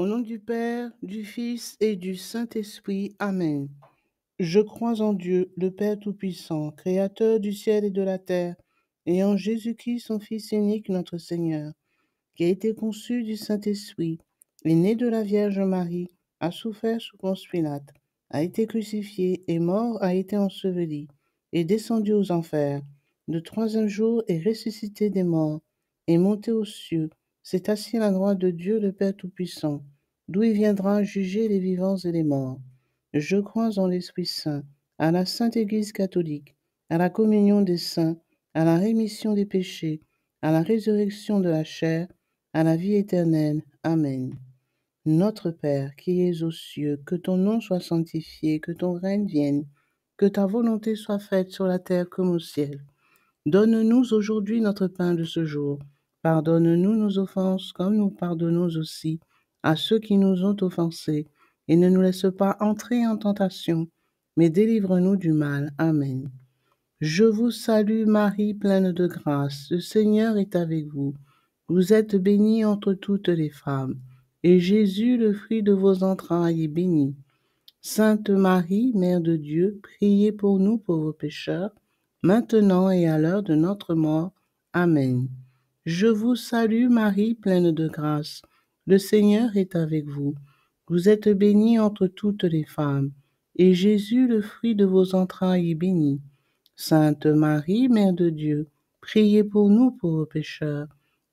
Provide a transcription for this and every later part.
Au nom du Père, du Fils et du Saint-Esprit. Amen. Je crois en Dieu, le Père Tout-Puissant, Créateur du ciel et de la terre, et en Jésus-Christ, son Fils unique, notre Seigneur, qui a été conçu du Saint-Esprit, est né de la Vierge Marie, a souffert sous Ponce Pilate, a été crucifié, est mort, a été enseveli, est descendu aux enfers. Le troisième jour est ressuscité des morts, est monté aux cieux, s'est assis à la droite de Dieu le Père Tout-Puissant, d'où il viendra juger les vivants et les morts. Je crois en l'Esprit Saint, à la Sainte Église catholique, à la communion des saints, à la rémission des péchés, à la résurrection de la chair, à la vie éternelle. Amen. Notre Père, qui es aux cieux, que ton nom soit sanctifié, que ton règne vienne, que ta volonté soit faite sur la terre comme au ciel. Donne-nous aujourd'hui notre pain de ce jour. Pardonne-nous nos offenses comme nous pardonnons aussi à ceux qui nous ont offensés. Et ne nous laisse pas entrer en tentation, mais délivre-nous du mal. Amen. Je vous salue Marie, pleine de grâce. Le Seigneur est avec vous. Vous êtes bénie entre toutes les femmes, et Jésus, le fruit de vos entrailles, est béni. Sainte Marie, Mère de Dieu, priez pour nous pauvres pécheurs, maintenant et à l'heure de notre mort. Amen. Je vous salue Marie, pleine de grâce. Le Seigneur est avec vous. Vous êtes bénie entre toutes les femmes, et Jésus, le fruit de vos entrailles, est béni. Sainte Marie, Mère de Dieu, priez pour nous pauvres pécheurs,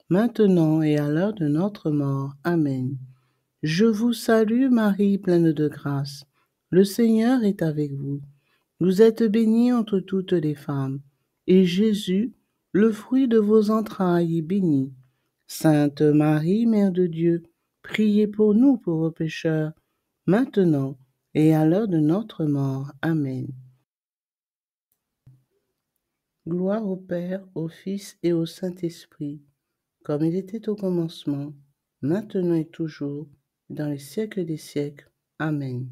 maintenant et à l'heure de notre mort. Amen. Je vous salue Marie, pleine de grâce. Le Seigneur est avec vous. Vous êtes bénie entre toutes les femmes, et Jésus, le fruit de vos entrailles, est béni. Sainte Marie, Mère de Dieu, priez pour nous pauvres pécheurs, maintenant et à l'heure de notre mort. Amen. Gloire au Père, au Fils et au Saint-Esprit, comme il était au commencement, maintenant et toujours, dans les siècles des siècles. Amen.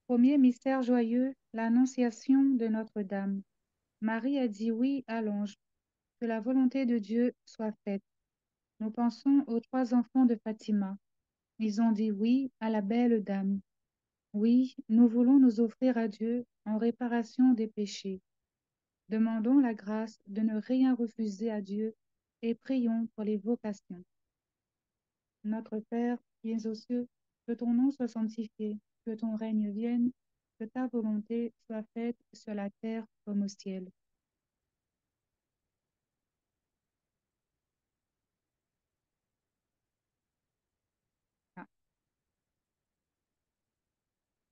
Premier mystère joyeux, l'Annonciation de Notre-Dame. Marie a dit oui à l'ange, que la volonté de Dieu soit faite. Nous pensons aux 3 enfants de Fatima. Ils ont dit oui à la belle dame. Oui, nous voulons nous offrir à Dieu en réparation des péchés. Demandons la grâce de ne rien refuser à Dieu et prions pour les vocations. Notre Père, qui es aux cieux, que ton nom soit sanctifié, que ton règne vienne, que ta volonté soit faite sur la terre comme au ciel. Ah,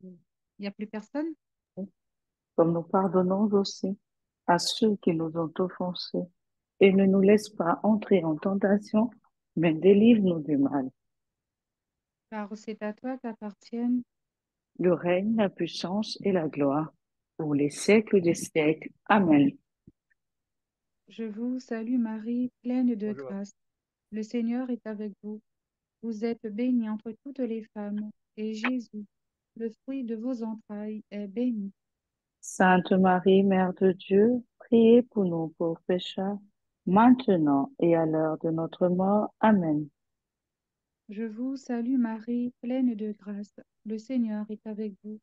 il n'y a plus personne? Comme nous pardonnons aussi à ceux qui nous ont offensés, et ne nous laisse pas entrer en tentation, mais délivre-nous du mal. Car c'est à toi qu'appartiennent. Le règne, la puissance et la gloire, pour les siècles des siècles. Amen. Je vous salue Marie, pleine de grâce. Le Seigneur est avec vous. Vous êtes bénie entre toutes les femmes, et Jésus, le fruit de vos entrailles, est béni. Sainte Marie, Mère de Dieu, priez pour nous pauvres pécheurs, maintenant et à l'heure de notre mort. Amen. Je vous salue Marie, pleine de grâce. Le Seigneur est avec vous.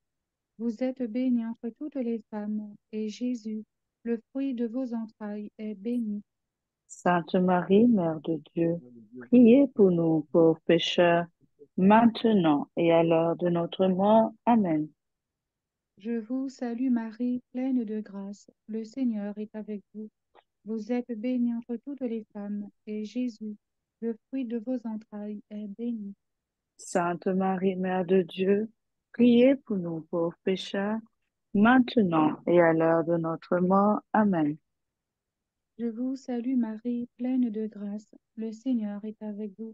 Vous êtes bénie entre toutes les femmes, et Jésus, le fruit de vos entrailles, est béni. Sainte Marie, Mère de Dieu, priez pour nous pauvres pécheurs, maintenant et à l'heure de notre mort. Amen. Je vous salue Marie, pleine de grâce. Le Seigneur est avec vous. Vous êtes bénie entre toutes les femmes, et Jésus, le fruit de vos entrailles, est béni. Sainte Marie, Mère de Dieu, priez pour nous pauvres pécheurs, maintenant et à l'heure de notre mort. Amen. Je vous salue Marie, pleine de grâce. Le Seigneur est avec vous.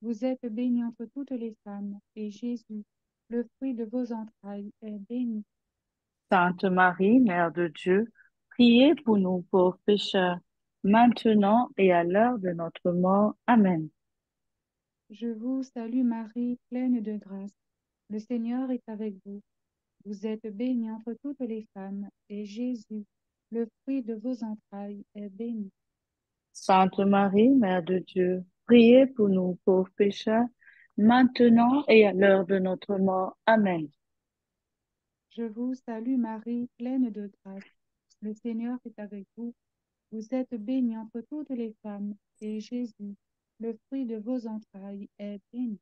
Vous êtes bénie entre toutes les femmes, et Jésus, le fruit de vos entrailles, est béni. Sainte Marie, Mère de Dieu, priez pour nous pauvres pécheurs, maintenant et à l'heure de notre mort. Amen. Je vous salue Marie, pleine de grâce. Le Seigneur est avec vous. Vous êtes bénie entre toutes les femmes, et Jésus, le fruit de vos entrailles, est béni. Sainte Marie, Mère de Dieu, priez pour nous pauvres pécheurs, maintenant et à l'heure de notre mort. Amen. Je vous salue Marie, pleine de grâce. Le Seigneur est avec vous. Vous êtes bénie entre toutes les femmes, et Jésus, le fruit de vos entrailles, est béni.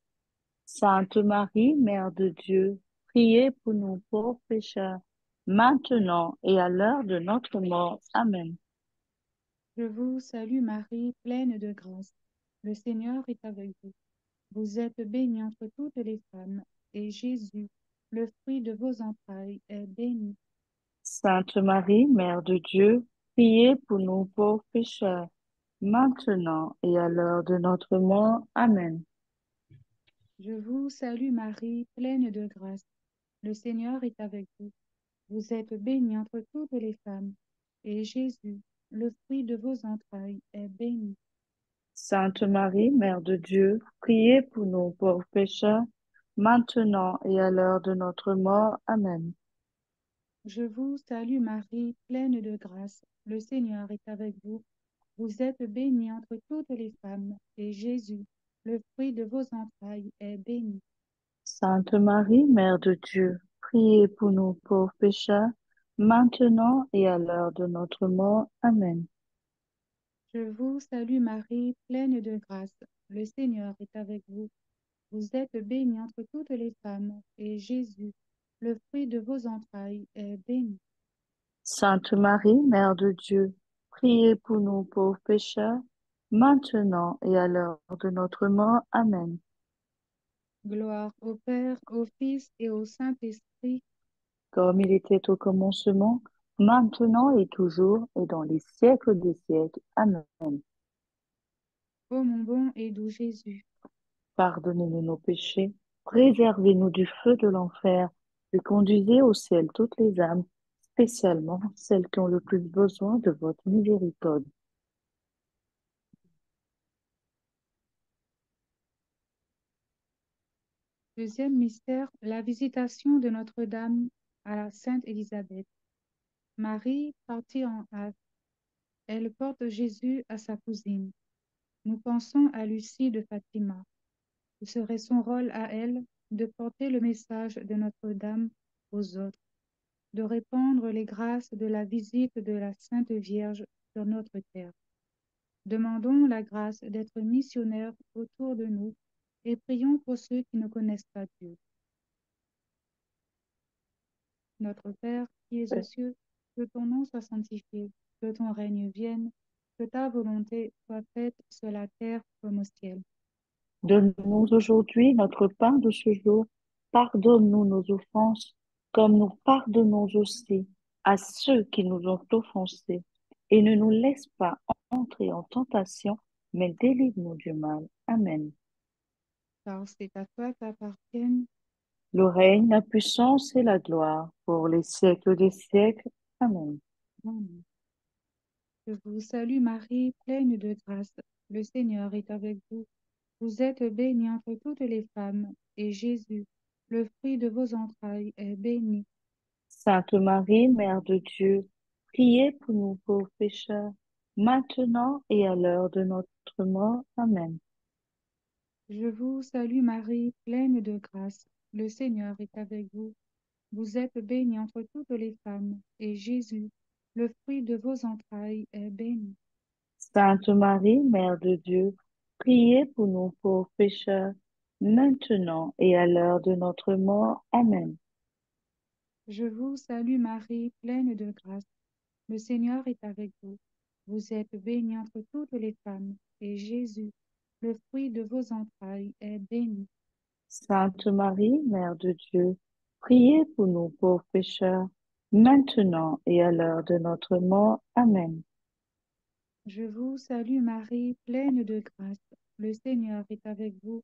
Sainte Marie, Mère de Dieu, priez pour nous pauvres pécheurs, maintenant et à l'heure de notre mort. Amen. Je vous salue Marie, pleine de grâce. Le Seigneur est avec vous. Vous êtes bénie entre toutes les femmes, et Jésus, le fruit de vos entrailles, est béni. Sainte Marie, Mère de Dieu, priez pour nous pauvres pécheurs, maintenant et à l'heure de notre mort. Amen. Je vous salue Marie, pleine de grâce. Le Seigneur est avec vous. Vous êtes bénie entre toutes les femmes, et Jésus, le fruit de vos entrailles, est béni. Sainte Marie, Mère de Dieu, priez pour nous pauvres pécheurs, maintenant et à l'heure de notre mort. Amen. Je vous salue Marie, pleine de grâce. Le Seigneur est avec vous. Vous êtes bénie entre toutes les femmes, et Jésus, le fruit de vos entrailles, est béni. Sainte Marie, Mère de Dieu, priez pour nous pauvres pécheurs, maintenant et à l'heure de notre mort. Amen. Je vous salue Marie, pleine de grâce. Le Seigneur est avec vous. Vous êtes bénie entre toutes les femmes, et Jésus, le fruit de vos entrailles, est béni. Sainte Marie, Mère de Dieu, priez pour nous pauvres pécheurs, maintenant et à l'heure de notre mort. Amen. Gloire au Père, au Fils et au Saint-Esprit. Comme il était au commencement, maintenant et toujours, et dans les siècles des siècles. Amen. Ô mon bon et doux Jésus, Pardonnez-nous nos péchés, préservez-nous du feu de l'enfer, et conduisez au ciel toutes les âmes, spécialement celles qui ont le plus besoin de votre miséricorde. deuxième mystère, la visitation de Notre-Dame à la Sainte Élisabeth. Marie, partie en hâte, elle porte Jésus à sa cousine. Nous pensons à Lucie de Fatima. Ce serait son rôle à elle de porter le message de Notre-Dame aux autres, de répandre les grâces de la visite de la Sainte Vierge sur notre terre. Demandons la grâce d'être missionnaires autour de nous et prions pour ceux qui ne connaissent pas Dieu. Notre Père, qui es aux cieux, que ton nom soit sanctifié, que ton règne vienne, que ta volonté soit faite sur la terre comme au ciel. Donne-nous aujourd'hui notre pain de ce jour. Pardonne-nous nos offenses, comme nous pardonnons aussi à ceux qui nous ont offensés. Et ne nous laisse pas entrer en tentation, mais délivre-nous du mal. Amen. Car c'est à toi qu'appartiennent. Le règne, la puissance et la gloire pour les siècles des siècles. Amen. Amen. Je vous salue Marie, pleine de grâce. Le Seigneur est avec vous. Vous êtes bénie entre toutes les femmes, et Jésus, le fruit de vos entrailles, est béni. Sainte Marie, Mère de Dieu, priez pour nous pauvres pécheurs, maintenant et à l'heure de notre mort. Amen. Je vous salue Marie, pleine de grâce. Le Seigneur est avec vous. Vous êtes bénie entre toutes les femmes, et Jésus, le fruit de vos entrailles, est béni. Sainte Marie, Mère de Dieu, priez pour nous pauvres pécheurs, maintenant et à l'heure de notre mort. Amen. Je vous salue Marie, pleine de grâce. Le Seigneur est avec vous. Vous êtes bénie entre toutes les femmes, et Jésus, le fruit de vos entrailles, est béni. Sainte Marie, Mère de Dieu, priez pour nous pauvres pécheurs, maintenant et à l'heure de notre mort. Amen. Je vous salue Marie, pleine de grâce. Le Seigneur est avec vous.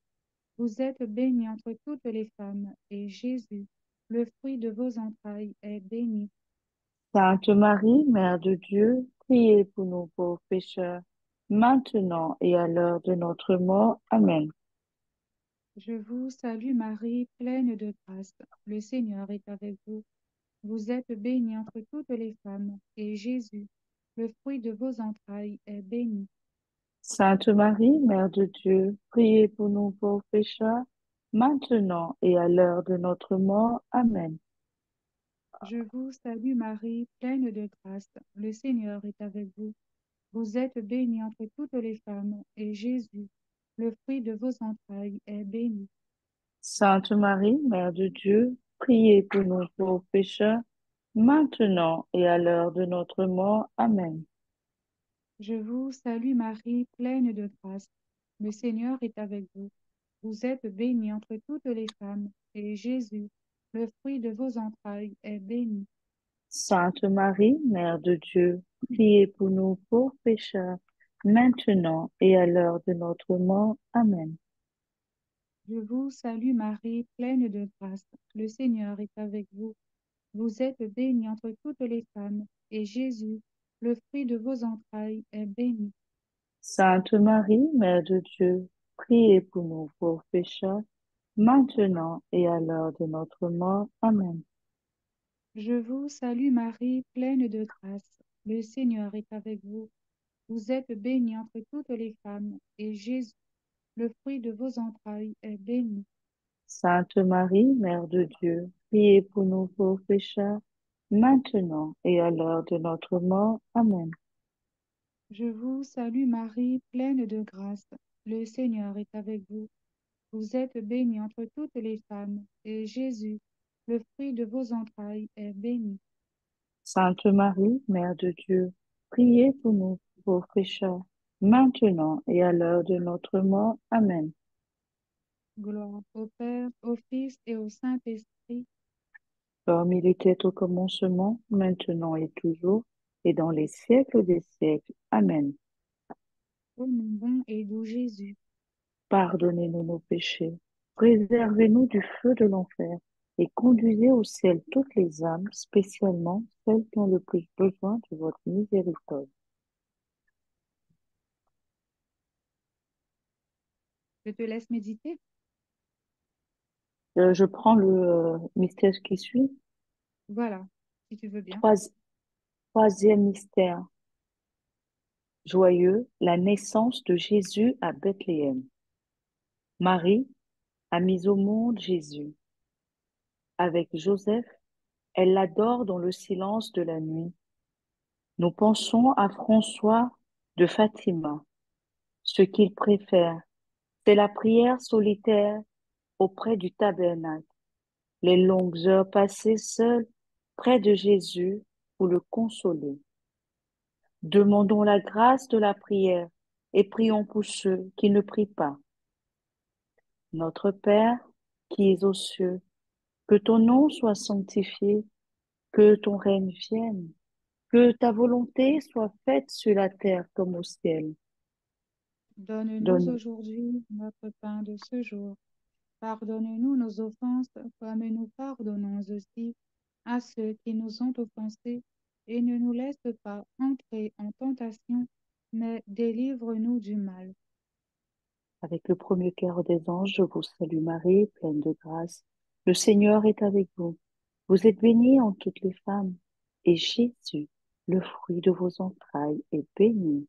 Vous êtes bénie entre toutes les femmes, et Jésus, le fruit de vos entrailles, est béni. Sainte Marie, Mère de Dieu, priez pour nous pauvres pécheurs, maintenant et à l'heure de notre mort. Amen. Je vous salue Marie, pleine de grâce. Le Seigneur est avec vous. Vous êtes bénie entre toutes les femmes, et Jésus, le fruit de vos entrailles, est béni. Sainte Marie, Mère de Dieu, priez pour nous pauvres pécheurs, maintenant et à l'heure de notre mort. Amen. Je vous salue Marie, pleine de grâce. Le Seigneur est avec vous. Vous êtes bénie entre toutes les femmes, et Jésus, le fruit de vos entrailles, est béni. Sainte Marie, Mère de Dieu, priez pour nous pauvres pécheurs, maintenant et à l'heure de notre mort. Amen. Je vous salue Marie, pleine de grâce. Le Seigneur est avec vous. Vous êtes bénie entre toutes les femmes, et Jésus, le fruit de vos entrailles, est béni. Sainte Marie, Mère de Dieu, priez pour nous pauvres pécheurs, maintenant et à l'heure de notre mort. Amen. Je vous salue Marie, pleine de grâce. Le Seigneur est avec vous. Vous êtes bénie entre toutes les femmes, et Jésus, le fruit de vos entrailles, est béni. Sainte Marie, Mère de Dieu, priez pour nous pauvres pécheurs, maintenant et à l'heure de notre mort. Amen. Je vous salue Marie, pleine de grâce. Le Seigneur est avec vous. Vous êtes bénie entre toutes les femmes, et Jésus, le fruit de vos entrailles, est béni. Sainte Marie, Mère de Dieu, priez pour nous pauvres pécheurs, maintenant et à l'heure de notre mort. Amen. Je vous salue Marie, pleine de grâce. Le Seigneur est avec vous. Vous êtes bénie entre toutes les femmes, et Jésus, le fruit de vos entrailles, est béni. Sainte Marie, Mère de Dieu, priez pour nous pauvres pécheurs, maintenant et à l'heure de notre mort. Amen. Gloire au Père, au Fils et au Saint-Esprit, Comme il était au commencement, maintenant et toujours, et dans les siècles des siècles. Amen. ô mon bon et doux Jésus. Pardonnez-nous nos péchés, préservez-nous du feu de l'enfer, et conduisez au ciel toutes les âmes, spécialement celles qui ont le plus besoin de votre miséricorde. Je te laisse méditer. Je prends le mystère qui suit. Voilà, si tu veux bien. Trois- Troisième mystère joyeux, la naissance de Jésus à Bethléem. Marie a mis au monde Jésus. Avec Joseph, elle l'adore dans le silence de la nuit. Nous pensons à François de Fatima. Ce qu'il préfère, c'est la prière solitaire auprès du tabernacle, les longues heures passées seul près de Jésus pour le consoler. Demandons la grâce de la prière et prions pour ceux qui ne prient pas. Notre Père, qui es aux cieux, que ton nom soit sanctifié, que ton règne vienne, que ta volonté soit faite sur la terre comme au ciel. Donne-nous Donne aujourd'hui notre pain de ce jour. Pardonne-nous nos offenses, comme nous pardonnons aussi à ceux qui nous ont offensés, et ne nous laisse pas entrer en tentation, mais délivre-nous du mal. avec le premier cœur des anges, je vous salue Marie, pleine de grâce. Le Seigneur est avec vous. Vous êtes bénie en toutes les femmes, et Jésus, le fruit de vos entrailles, est béni.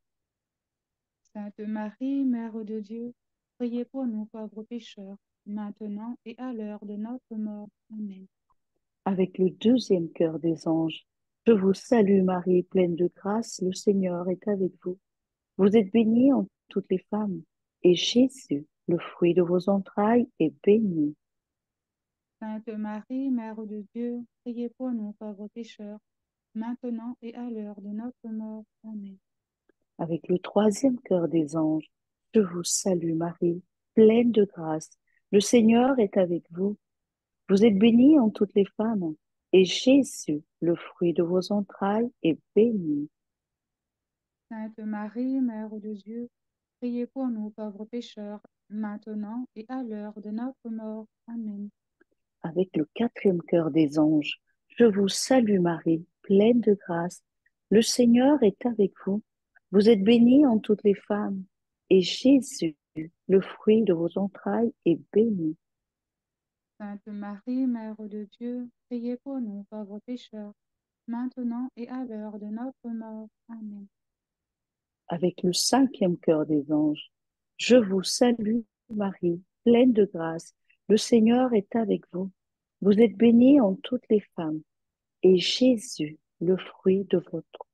Sainte Marie, Mère de Dieu, priez pour nous pauvres pécheurs, maintenant et à l'heure de notre mort. Amen. Avec le deuxième cœur des anges, je vous salue Marie, pleine de grâce. Le Seigneur est avec vous. Vous êtes bénie en toutes les femmes, et Jésus, le fruit de vos entrailles, est béni. Sainte Marie, Mère de Dieu, priez pour nous pauvres pécheurs, maintenant et à l'heure de notre mort. Amen. Avec le troisième cœur des anges, je vous salue Marie, pleine de grâce. Le Seigneur est avec vous. Vous êtes bénie en toutes les femmes, et Jésus, le fruit de vos entrailles, est béni. Sainte Marie, Mère de Dieu, priez pour nous pauvres pécheurs, maintenant et à l'heure de notre mort. Amen. Avec le quatrième cœur des anges, je vous salue Marie, pleine de grâce. Le Seigneur est avec vous. Vous êtes bénie en toutes les femmes, et Jésus, le fruit de vos entrailles, est béni. Sainte Marie, Mère de Dieu, priez pour nous pauvres pécheurs, maintenant et à l'heure de notre mort. Amen. Avec le cinquième chœur des anges, je vous salue, Marie, pleine de grâce. Le Seigneur est avec vous. Vous êtes bénie en toutes les femmes, et Jésus, le fruit de votre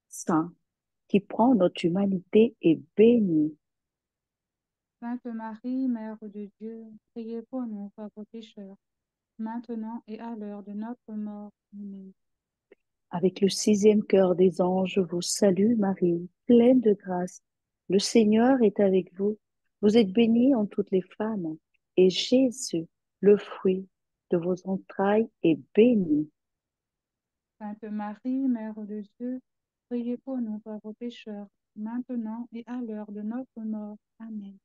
sein, qui prend notre humanité, est béni. Sainte Marie, Mère de Dieu, priez pour nous pauvres pécheurs, maintenant et à l'heure de notre mort. Amen. Avec le sixième chœur des anges, je vous salue, Marie, pleine de grâce. Le Seigneur est avec vous. Vous êtes bénie en toutes les femmes, et Jésus, le fruit de vos entrailles, est béni. Sainte Marie, Mère de Dieu, priez pour nous pauvres pécheurs, maintenant et à l'heure de notre mort. Amen.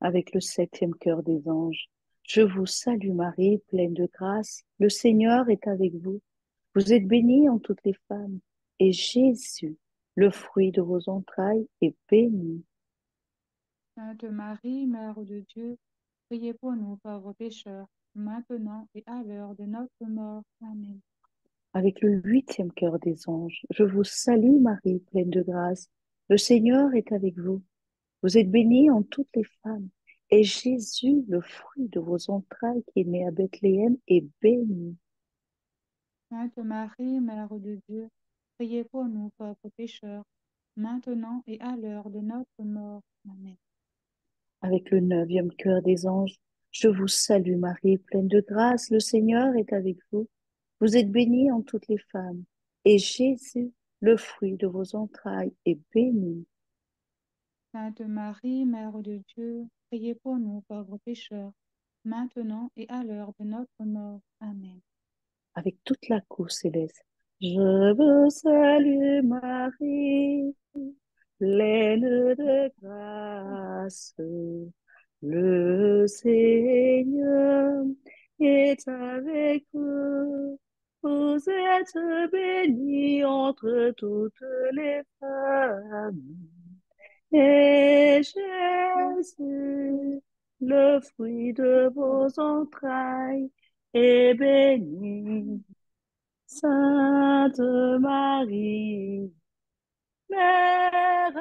Avec le septième chœur des anges, je vous salue, Marie, pleine de grâce. Le Seigneur est avec vous. Vous êtes bénie en toutes les femmes, et Jésus, le fruit de vos entrailles, est béni. Sainte Marie, Mère de Dieu, priez pour nous pauvres pécheurs, maintenant et à l'heure de notre mort. Amen. Avec le huitième chœur des anges, je vous salue, Marie, pleine de grâce. Le Seigneur est avec vous. Vous êtes bénie en toutes les femmes, et Jésus, le fruit de vos entrailles, qui est né à Bethléem, est béni. Sainte Marie, Mère de Dieu, priez pour nous pauvres pécheurs, maintenant et à l'heure de notre mort. Amen. Avec le neuvième chœur des anges, je vous salue, Marie, pleine de grâce. Le Seigneur est avec vous. Vous êtes bénie en toutes les femmes, et Jésus, le fruit de vos entrailles, est béni. Sainte Marie, Mère de Dieu, priez pour nous pauvres pécheurs, maintenant et à l'heure de notre mort. Amen. Avec toute la cour céleste, je vous salue, Marie, pleine de grâce. Le Seigneur est avec vous. Vous êtes bénie entre toutes les femmes. Et Jésus, le fruit de vos entrailles, est béni. Sainte Marie, Mère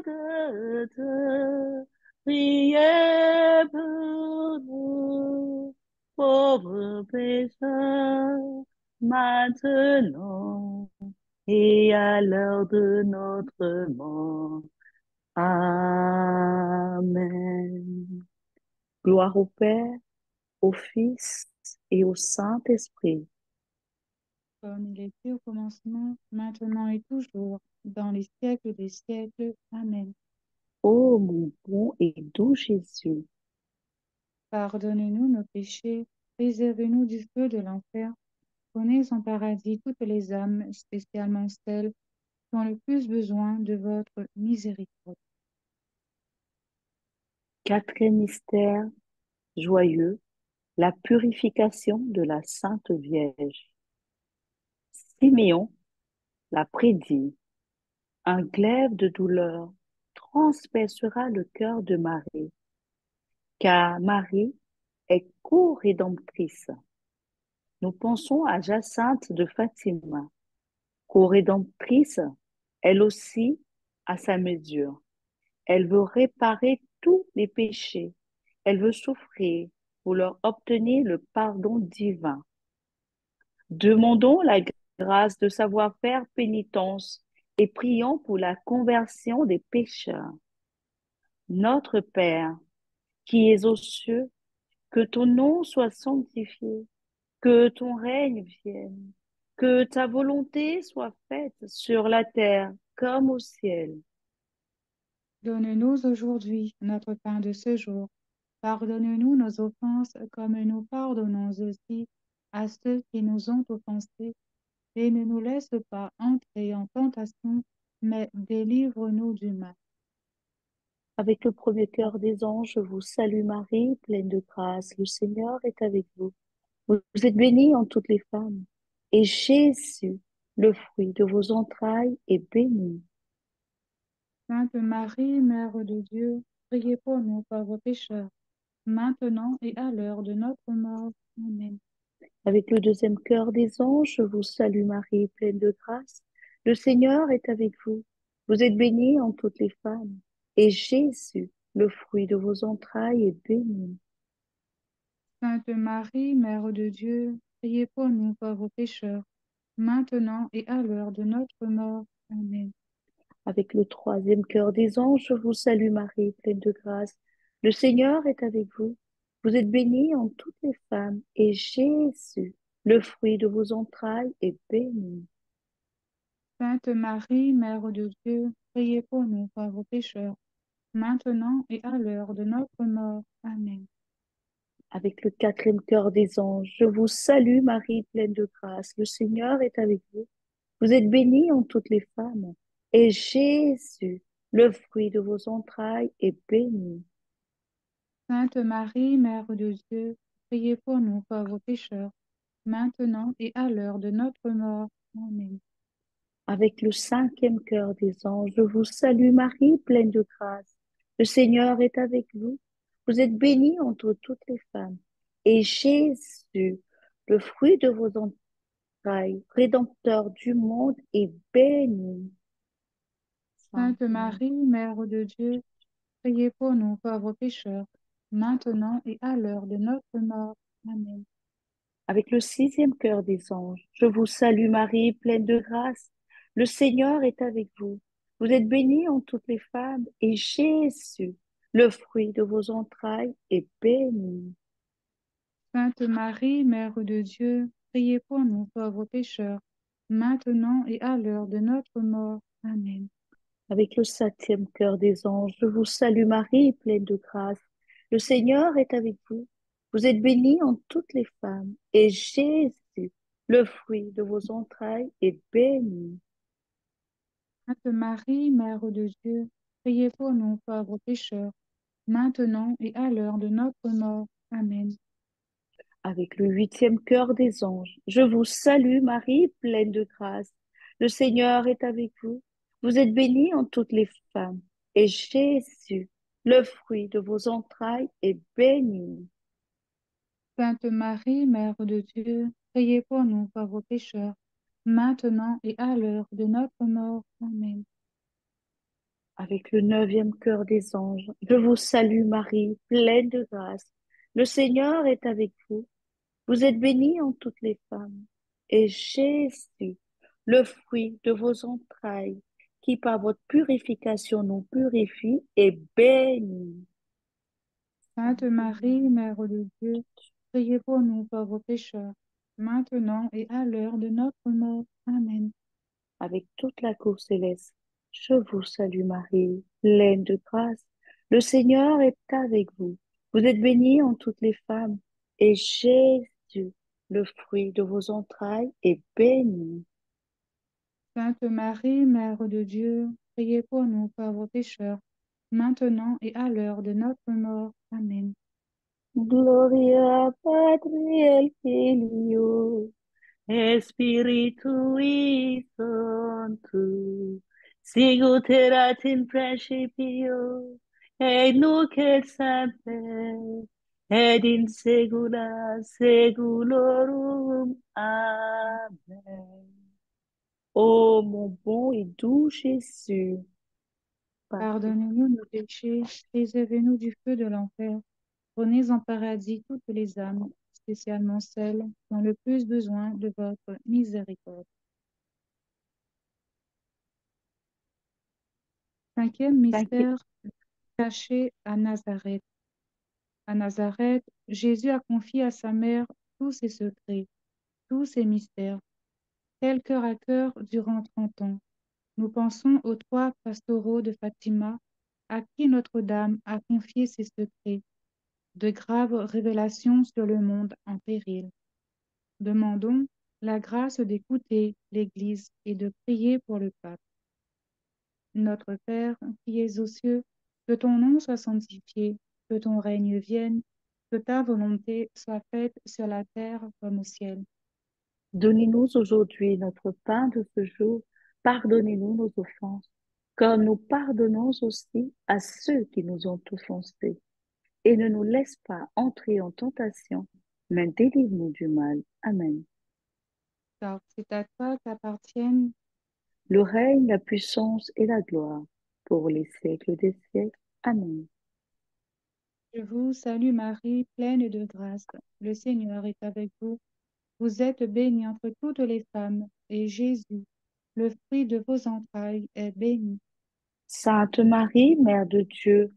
de Dieu, priez pour nous, pauvres pécheurs, maintenant et à l'heure de notre mort. Amen. Gloire au Père, au Fils et au Saint-Esprit. Comme il était au commencement, maintenant et toujours, dans les siècles des siècles. Amen. Ô mon bon et doux Jésus, Pardonne-nous nos péchés, préservez-nous du feu de l'enfer, prenez en paradis toutes les âmes, spécialement celles qui ont le plus besoin de votre miséricorde. quatrième mystère joyeux, la purification de la Sainte Vierge. Siméon l'a prédit, un glaive de douleur transpercera le cœur de Marie, car Marie est co-rédemptrice. Nous pensons à Jacinthe de Fatima, co-rédemptrice, elle aussi à sa mesure. Elle veut réparer tous les péchés. Elle veut souffrir pour leur obtenir le pardon divin. Demandons la grâce de savoir faire pénitence et prions pour la conversion des pécheurs. Notre Père, qui es aux cieux, que ton nom soit sanctifié, que ton règne vienne, que ta volonté soit faite sur la terre comme au ciel. Donne-nous aujourd'hui notre pain de ce jour. Pardonne-nous nos offenses comme nous pardonnons aussi à ceux qui nous ont offensés. Et ne nous laisse pas entrer en tentation, mais délivre-nous du mal. Avec le premier cœur des anges, je vous salue Marie, pleine de grâce. Le Seigneur est avec vous. Vous êtes bénie en toutes les femmes. Et Jésus, le fruit de vos entrailles, est béni. Sainte Marie, Mère de Dieu, priez pour nous pauvres pécheurs, maintenant et à l'heure de notre mort. Amen. Avec le deuxième cœur des anges, je vous salue Marie, pleine de grâce. Le Seigneur est avec vous. Vous êtes bénie en toutes les femmes, et Jésus, le fruit de vos entrailles, est béni. Sainte Marie, Mère de Dieu, priez pour nous pauvres pécheurs, maintenant et à l'heure de notre mort. Amen. Avec le troisième cœur des anges, je vous salue Marie, pleine de grâce. Le Seigneur est avec vous. Vous êtes bénie en toutes les femmes, et Jésus, le fruit de vos entrailles, est béni. Sainte Marie, Mère de Dieu, priez pour nous pauvres pécheurs, maintenant et à l'heure de notre mort. Amen. Avec le quatrième cœur des anges, je vous salue Marie, pleine de grâce. Le Seigneur est avec vous. Vous êtes bénie en toutes les femmes, et Jésus, le fruit de vos entrailles, est béni. Sainte Marie, Mère de Dieu, priez pour nous pauvres pécheurs, maintenant et à l'heure de notre mort. Amen. Avec le cinquième cœur des anges, je vous salue Marie, pleine de grâce. Le Seigneur est avec vous. Vous êtes bénie entre toutes les femmes. Et Jésus, le fruit de vos entrailles, Rédempteur du monde, est béni. Sainte Sainte Marie. Marie, Mère de Dieu, priez pour nous pauvres pécheurs, maintenant et à l'heure de notre mort. Amen. Avec le sixième cœur des anges, je vous salue Marie, pleine de grâce. Le Seigneur est avec vous. Vous êtes bénie en toutes les femmes, et Jésus, le fruit de vos entrailles, est béni. Sainte Marie, Mère de Dieu, priez pour nous pauvres pécheurs, maintenant et à l'heure de notre mort. Amen. Avec le septième cœur des anges, je vous salue Marie, pleine de grâce. Le Seigneur est avec vous. Vous êtes bénie en toutes les femmes, et Jésus, le fruit de vos entrailles, est béni. Sainte Marie, Mère de Dieu, priez pour nous pauvres pécheurs, maintenant et à l'heure de notre mort. Amen. Avec le huitième cœur des anges, je vous salue Marie, pleine de grâce. Le Seigneur est avec vous. Vous êtes bénie en toutes les femmes, et Jésus, le fruit de vos entrailles, est béni. Sainte Marie, Mère de Dieu, priez pour nous pauvres pécheurs, maintenant et à l'heure de notre mort. Amen. Avec le neuvième cœur des anges, je vous salue Marie, pleine de grâce. Le Seigneur est avec vous. Vous êtes bénie en toutes les femmes. Et Jésus, le fruit de vos entrailles, qui par votre purification nous purifie, est béni. Sainte Marie, Mère de Dieu, priez pour nous pauvres pécheurs, maintenant et à l'heure de notre mort. Amen. Avec toute la cour céleste, je vous salue Marie, pleine de grâce. Le Seigneur est avec vous. Vous êtes bénie en toutes les femmes, et Jésus, le fruit de vos entrailles, est béni. Sainte Marie, Mère de Dieu, priez pour nous pauvres pécheurs, maintenant et à l'heure de notre mort. Amen. Gloria Patri et Filio, Spiritui Sancto, sicut erat in principio, et nunc et semper, et in saecula saeculorum. Amen. Ô mon bon et doux Jésus, pardon. Pardonnez-nous nos péchés, préservez-nous du feu de l'enfer, prenez en paradis toutes les âmes, spécialement celles qui ont le plus besoin de votre miséricorde. Cinquième Cinquième, mystère, caché à Nazareth. À Nazareth, Jésus a confié à sa mère tous ses secrets, tous ses mystères, tel cœur à cœur durant 30 ans. Nous pensons aux 3 pastoraux de Fatima, à qui Notre-Dame a confié ses secrets, de graves révélations sur le monde en péril. Demandons la grâce d'écouter l'Église et de prier pour le pape. Notre Père, qui es aux cieux, que ton nom soit sanctifié, que ton règne vienne, que ta volonté soit faite sur la terre comme au ciel. donnez-nous aujourd'hui notre pain de ce jour. Pardonnez-nous nos offenses, comme nous pardonnons aussi à ceux qui nous ont offensés. Et ne nous laisse pas entrer en tentation, mais délivre-nous du mal. Amen. Car c'est à toi qu'appartiennent le règne, la puissance et la gloire, pour les siècles des siècles. Amen. Je vous salue Marie, pleine de grâce. Le Seigneur est avec vous. Vous êtes bénie entre toutes les femmes, et Jésus, le fruit de vos entrailles, est béni. Sainte Marie, Mère de Dieu,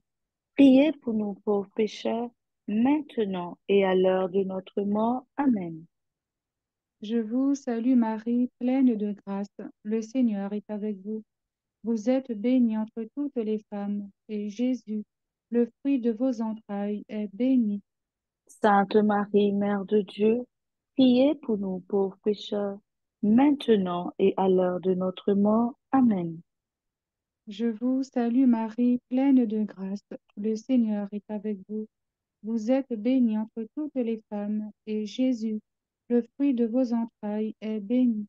priez pour nous pauvres pécheurs, maintenant et à l'heure de notre mort. Amen. Je vous salue Marie, pleine de grâce. Le Seigneur est avec vous. Vous êtes bénie entre toutes les femmes, et Jésus, le fruit de vos entrailles, est béni. Sainte Marie, Mère de Dieu, priez pour nous pauvres pécheurs, maintenant et à l'heure de notre mort. Amen. Je vous salue Marie, pleine de grâce. Le Seigneur est avec vous. Vous êtes bénie entre toutes les femmes, et Jésus, le fruit de vos entrailles, est béni.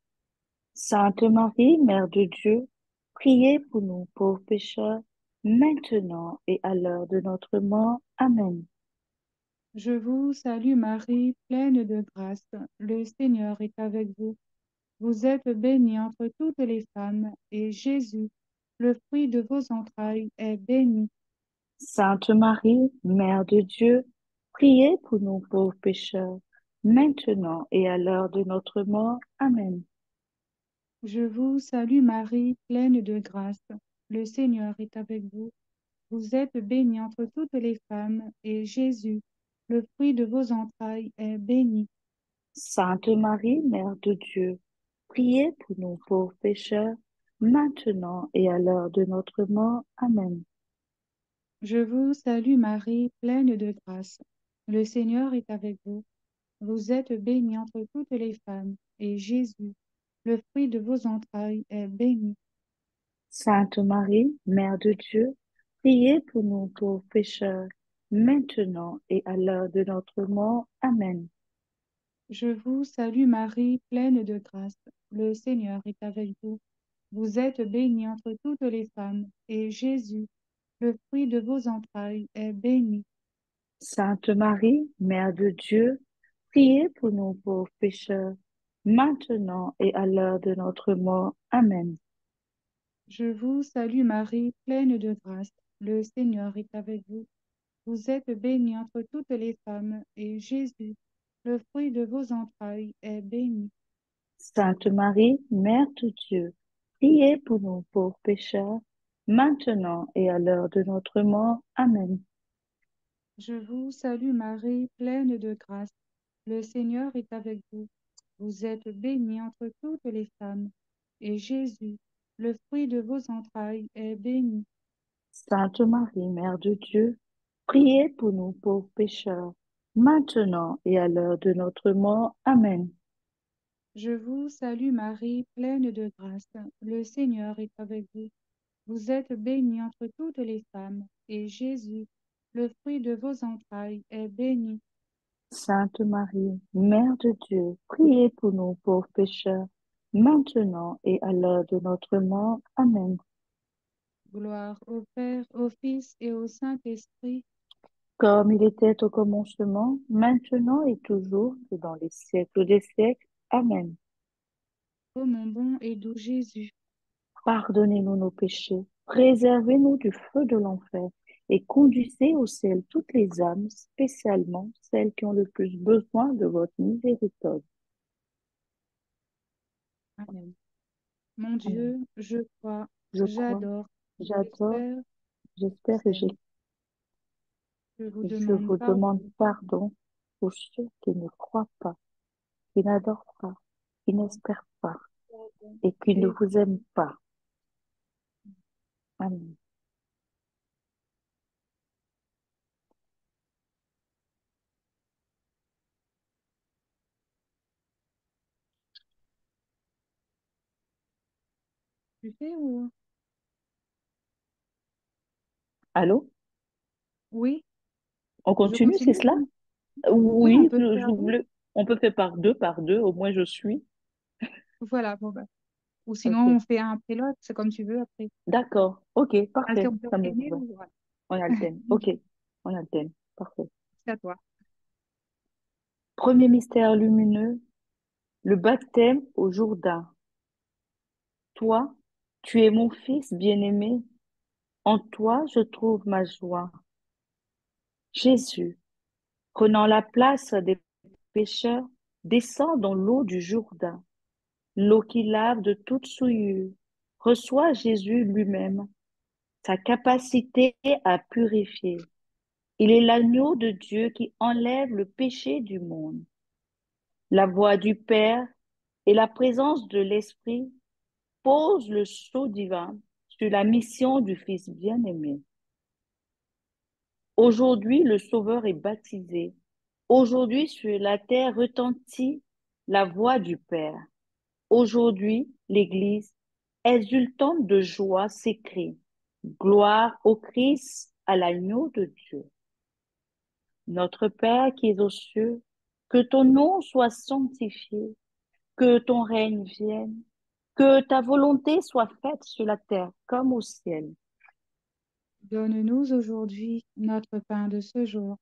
Sainte Marie, Mère de Dieu, priez pour nous pauvres pécheurs, maintenant et à l'heure de notre mort. Amen. Je vous salue Marie, pleine de grâce. Le Seigneur est avec vous. Vous êtes bénie entre toutes les femmes, et Jésus, le fruit de vos entrailles, est béni. Sainte Marie, Mère de Dieu, priez pour nous pauvres pécheurs, maintenant et à l'heure de notre mort. Amen. Je vous salue Marie, pleine de grâce. Le Seigneur est avec vous. Vous êtes bénie entre toutes les femmes, et Jésus, le fruit de vos entrailles, est béni. Sainte Marie, Mère de Dieu, priez pour nous pauvres pécheurs, maintenant et à l'heure de notre mort. Amen. Je vous salue Marie, pleine de grâce. Le Seigneur est avec vous. Vous êtes bénie entre toutes les femmes, et Jésus, le fruit de vos entrailles, est béni. Sainte Marie, Mère de Dieu, priez pour nous pauvres pécheurs, maintenant et à l'heure de notre mort. Amen. Je vous salue Marie, pleine de grâce. Le Seigneur est avec vous. Vous êtes bénie entre toutes les femmes, et Jésus, le fruit de vos entrailles, est béni. Sainte Marie, Mère de Dieu, priez pour nous pauvres pécheurs, maintenant et à l'heure de notre mort. Amen. Je vous salue Marie, pleine de grâce. Le Seigneur est avec vous. Vous êtes bénie entre toutes les femmes, et Jésus, le fruit de vos entrailles, est béni. Sainte Marie, Mère de Dieu, priez pour nous pauvres pécheurs, maintenant et à l'heure de notre mort. Amen. Je vous salue Marie, pleine de grâce. Le Seigneur est avec vous. Vous êtes bénie entre toutes les femmes, et Jésus, le fruit de vos entrailles, est béni. Sainte Marie, Mère de Dieu, priez pour nous pauvres pécheurs, maintenant et à l'heure de notre mort. Amen. Je vous salue Marie, pleine de grâce. Le Seigneur est avec vous. Vous êtes bénie entre toutes les femmes, et Jésus, le fruit de vos entrailles, est béni. Sainte Marie, Mère de Dieu, priez pour nous pauvres pécheurs, maintenant et à l'heure de notre mort. Amen. Gloire au Père, au Fils et au Saint-Esprit, Comme il était au commencement, maintenant et toujours, et dans les siècles des siècles. Amen. ô mon bon et doux Jésus. Pardonnez-nous nos péchés, préservez-nous du feu de l'enfer et conduisez au ciel toutes les âmes, spécialement celles qui ont le plus besoin de votre miséricorde. Amen. Mon Amen. Dieu, je crois, Je crois, j'adore, j'adore, j'espère, j'espère et j'aime. Je vous je demande vous demande pardon. pardon pour ceux qui ne croient pas, qui n'adorent pas, qui n'espèrent pas et qui ne Et vous aiment pas. Amen. tu fais ou... Allô? Oui, On je continue, c'est continue? cela? Oui, on Oui, peut faire deux. on peut faire par deux, au moins je suis. Voilà, bon, bah. Ou sinon, Ok, on fait un après l'autre, c'est comme tu veux après. d'accord, ok, Ah, si parfait, on peut ça me alterner, va. voilà. On alterne, ok, on alterne, parfait. C'est à toi. Premier mystère lumineux, le baptême au Jourdain. Toi, Tu es mon Fils bien-aimé. En toi, je trouve ma joie. Jésus, prenant la place des pécheurs, descend dans l'eau du Jourdain, l'eau qui lave de toute souillure. Reçois Jésus lui-même, sa capacité à purifier. Il est l'agneau de Dieu qui enlève le péché du monde. La voix du Père et la présence de l'Esprit posent le sceau divin sur la mission du Fils bien-aimé. Aujourd'hui, le Sauveur est baptisé. Aujourd'hui, sur la terre retentit la voix du Père. Aujourd'hui, l'Église, exultante de joie, s'écrie: Gloire au Christ, à l'agneau de Dieu. Notre Père qui es aux cieux, que ton nom soit sanctifié, que ton règne vienne, que ta volonté soit faite sur la terre comme au ciel. Donne-nous aujourd'hui notre pain de ce jour.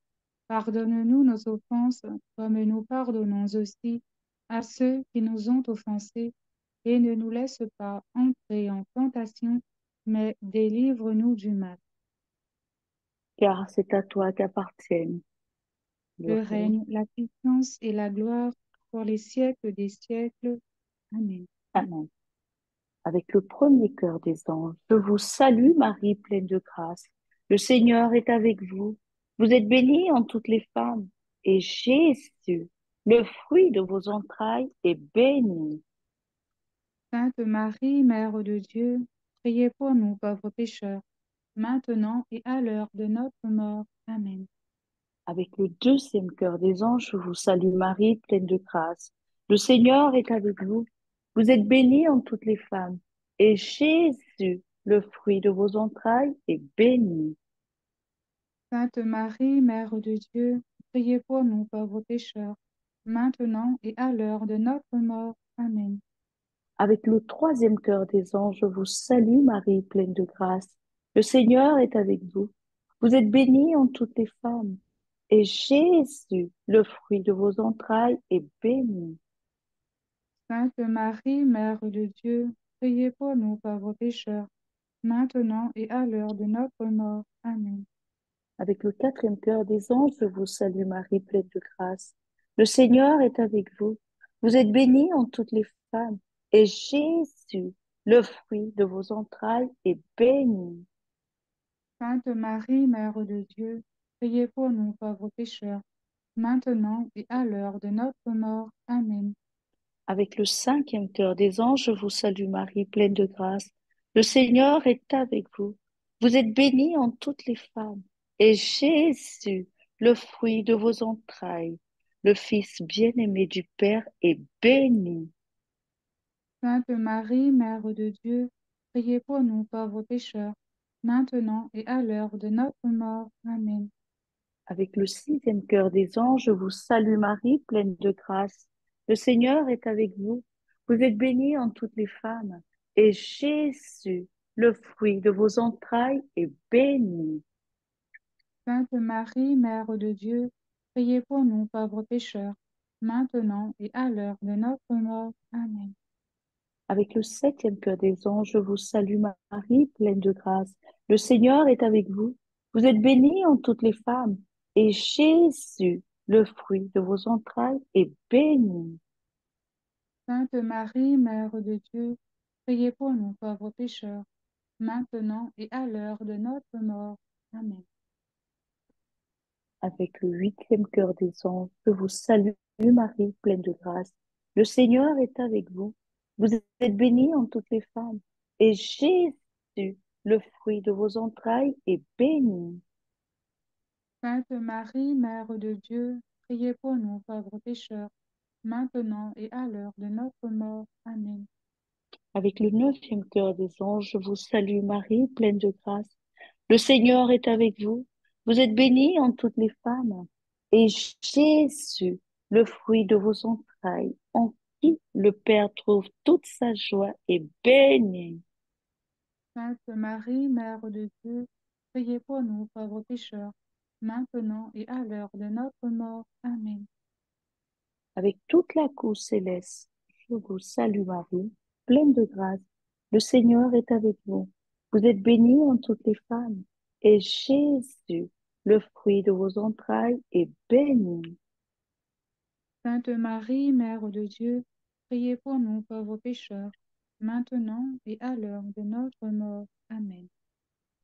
Pardonne-nous nos offenses, comme nous pardonnons aussi à ceux qui nous ont offensés, et ne nous laisse pas entrer en tentation, mais délivre-nous du mal. Car c'est à toi qu'appartiennent le Le règne. règne, la puissance et la gloire pour les siècles des siècles. Amen. Amen. Avec le premier cœur des anges, je vous salue Marie, pleine de grâce. Le Seigneur est avec vous. Vous êtes bénie en toutes les femmes, et Jésus, le fruit de vos entrailles, est béni. Sainte Marie, Mère de Dieu, priez pour nous pauvres pécheurs, maintenant et à l'heure de notre mort. Amen. Avec le deuxième cœur des anges, je vous salue Marie, pleine de grâce. Le Seigneur est avec vous. Vous êtes bénie en toutes les femmes, et Jésus, le fruit de vos entrailles, est béni. Sainte Marie, Mère de Dieu, priez pour nous pauvres pécheurs, maintenant et à l'heure de notre mort. Amen. Avec le troisième cœur des anges, je vous salue Marie, pleine de grâce. Le Seigneur est avec vous. Vous êtes bénie en toutes les femmes, et Jésus, le fruit de vos entrailles, est béni. Sainte Marie, Mère de Dieu, priez pour nous pauvres pécheurs, maintenant et à l'heure de notre mort. Amen. Avec le quatrième cœur des anges, je vous salue Marie, pleine de grâce. Le Seigneur est avec vous. Vous êtes bénie en toutes les femmes, et Jésus, le fruit de vos entrailles, est béni. Sainte Marie, Mère de Dieu, priez pour nous pauvres pécheurs, maintenant et à l'heure de notre mort. Amen. Avec le cinquième cœur des anges, je vous salue Marie, pleine de grâce. Le Seigneur est avec vous. Vous êtes bénie en toutes les femmes, et Jésus, le fruit de vos entrailles, le Fils bien-aimé du Père, est béni. Sainte Marie, Mère de Dieu, priez pour nous pauvres pécheurs, maintenant et à l'heure de notre mort. Amen. Avec le sixième cœur des anges, je vous salue Marie, pleine de grâce. Le Seigneur est avec vous. Vous êtes bénie en toutes les femmes, et Jésus, le fruit de vos entrailles, est béni. Sainte Marie, Mère de Dieu, priez pour nous pauvres pécheurs, maintenant et à l'heure de notre mort. Amen. Avec le septième cœur des anges, je vous salue Marie, pleine de grâce. Le Seigneur est avec vous. Vous êtes bénie en toutes les femmes, et Jésus, le fruit de vos entrailles, est béni. Sainte Marie, Mère de Dieu, priez pour nous pauvres pécheurs, maintenant et à l'heure de notre mort. Amen. Avec le huitième cœur des anges, je vous salue Marie, pleine de grâce. Le Seigneur est avec vous. Vous êtes bénie en toutes les femmes, et Jésus, le fruit de vos entrailles, est béni. Sainte Marie, Mère de Dieu, priez pour nous pauvres pécheurs, maintenant et à l'heure de notre mort. Amen. Avec le neuvième cœur des anges, je vous salue Marie, pleine de grâce. Le Seigneur est avec vous. Vous êtes bénie en toutes les femmes. Et Jésus, le fruit de vos entrailles, en qui le Père trouve toute sa joie, est béni. Sainte Marie, Mère de Dieu, priez pour nous pauvres pécheurs, maintenant et à l'heure de notre mort. Amen. Avec toute la cour céleste, je vous salue Marie, pleine de grâce. Le Seigneur est avec vous. Vous êtes bénie entre toutes les femmes, et Jésus, le fruit de vos entrailles, est béni. Sainte Marie, Mère de Dieu, priez pour nous pauvres pécheurs, maintenant et à l'heure de notre mort. Amen.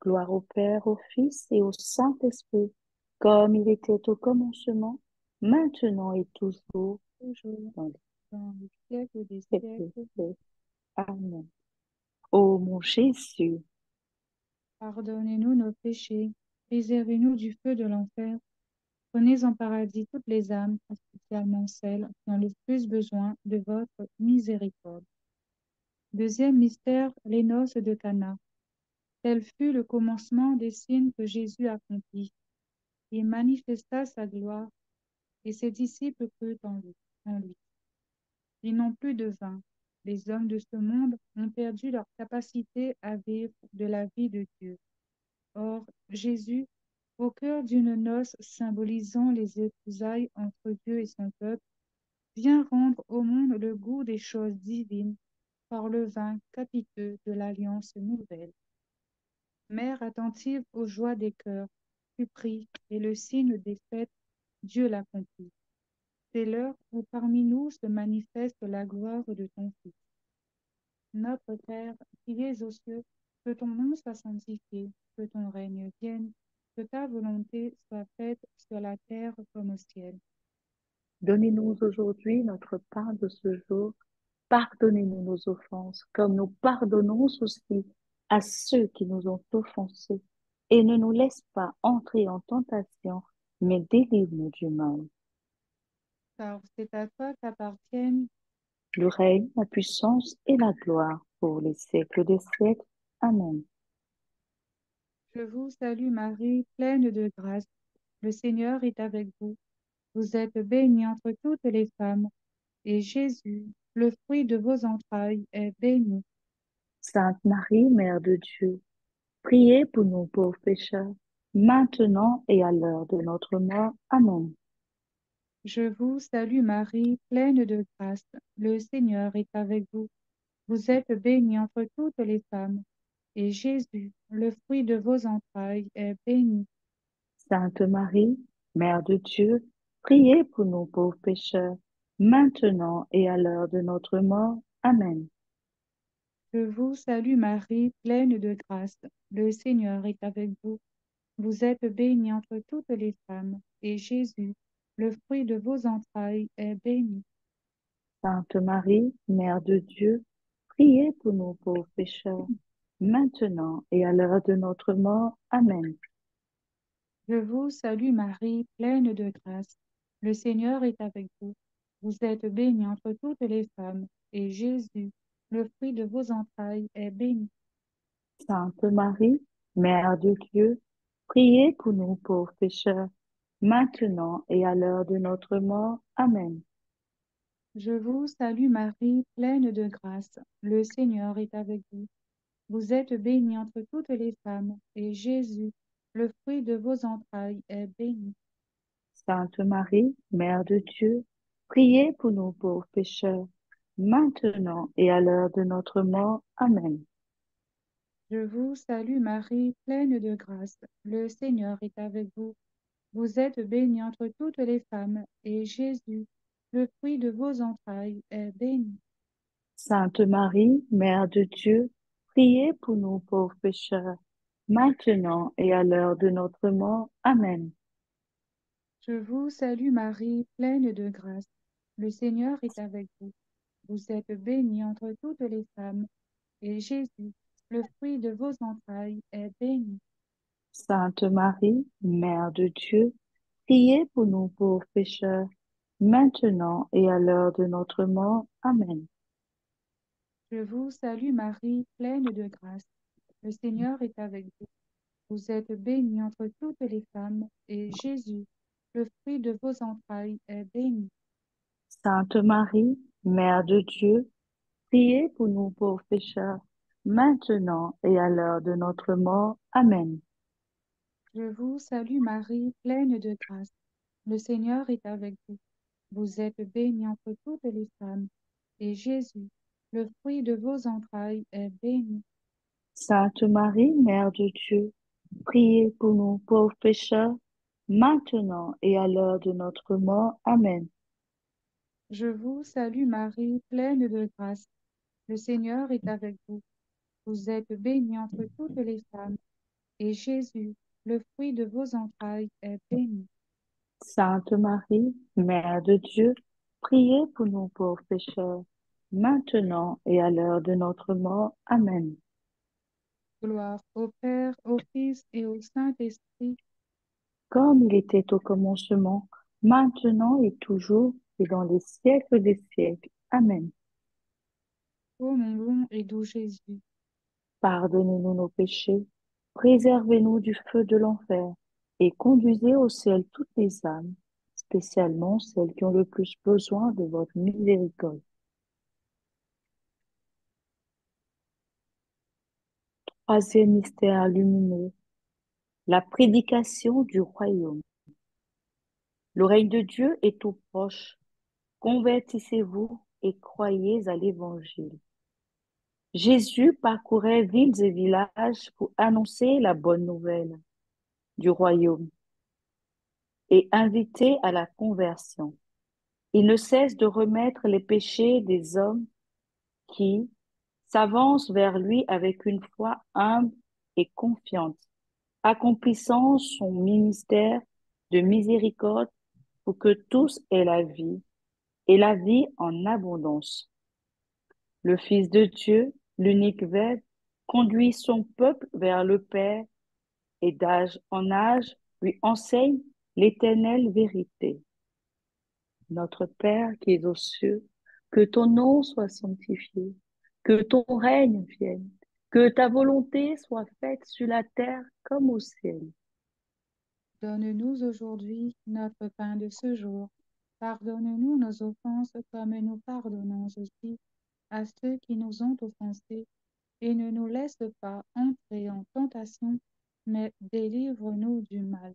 Gloire au Père, au Fils et au Saint-Esprit, comme il était au commencement, maintenant et toujours, Toujours dans dans le siècle des les siècles. siècles. Amen. Ô mon Jésus, Pardonnez-nous nos péchés, préservez-nous du feu de l'enfer, prenez en paradis toutes les âmes, spécialement celles qui ont le plus besoin de votre miséricorde. Deuxième mystère, les noces de Cana. Tel fut le commencement des signes que Jésus accomplit. Il manifesta sa gloire et ses disciples crurent en lui. Ils n'ont plus de vin. Les hommes de ce monde ont perdu leur capacité à vivre de la vie de Dieu. Or, Jésus, au cœur d'une noce symbolisant les épousailles entre Dieu et son peuple, vient rendre au monde le goût des choses divines par le vin capiteux de l'alliance nouvelle. Mère attentive aux joies des cœurs, tu pries, et le signe des fêtes, Dieu l'accomplit. C'est l'heure où parmi nous se manifeste la gloire de ton Fils. Notre Père, qui es aux cieux, que ton nom soit sanctifié, que ton règne vienne, que ta volonté soit faite sur la terre comme au ciel. donnez-nous aujourd'hui notre pain de ce jour. Pardonnez-nous nos offenses, comme nous pardonnons aussi à ceux qui nous ont offensés. Et ne nous laisse pas entrer en tentation, mais délivre-nous du mal. Car c'est à toi qu'appartiennent. Le règne, la puissance et la gloire pour les siècles des siècles. Amen. Je vous salue Marie, pleine de grâce. Le Seigneur est avec vous. Vous êtes bénie entre toutes les femmes, et Jésus, le fruit de vos entrailles, est béni. Sainte Marie, Mère de Dieu, priez pour nous pauvres pécheurs, maintenant et à l'heure de notre mort. Amen. Je vous salue Marie, pleine de grâce. Le Seigneur est avec vous. Vous êtes bénie entre toutes les femmes, et Jésus, le fruit de vos entrailles, est béni. Sainte Marie, Mère de Dieu, priez pour nous pauvres pécheurs, maintenant et à l'heure de notre mort. Amen. Je vous salue Marie, pleine de grâce. Le Seigneur est avec vous. Vous êtes bénie entre toutes les femmes, et Jésus, le fruit de vos entrailles, est béni. Sainte Marie, Mère de Dieu, priez pour nous pauvres pécheurs, maintenant et à l'heure de notre mort. Amen. Je vous salue Marie, pleine de grâce. Le Seigneur est avec vous. Vous êtes bénie entre toutes les femmes, et Jésus, le fruit de vos entrailles, est béni. Sainte Marie, Mère de Dieu, priez pour nous pauvres pécheurs, maintenant et à l'heure de notre mort. Amen. Je vous salue Marie, pleine de grâce. Le Seigneur est avec vous. Vous êtes bénie entre toutes les femmes, et Jésus, le fruit de vos entrailles, est béni. Sainte Marie, Mère de Dieu, priez pour nous pauvres pécheurs, maintenant et à l'heure de notre mort. Amen. Je vous salue Marie, pleine de grâce. Le Seigneur est avec vous. Vous êtes bénie entre toutes les femmes, et Jésus, le fruit de vos entrailles, est béni. Sainte Marie, Mère de Dieu, priez pour nous pauvres pécheurs, maintenant et à l'heure de notre mort. Amen. Je vous salue Marie, pleine de grâce. Le Seigneur est avec vous. Vous êtes bénie entre toutes les femmes, et Jésus, le fruit de vos entrailles, est béni. Sainte Marie, Mère de Dieu, priez pour nous pauvres pécheurs, maintenant et à l'heure de notre mort. Amen. Je vous salue Marie, pleine de grâce. Le Seigneur est avec vous. Vous êtes bénie entre toutes les femmes, et Jésus, le fruit de vos entrailles, est béni. Sainte Marie, Mère de Dieu, priez pour nous pauvres pécheurs, maintenant et à l'heure de notre mort. Amen. Je vous salue Marie, pleine de grâce. Le Seigneur est avec vous. Vous êtes bénie entre toutes les femmes, et Jésus, le fruit de vos entrailles est béni. Sainte Marie, Mère de Dieu, priez pour nous pauvres pécheurs, maintenant et à l'heure de notre mort. Amen. Je vous salue Marie, pleine de grâce. Le Seigneur est avec vous. Vous êtes bénie entre toutes les femmes, et Jésus, le fruit de vos entrailles, est béni. Sainte Marie, Mère de Dieu, priez pour nous pauvres pécheurs, maintenant et à l'heure de notre mort. Amen. Gloire au Père, au Fils et au Saint-Esprit, Comme il était au commencement, maintenant et toujours, et dans les siècles des siècles. Amen. ô mon bon et doux Jésus. Pardonnez-nous nos péchés, préservez-nous du feu de l'enfer, et conduisez au ciel toutes les âmes, spécialement celles qui ont le plus besoin de votre miséricorde. Troisième mystère lumineux, la prédication du royaume. Le règne de Dieu est tout proche. Convertissez-vous et croyez à l'Évangile. Jésus parcourait villes et villages pour annoncer la bonne nouvelle du royaume et inviter à la conversion. Il ne cesse de remettre les péchés des hommes qui s'avancent vers lui avec une foi humble et confiante, accomplissant son ministère de miséricorde pour que tous aient la vie et la vie en abondance. Le Fils de Dieu, l'unique Verbe, conduit son peuple vers le Père et d'âge en âge lui enseigne l'éternelle vérité. Notre Père qui es aux cieux, que ton nom soit sanctifié, que ton règne vienne, que ta volonté soit faite sur la terre comme au ciel. Donne-nous aujourd'hui notre pain de ce jour. Pardonne-nous nos offenses comme nous pardonnons aussi à ceux qui nous ont offensés. Et ne nous laisse pas entrer en tentation, mais délivre-nous du mal.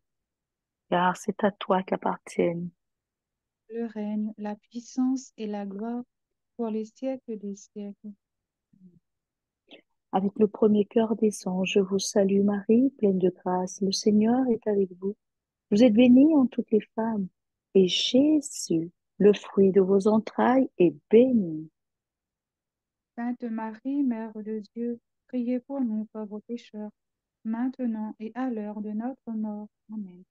Car c'est à toi qu'appartiennent, Le règne, la puissance et la gloire pour les siècles des siècles. avec le premier cœur des anges, je vous salue Marie, pleine de grâce, le Seigneur est avec vous. Vous êtes bénie en toutes les femmes, et Jésus, le fruit de vos entrailles, est béni. Sainte Marie, Mère de Dieu, priez pour nous pauvres pécheurs, maintenant et à l'heure de notre mort. Amen.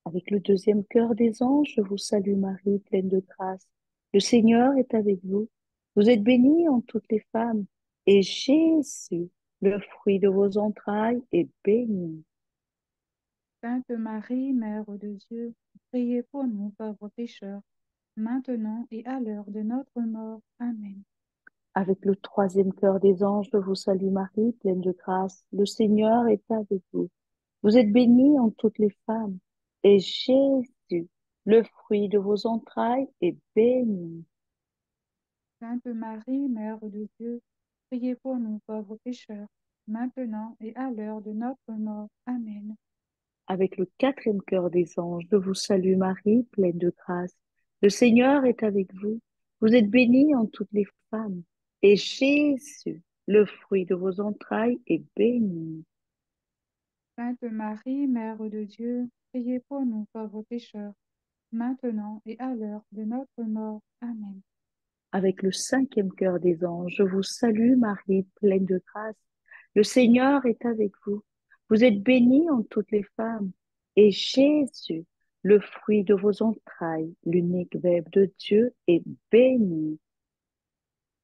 Avec le deuxième cœur des anges, je vous salue Marie, pleine de grâce. Le Seigneur est avec vous. Vous êtes bénie en toutes les femmes, et Jésus, le fruit de vos entrailles, est béni. Sainte Marie, Mère de Dieu, priez pour nous pauvres pécheurs, maintenant et à l'heure de notre mort. Amen. Avec le troisième cœur des anges, je vous salue Marie, pleine de grâce. Le Seigneur est avec vous. Vous êtes bénie en toutes les femmes, et Jésus, le fruit de vos entrailles, est béni. Sainte Marie, Mère de Dieu, priez pour nous pauvres pécheurs, maintenant et à l'heure de notre mort. Amen. Avec le quatrième cœur des anges, je vous salue Marie, pleine de grâce. Le Seigneur est avec vous. Vous êtes bénie en toutes les femmes, et Jésus, le fruit de vos entrailles, est béni. Sainte Marie, Mère de Dieu, priez pour nous pauvres pécheurs, maintenant et à l'heure de notre mort. Amen. Avec le cinquième cœur des anges, je vous salue Marie, pleine de grâce. Le Seigneur est avec vous. Vous êtes bénie en toutes les femmes, et Jésus, le fruit de vos entrailles, l'unique Verbe de Dieu, est béni.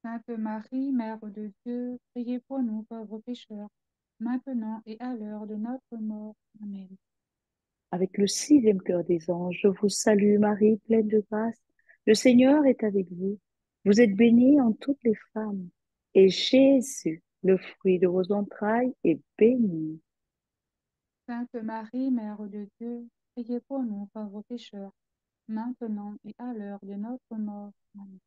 Sainte Marie, Mère de Dieu, priez pour nous pauvres pécheurs, maintenant et à l'heure de notre mort. Amen. Avec le sixième cœur des anges, je vous salue Marie, pleine de grâce. Le Seigneur est avec vous. Vous êtes bénie en toutes les femmes, et Jésus, le fruit de vos entrailles, est béni. Sainte Marie, Mère de Dieu, priez pour nous pauvres pécheurs, maintenant et à l'heure de notre mort. Amen.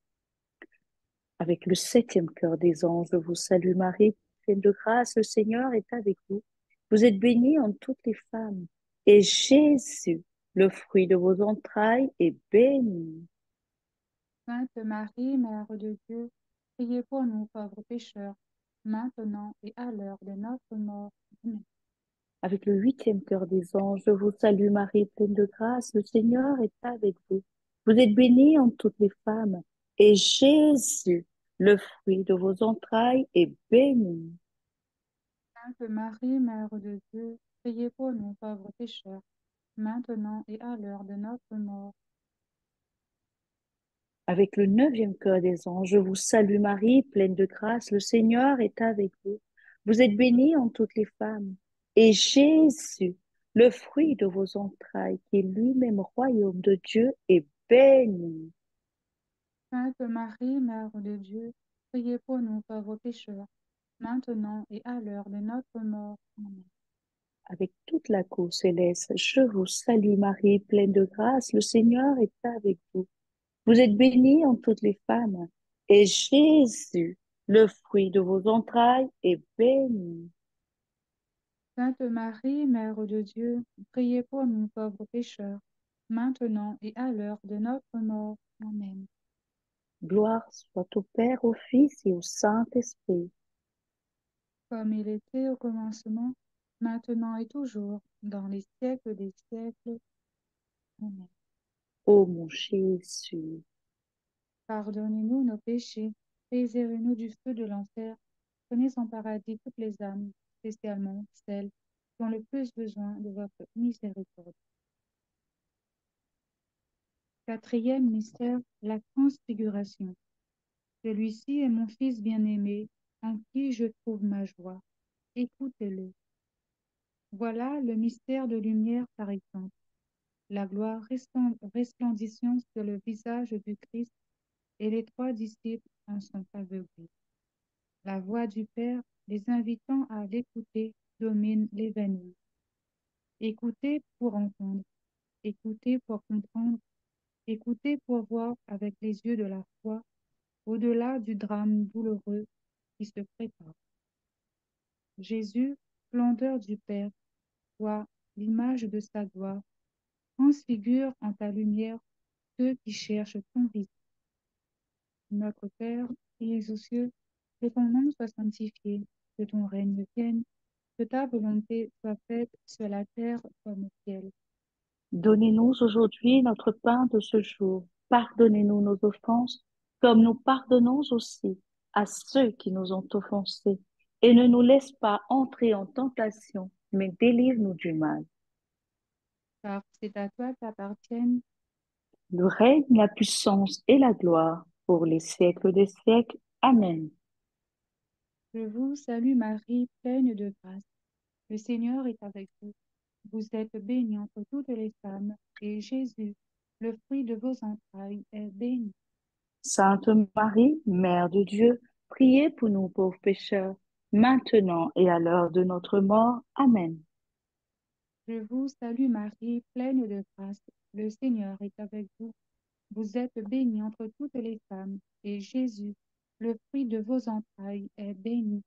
Avec le septième cœur des anges, je vous salue Marie, pleine de grâce, le Seigneur est avec vous. Vous êtes bénie en toutes les femmes, et Jésus, le fruit de vos entrailles, est béni. Sainte Marie, Mère de Dieu, priez pour nous pauvres pécheurs, maintenant et à l'heure de notre mort. Amen. Avec le huitième cœur des anges, je vous salue Marie, pleine de grâce, le Seigneur est avec vous. Vous êtes bénie entre toutes les femmes, et Jésus, le fruit de vos entrailles, est béni. Sainte Marie, Mère de Dieu, priez pour nous pauvres pécheurs, maintenant et à l'heure de notre mort. Avec le neuvième cœur des anges, je vous salue Marie, pleine de grâce, le Seigneur est avec vous. Vous êtes bénie entre toutes les femmes, et Jésus, le fruit de vos entrailles, qui est lui-même royaume de Dieu, est béni. Sainte Marie, Mère de Dieu, priez pour nous pauvres pécheurs, maintenant et à l'heure de notre mort. Amen. Avec toute la cour céleste, je vous salue Marie, pleine de grâce, le Seigneur est avec vous. Vous êtes bénie entre toutes les femmes, et Jésus, le fruit de vos entrailles, est béni. Sainte Marie, Mère de Dieu, priez pour nous pauvres pécheurs, maintenant et à l'heure de notre mort. Amen. Gloire soit au Père, au Fils et au Saint-Esprit. Comme il était au commencement, maintenant et toujours, dans les siècles des siècles. Amen. Ô mon Jésus, Pardonnez-nous nos péchés, préservez-nous du feu de l'enfer, prenez en paradis toutes les âmes, spécialement celles qui ont le plus besoin de votre miséricorde. Quatrième mystère, la transfiguration. Celui-ci est mon Fils bien-aimé, en qui je trouve ma joie. Écoutez-le. Voilà le mystère de lumière par exemple. La gloire resplendissant sur le visage du Christ, et les trois disciples en sont aveuglés. La voix du Père, les invitant à l'écouter, domine l'événement. Écoutez pour entendre, écoutez pour comprendre, écoutez pour voir avec les yeux de la foi, au-delà du drame douloureux qui se prépare. Jésus, splendeur du Père, toi, l'image de sa gloire, transfigure en ta lumière ceux qui cherchent ton visage. Notre Père, qui es aux cieux, que ton nom soit sanctifié, que ton règne vienne, que ta volonté soit faite sur la terre comme au ciel. donnez-nous aujourd'hui notre pain de ce jour. Pardonnez-nous nos offenses, comme nous pardonnons aussi à ceux qui nous ont offensés. Et ne nous laisse pas entrer en tentation, mais délivre-nous du mal. Car c'est à toi qu'appartiennent. Le règne, la puissance et la gloire pour les siècles des siècles. Amen. Je vous salue Marie, pleine de grâce. Le Seigneur est avec vous. Vous êtes bénie entre toutes les femmes, et Jésus, le fruit de vos entrailles, est béni. Sainte Marie, Mère de Dieu, priez pour nous pauvres pécheurs, maintenant et à l'heure de notre mort. Amen. Je vous salue Marie, pleine de grâce. Le Seigneur est avec vous. Vous êtes bénie entre toutes les femmes, et Jésus, le fruit de vos entrailles, est béni.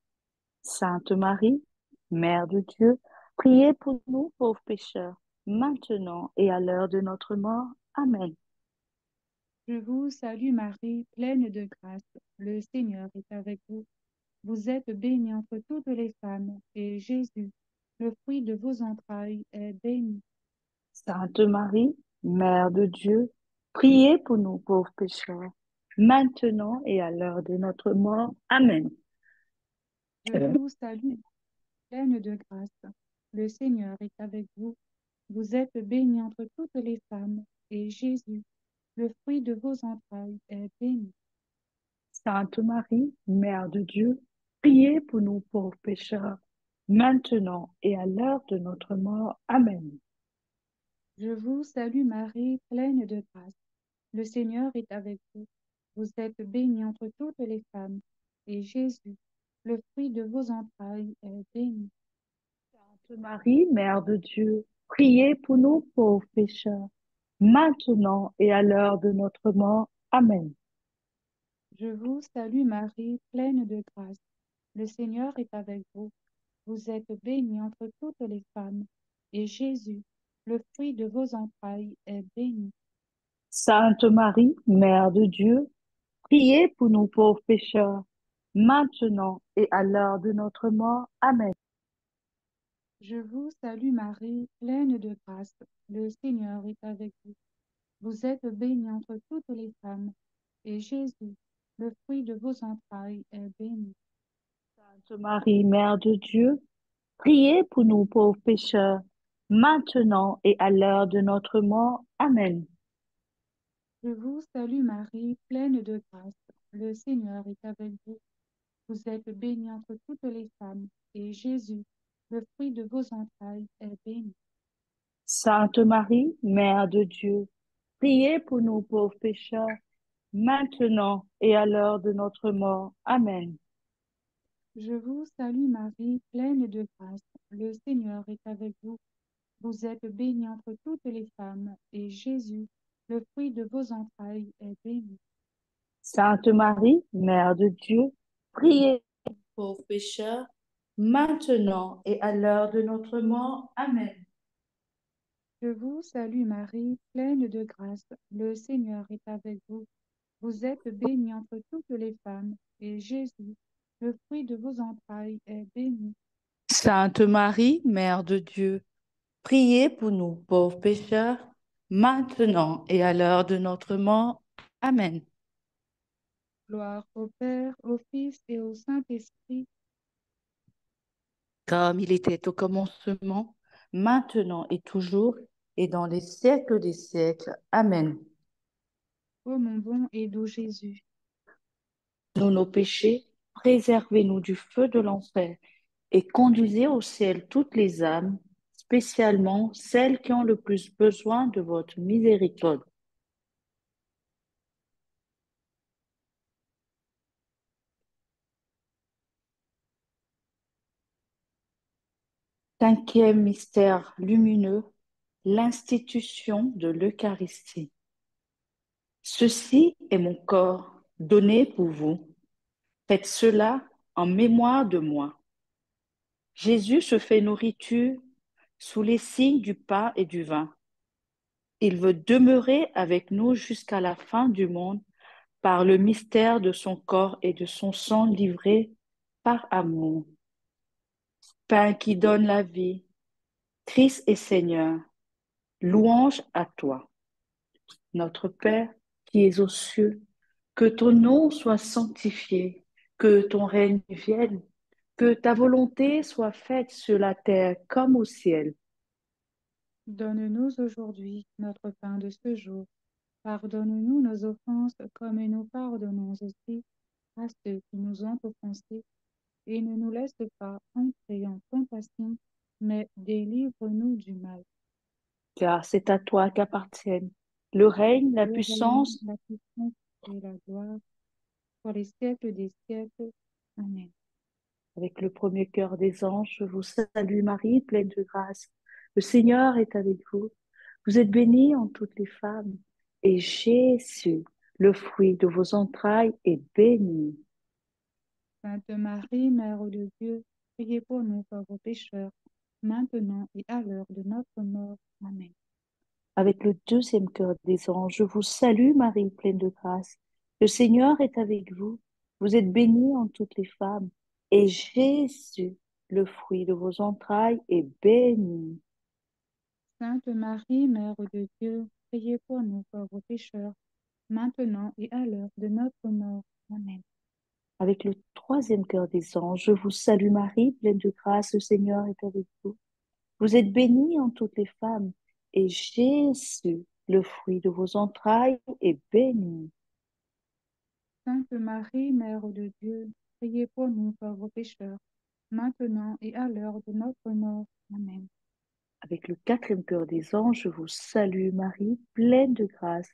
Sainte Marie, Mère de Dieu, priez pour nous pauvres pécheurs, maintenant et à l'heure de notre mort. Amen. Je vous salue Marie, pleine de grâce. Le Seigneur est avec vous. Vous êtes bénie entre toutes les femmes, et Jésus, le fruit de vos entrailles, est béni. Sainte Marie, Mère de Dieu, priez pour nous pauvres pécheurs, maintenant et à l'heure de notre mort. Amen. Je vous salue, pleine de grâce. Le Seigneur est avec vous. Vous êtes bénie entre toutes les femmes, et Jésus, le fruit de vos entrailles, est béni. Sainte Marie, Mère de Dieu, priez pour nous pauvres pécheurs, maintenant et à l'heure de notre mort. Amen. Je vous salue Marie, pleine de grâce. Le Seigneur est avec vous. Vous êtes bénie entre toutes les femmes, et Jésus, le fruit de vos entrailles, est béni. Sainte Marie, Mère de Dieu, priez pour nous pauvres pécheurs, maintenant et à l'heure de notre mort. Amen. Je vous salue Marie, pleine de grâce. Le Seigneur est avec vous. Vous êtes bénie entre toutes les femmes, et Jésus, le fruit de vos entrailles, est béni. Sainte Marie, Mère de Dieu, priez pour nous pauvres pécheurs, maintenant et à l'heure de notre mort. Amen. Je vous salue Marie, pleine de grâce. Le Seigneur est avec vous. Vous êtes bénie entre toutes les femmes, et Jésus, le fruit de vos entrailles, est béni. Sainte Marie, Mère de Dieu, priez pour nous pauvres pécheurs, maintenant et à l'heure de notre mort. Amen. Je vous salue Marie, pleine de grâce. Le Seigneur est avec vous. Vous êtes bénie entre toutes les femmes, et Jésus, le fruit de vos entrailles, est béni. Sainte Marie, Mère de Dieu, priez pour nous pauvres pécheurs, maintenant et à l'heure de notre mort. Amen. Je vous salue Marie, pleine de grâce. Le Seigneur est avec vous. Vous êtes bénie entre toutes les femmes, et Jésus, le fruit de vos entrailles, est béni. Sainte Marie, Mère de Dieu, priez pour nous pauvres pécheurs, maintenant et à l'heure de notre mort. Amen. Je vous salue Marie, pleine de grâce. Le Seigneur est avec vous. Vous êtes bénie entre toutes les femmes, et Jésus, le fruit de vos entrailles, est béni. Sainte Marie, Mère de Dieu, priez pour nous pauvres pécheurs, maintenant et à l'heure de notre mort. Amen. Gloire au Père, au Fils et au Saint-Esprit, Comme il était au commencement, maintenant et toujours, et dans les siècles des siècles. Amen. ô mon bon et doux Jésus. Nous nos péchés, préservez-nous du feu de l'enfer et conduisez au ciel toutes les âmes, spécialement celles qui ont le plus besoin de votre miséricorde. Cinquième mystère lumineux, l'institution de l'Eucharistie. Ceci est mon corps donné pour vous. Faites cela en mémoire de moi. Jésus se fait nourriture sous les signes du pain et du vin. Il veut demeurer avec nous jusqu'à la fin du monde par le mystère de son corps et de son sang livré par amour. Pain qui donne la vie, Christ est Seigneur, louange à toi. Notre Père qui es aux cieux, que ton nom soit sanctifié, que ton règne vienne, que ta volonté soit faite sur la terre comme au ciel. Donne-nous aujourd'hui notre pain de ce jour. Pardonne-nous nos offenses comme nous pardonnons aussi à ceux qui nous ont offensés. Et ne nous laisse pas entrer en tentation, mais délivre-nous du mal. Car c'est à toi qu'appartiennent le règne, la Le règne, puissance. la puissance et la gloire pour les siècles des siècles. Amen. Avec le premier cœur des anges, je vous salue Marie, pleine de grâce. Le Seigneur est avec vous. Vous êtes bénie en toutes les femmes, et Jésus, le fruit de vos entrailles, est béni. Sainte Marie, Mère de Dieu, priez pour nous pauvres pécheurs, maintenant et à l'heure de notre mort. Amen. Avec le deuxième cœur des anges, je vous salue Marie, pleine de grâce. Le Seigneur est avec vous. Vous êtes bénie en toutes les femmes, et Jésus, le fruit de vos entrailles, est béni. Sainte Marie, Mère de Dieu, priez pour nous pauvres pécheurs, maintenant et à l'heure de notre mort. Amen. Avec le troisième cœur des anges, je vous salue Marie, pleine de grâce, le Seigneur est avec vous. Vous êtes bénie en toutes les femmes, et Jésus, le fruit de vos entrailles, est béni. Sainte Marie, Mère de Dieu, priez pour nous pauvres pécheurs, maintenant et à l'heure de notre mort. Amen. Avec le quatrième cœur des anges, je vous salue Marie, pleine de grâce.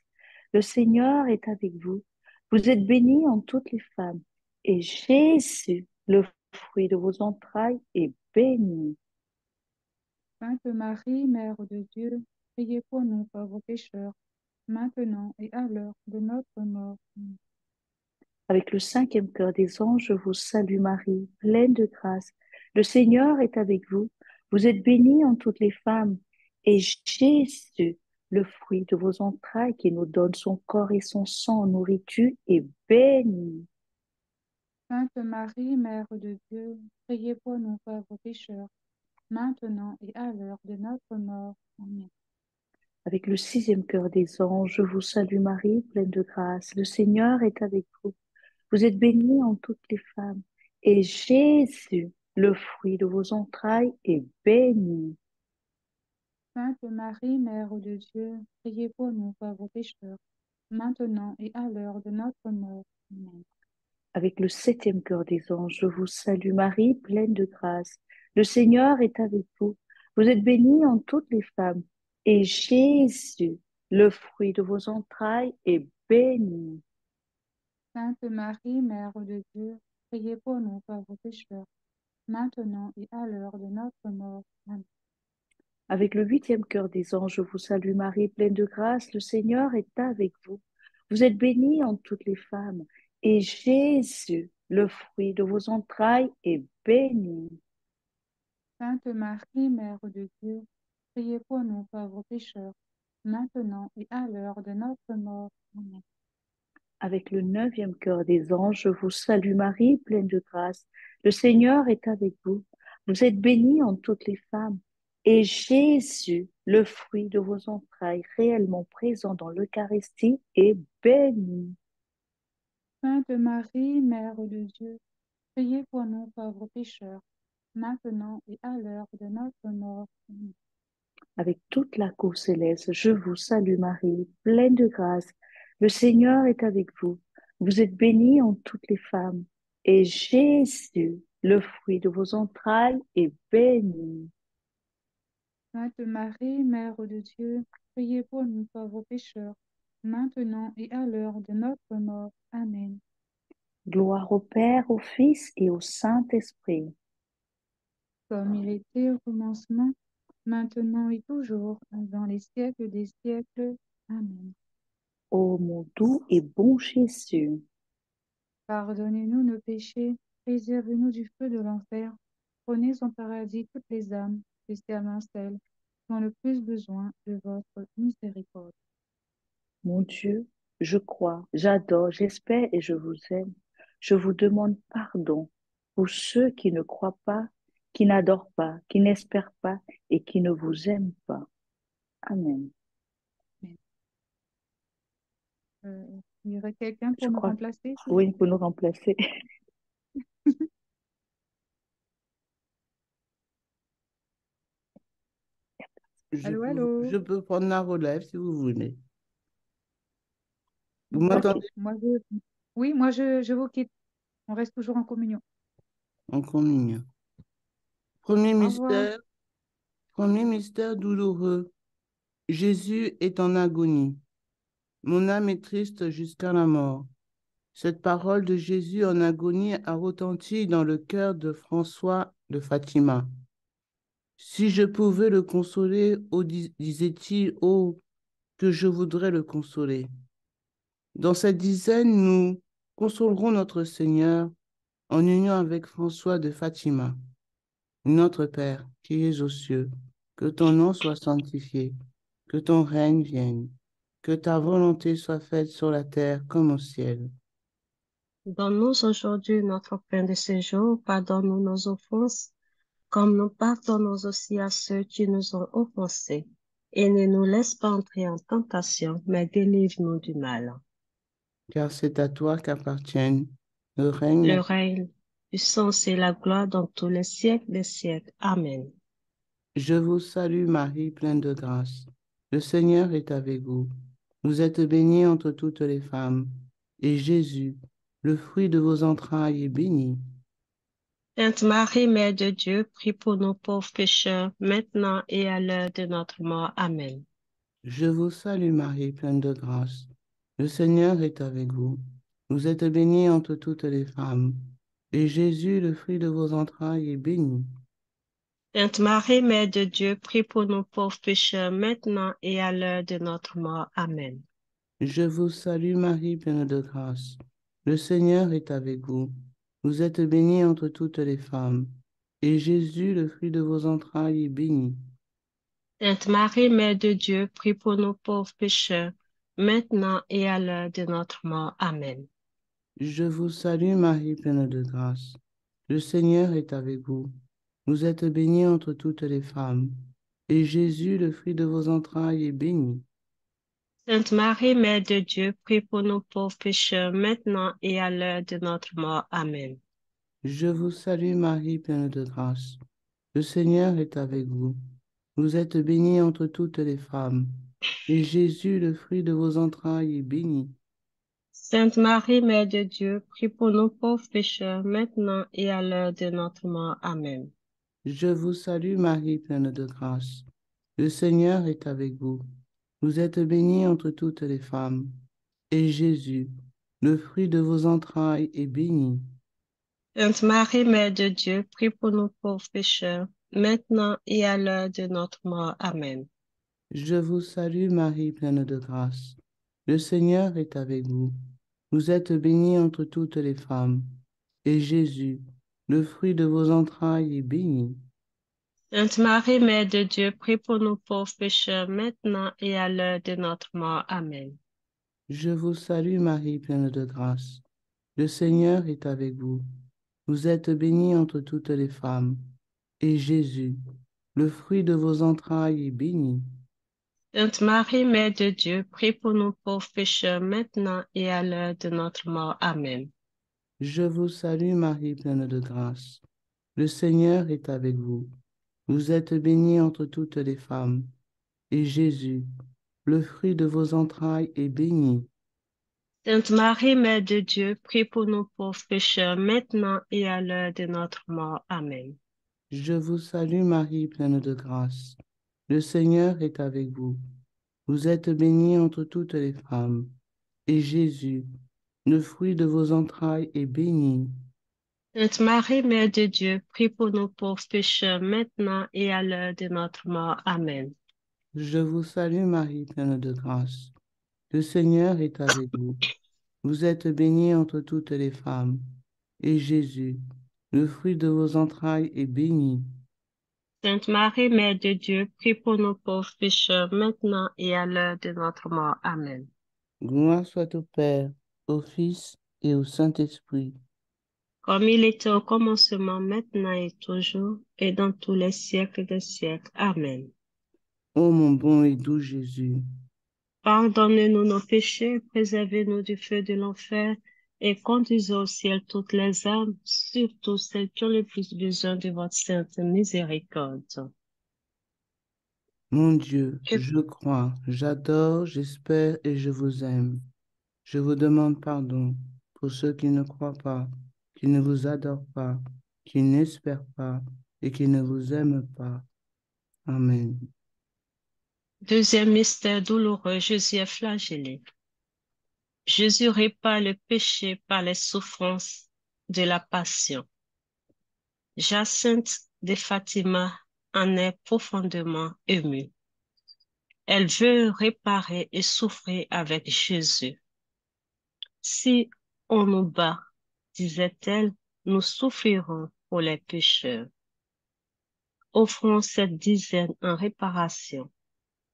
Le Seigneur est avec vous. Vous êtes bénie en toutes les femmes, et Jésus, le fruit de vos entrailles, est béni. Sainte Marie, Mère de Dieu, priez pour nous pauvres pécheurs, maintenant et à l'heure de notre mort. Amen. Avec le cinquième cœur des anges, je vous salue Marie, pleine de grâce. Le Seigneur est avec vous. Vous êtes bénie en toutes les femmes, et Jésus, le fruit de vos entrailles qui nous donne son corps et son sang en nourriture est béni. Sainte Marie, Mère de Dieu, priez pour nous pauvres pécheurs, maintenant et à l'heure de notre mort. Amen. Avec le sixième cœur des anges, je vous salue Marie, pleine de grâce. Le Seigneur est avec vous. Vous êtes bénie en toutes les femmes. Et Jésus, le fruit de vos entrailles, est béni. Sainte Marie, Mère de Dieu, priez pour nous pauvres pécheurs, maintenant et à l'heure de notre mort. Amen. Avec le septième cœur des anges, je vous salue Marie, pleine de grâce. Le Seigneur est avec vous. Vous êtes bénie en toutes les femmes. Et Jésus, le fruit de vos entrailles, est béni. Sainte Marie, Mère de Dieu, priez pour nous pauvres pécheurs, maintenant et à l'heure de notre mort. Amen. Avec le huitième cœur des anges, je vous salue Marie, pleine de grâce. Le Seigneur est avec vous. Vous êtes bénie en toutes les femmes. Et Jésus, le fruit de vos entrailles, est béni. Sainte Marie, Mère de Dieu, priez pour nous pauvres pécheurs, maintenant et à l'heure de notre mort. Amen. Avec le neuvième cœur des anges, je vous salue Marie, pleine de grâce. Le Seigneur est avec vous. Vous êtes bénie en toutes les femmes. Et Jésus, le fruit de vos entrailles, réellement présent dans l'Eucharistie, est béni. Sainte Marie, Mère de Dieu, priez pour nous pauvres pécheurs, maintenant et à l'heure de notre mort. Amen. Avec toute la cour céleste, je vous salue Marie, pleine de grâce. Le Seigneur est avec vous. Vous êtes bénie en toutes les femmes. Et Jésus, le fruit de vos entrailles, est béni. Sainte Marie, Mère de Dieu, priez pour nous pauvres pécheurs, maintenant et à l'heure de notre mort. Amen. Gloire au Père, au Fils et au Saint-Esprit. Comme il était au commencement, maintenant et toujours, dans les siècles des siècles. Amen. Ô mon doux et bon Jésus, Pardonnez-nous nos péchés, préservez-nous du feu de l'enfer, prenez en paradis toutes les âmes, spécialement celles qui ont le plus besoin de votre miséricorde. mon Dieu, je crois, j'adore, j'espère et je vous aime. Je vous demande pardon pour ceux qui ne croient pas, qui n'adorent pas, qui n'espèrent pas et qui ne vous aiment pas. Amen. Amen. Il y aurait quelqu'un Je pour me crois, remplacer, s'il vous oui, pour nous remplacer. plaît? Allô, allô? Je peux prendre la relève si vous voulez. Vous D'accord. Ok. m'entendez? Oui, moi, je vous quitte. On reste toujours en communion. En communion. Premier Au revoir. mystère, premier mystère douloureux. Jésus est en agonie. Mon âme est triste jusqu'à la mort. Cette parole de Jésus en agonie a retenti dans le cœur de François de Fatima. Si je pouvais le consoler, disait-il, oh, que je voudrais le consoler. Dans cette dizaine, nous consolerons notre Seigneur en union avec François de Fatima. Notre Père, qui es aux cieux, que ton nom soit sanctifié, que ton règne vienne, que ta volonté soit faite sur la terre comme au ciel. Donne-nous aujourd'hui notre pain de ce jour. Pardonne-nous nos offenses, comme nous pardonnons aussi à ceux qui nous ont offensés. Et ne nous laisse pas entrer en tentation, mais délivre-nous du mal. Car c'est à toi qu'appartiennent le règne, Le règne, puissance et la gloire dans tous les siècles des siècles. Amen. Je vous salue Marie, pleine de grâce. Le Seigneur est avec vous. Vous êtes bénie entre toutes les femmes, et Jésus, le fruit de vos entrailles, est béni. Sainte Marie, Mère de Dieu, prie pour nous pauvres pécheurs, maintenant et à l'heure de notre mort. Amen. Je vous salue Marie, pleine de grâce. Le Seigneur est avec vous. Vous êtes bénie entre toutes les femmes, et Jésus, le fruit de vos entrailles, est béni. Sainte Marie, Mère de Dieu, prie pour nous pauvres pécheurs, maintenant et à l'heure de notre mort. Amen. Je vous salue Marie, pleine de grâce. Le Seigneur est avec vous. Vous êtes bénie entre toutes les femmes, et Jésus, le fruit de vos entrailles, est béni. Sainte Marie, Mère de Dieu, prie pour nous pauvres pécheurs, maintenant et à l'heure de notre mort. Amen. Je vous salue Marie, pleine de grâce. Le Seigneur est avec vous. Vous êtes bénie entre toutes les femmes, et Jésus, le fruit de vos entrailles, est béni. Sainte Marie, Mère de Dieu, prie pour nous pauvres pécheurs, maintenant et à l'heure de notre mort. Amen. Je vous salue Marie, pleine de grâce. Le Seigneur est avec vous. Vous êtes bénie entre toutes les femmes, et Jésus, le fruit de vos entrailles, est béni. Sainte Marie, Mère de Dieu, prie pour nous pauvres pécheurs, maintenant et à l'heure de notre mort. Amen. Je vous salue Marie, pleine de grâce. Le Seigneur est avec vous. Vous êtes bénie entre toutes les femmes, et Jésus, le fruit de vos entrailles, est béni. Sainte Marie, Mère de Dieu, prie pour nous pauvres pécheurs, maintenant et à l'heure de notre mort. Amen. Je vous salue Marie, pleine de grâce. Le Seigneur est avec vous. Vous êtes bénie entre toutes les femmes, et Jésus, le fruit de vos entrailles, est béni. Sainte Marie, Mère de Dieu, prie pour nous pauvres pécheurs, maintenant et à l'heure de notre mort. Amen. Je vous salue Marie, pleine de grâce. Le Seigneur est avec vous. Vous êtes bénie entre toutes les femmes, et Jésus, le fruit de vos entrailles, est béni. Sainte Marie, Mère de Dieu, prie pour nous pauvres pécheurs, maintenant et à l'heure de notre mort. Amen. Je vous salue Marie, pleine de grâce. Le Seigneur est avec vous. Vous êtes bénie entre toutes les femmes, et Jésus, le fruit de vos entrailles, est béni. Sainte Marie, Mère de Dieu, prie pour nous pauvres pécheurs, maintenant et à l'heure de notre mort. Amen. Je vous salue Marie, pleine de grâce. Le Seigneur est avec vous. Vous êtes bénie entre toutes les femmes, et Jésus, le fruit de vos entrailles, est béni. Sainte Marie, Mère de Dieu, prie pour nous pauvres pécheurs, maintenant et à l'heure de notre mort. Amen. Je vous salue Marie, pleine de grâce. Le Seigneur est avec vous. Vous êtes bénie entre toutes les femmes, et Jésus, le fruit de vos entrailles, est béni. Sainte Marie, Mère de Dieu, prie pour nous pauvres pécheurs, maintenant et à l'heure de notre mort. Amen. Gloire soit au Père, au Fils et au Saint-Esprit. Comme il était au commencement, maintenant et toujours, et dans tous les siècles des siècles. Amen. Ô mon bon et doux Jésus, Pardonnez-nous nos péchés, préservez-nous du feu de l'enfer, et conduisez au ciel toutes les âmes, surtout celles qui ont le plus besoin de votre sainte miséricorde. mon Dieu, Que je crois, j'adore, j'espère et je vous aime. Je vous demande pardon pour ceux qui ne croient pas, qui ne vous adorent pas, qui n'espèrent pas et qui ne vous aiment pas. Amen. Deuxième mystère douloureux, Jésus est flagellé. Jésus répare le péché par les souffrances de la passion. Jacinthe de Fatima en est profondément émue. Elle veut réparer et souffrir avec Jésus. Si on nous bat, disait-elle, nous souffrirons pour les pécheurs. Offrons cette dizaine en réparation,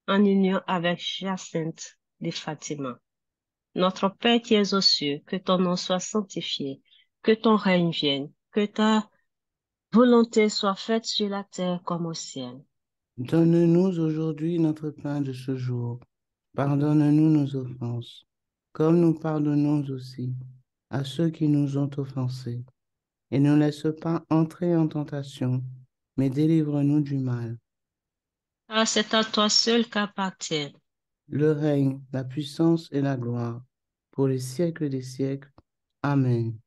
en union avec Jacinthe de Fatima. Notre Père qui es aux cieux, que ton nom soit sanctifié, que ton règne vienne, que ta volonté soit faite sur la terre comme au ciel. Donne-nous aujourd'hui notre pain de ce jour. Pardonne-nous nos offenses, comme nous pardonnons aussi à ceux qui nous ont offensés. Et ne laisse pas entrer en tentation, mais délivre-nous du mal. Ah, c'est à toi seul qu'appartient. Le règne, la puissance et la gloire, pour les siècles des siècles. Amen.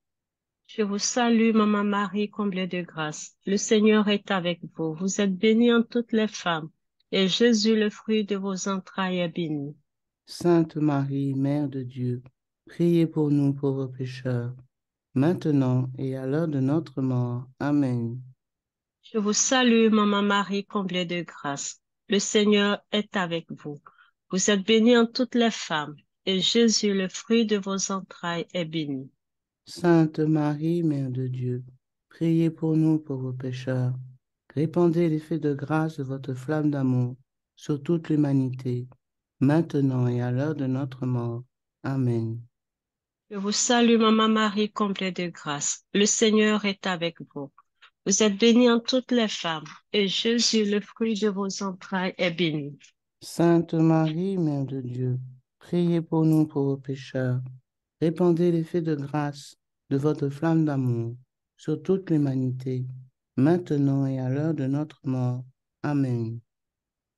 Je vous salue, Maman Marie, comblée de grâce. Le Seigneur est avec vous. Vous êtes bénie en toutes les femmes, et Jésus, le fruit de vos entrailles, est béni. Sainte Marie, Mère de Dieu, priez pour nous pauvres pécheurs, maintenant et à l'heure de notre mort. Amen. Je vous salue, Maman Marie, comblée de grâce. Le Seigneur est avec vous. Vous êtes bénie en toutes les femmes, et Jésus, le fruit de vos entrailles, est béni. Sainte Marie, Mère de Dieu, priez pour nous pauvres pécheurs, répandez l'effet de grâce de votre flamme d'amour sur toute l'humanité, maintenant et à l'heure de notre mort. Amen. Je vous salue, Maman Marie, comblée de grâce. Le Seigneur est avec vous. Vous êtes bénie en toutes les femmes, et Jésus, le fruit de vos entrailles, est béni. Sainte Marie, Mère de Dieu, priez pour nous pauvres pécheurs. Répandez l'effet de grâce de votre flamme d'amour sur toute l'humanité, maintenant et à l'heure de notre mort. Amen.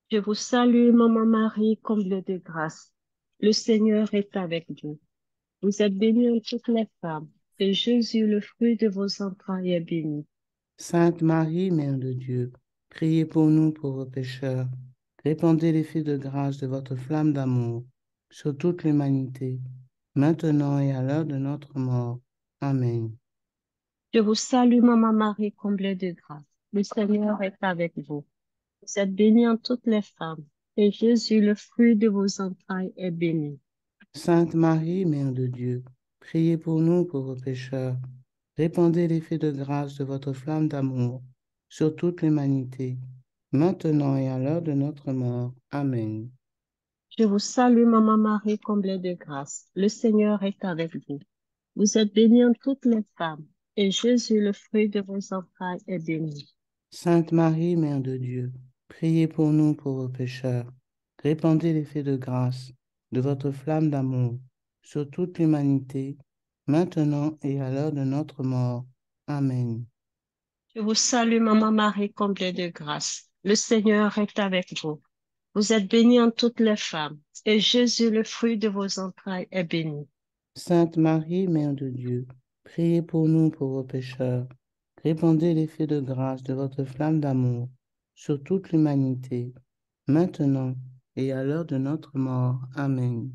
Je vous salue, Maman Marie, comblée de grâce. Le Seigneur est avec vous. Vous êtes bénie en toutes les femmes, et Jésus, le fruit de vos entrailles, est béni. Sainte Marie, Mère de Dieu, priez pour nous pauvres pécheurs. Répandez l'effet de grâce de votre flamme d'amour sur toute l'humanité, maintenant et à l'heure de notre mort. Amen. Je vous salue, Maman Marie, comblée de grâce. Le Seigneur est avec vous. Vous êtes bénie en toutes les femmes, et Jésus, le fruit de vos entrailles, est béni. Sainte Marie, Mère de Dieu, priez pour nous pauvres pécheurs. Répandez l'effet de grâce de votre flamme d'amour sur toute l'humanité, maintenant et à l'heure de notre mort. Amen. Je vous salue, Maman Marie, comblée de grâce. Le Seigneur est avec vous. Vous êtes bénie en toutes les femmes, et Jésus, le fruit de vos entrailles, est béni. Sainte Marie, Mère de Dieu, priez pour nous pauvres pécheurs. Répandez l'effet de grâce de votre flamme d'amour sur toute l'humanité, maintenant et à l'heure de notre mort. Amen. Je vous salue, Maman Marie, comblée de grâce. Le Seigneur est avec vous. Vous êtes bénie en toutes les femmes, et Jésus, le fruit de vos entrailles, est béni. Sainte Marie, Mère de Dieu, priez pour nous pauvres pécheurs. Répandez l'effet de grâce de votre flamme d'amour sur toute l'humanité, maintenant et à l'heure de notre mort. Amen.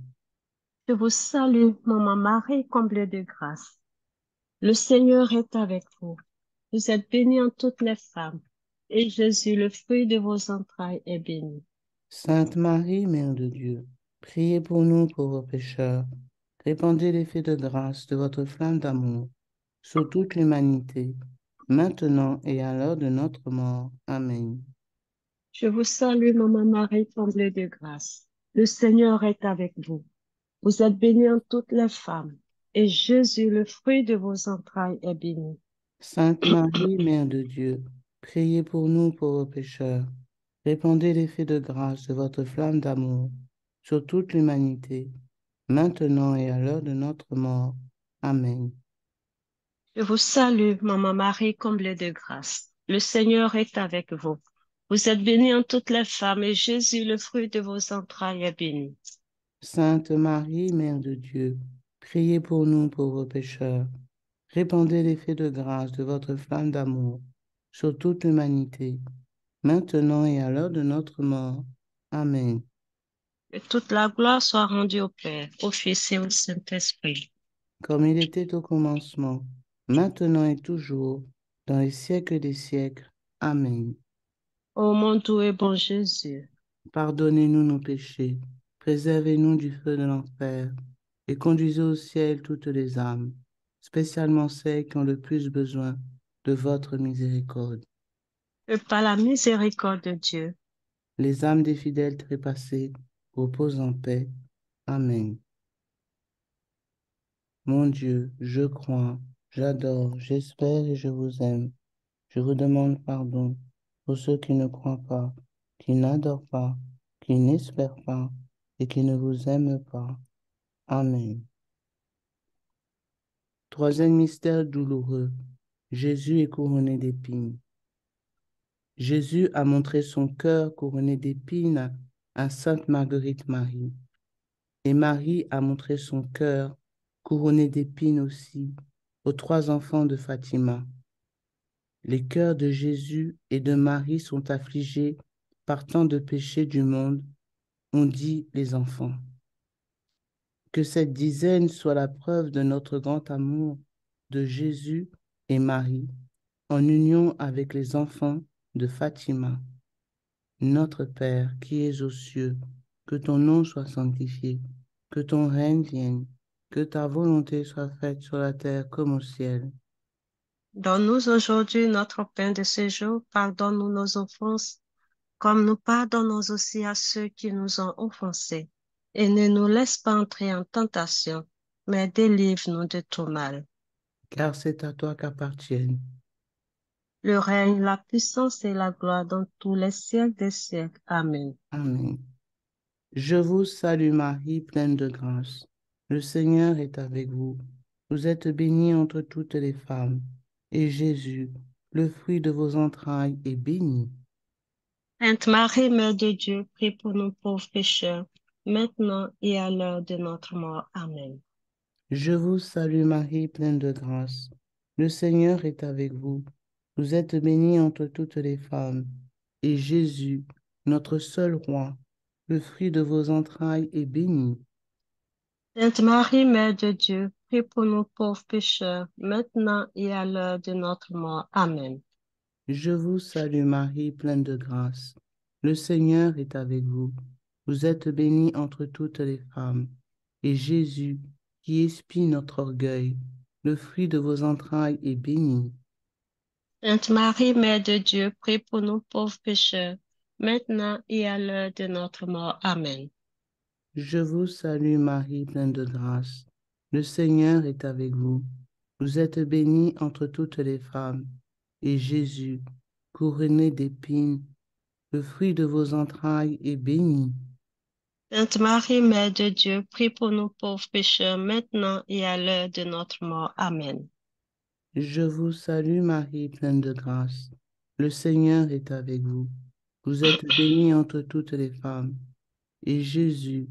Je vous salue, Maman Marie, comblée de grâce. Le Seigneur est avec vous. Vous êtes bénie en toutes les femmes, et Jésus, le fruit de vos entrailles, est béni. Sainte Marie, Mère de Dieu, priez pour nous pauvres pécheurs. Répandez l'effet de grâce de votre flamme d'amour sur toute l'humanité, maintenant et à l'heure de notre mort. Amen. Je vous salue, Maman Marie, comblée de grâce. Le Seigneur est avec vous. Vous êtes bénie en toutes les femmes, et Jésus, le fruit de vos entrailles, est béni. Sainte Marie, Mère de Dieu, priez pour nous pauvres pécheurs. Répandez l'effet de grâce de votre flamme d'amour sur toute l'humanité, maintenant et à l'heure de notre mort. Amen. Je vous salue, Maman Marie, comblée de grâce. Le Seigneur est avec vous. Vous êtes bénie en toutes les femmes, et Jésus, le fruit de vos entrailles, est béni. Sainte Marie, Mère de Dieu, priez pour nous pauvres pécheurs. Répandez l'effet de grâce de votre flamme d'amour sur toute l'humanité, maintenant et à l'heure de notre mort. Amen. Que toute la gloire soit rendue au Père, au Fils et au Saint-Esprit. Comme il était au commencement, maintenant et toujours, dans les siècles des siècles. Amen. Ô mon doux et bon Jésus, Pardonnez-nous nos péchés, préservez-nous du feu de l'enfer, et conduisez au ciel toutes les âmes, spécialement celles qui ont le plus besoin de votre miséricorde. que par la miséricorde de Dieu, Les âmes des fidèles trépassés reposent en paix. Amen. Mon Dieu, je crois, j'adore, j'espère et je vous aime. Je vous demande pardon pour ceux qui ne croient pas, qui n'adorent pas, qui n'espèrent pas et qui ne vous aiment pas. Amen. Troisième mystère douloureux. Jésus est couronné d'épines. Jésus a montré son cœur couronné d'épines à Sainte Marguerite Marie. Et Marie a montré son cœur couronné d'épines aussi aux trois enfants de Fatima. Les cœurs de Jésus et de Marie sont affligés par tant de péchés du monde, ont dit les enfants. Que cette dizaine soit la preuve de notre grand amour de Jésus et Marie, en union avec les enfants de Fatima. Notre Père qui es aux cieux, que ton nom soit sanctifié, que ton règne vienne, que ta volonté soit faite sur la terre comme au ciel. donne-nous aujourd'hui notre pain de ce jour, pardonne-nous nos offenses, comme nous pardonnons aussi à ceux qui nous ont offensés. Et ne nous laisse pas entrer en tentation, mais délivre-nous de tout mal. Car c'est à toi qu'appartiennent. Le règne, la puissance et la gloire dans tous les siècles des siècles. Amen. Amen. Je vous salue Marie, pleine de grâce. Le Seigneur est avec vous. Vous êtes bénie entre toutes les femmes, et Jésus, le fruit de vos entrailles, est béni. Sainte Marie, Mère de Dieu, prie pour nous pauvres pécheurs, maintenant et à l'heure de notre mort. Amen. Je vous salue Marie, pleine de grâce. Le Seigneur est avec vous. Vous êtes bénie entre toutes les femmes, et Jésus, notre seul roi, le fruit de vos entrailles, est béni. Sainte Marie, Mère de Dieu, prie pour nous pauvres pécheurs, maintenant et à l'heure de notre mort. Amen. Je vous salue Marie, pleine de grâce. Le Seigneur est avec vous. Vous êtes bénie entre toutes les femmes, et Jésus, qui expie notre orgueil, le fruit de vos entrailles, est béni. Sainte Marie, Mère de Dieu, prie pour nous pauvres pécheurs, maintenant et à l'heure de notre mort. Amen. Je vous salue Marie, pleine de grâce. Le Seigneur est avec vous. Vous êtes bénie entre toutes les femmes, et Jésus, couronné d'épines, le fruit de vos entrailles, est béni. Sainte Marie, Mère de Dieu, prie pour nous pauvres pécheurs, maintenant et à l'heure de notre mort. Amen. Je vous salue Marie, pleine de grâce. Le Seigneur est avec vous. Vous êtes bénie entre toutes les femmes, et Jésus,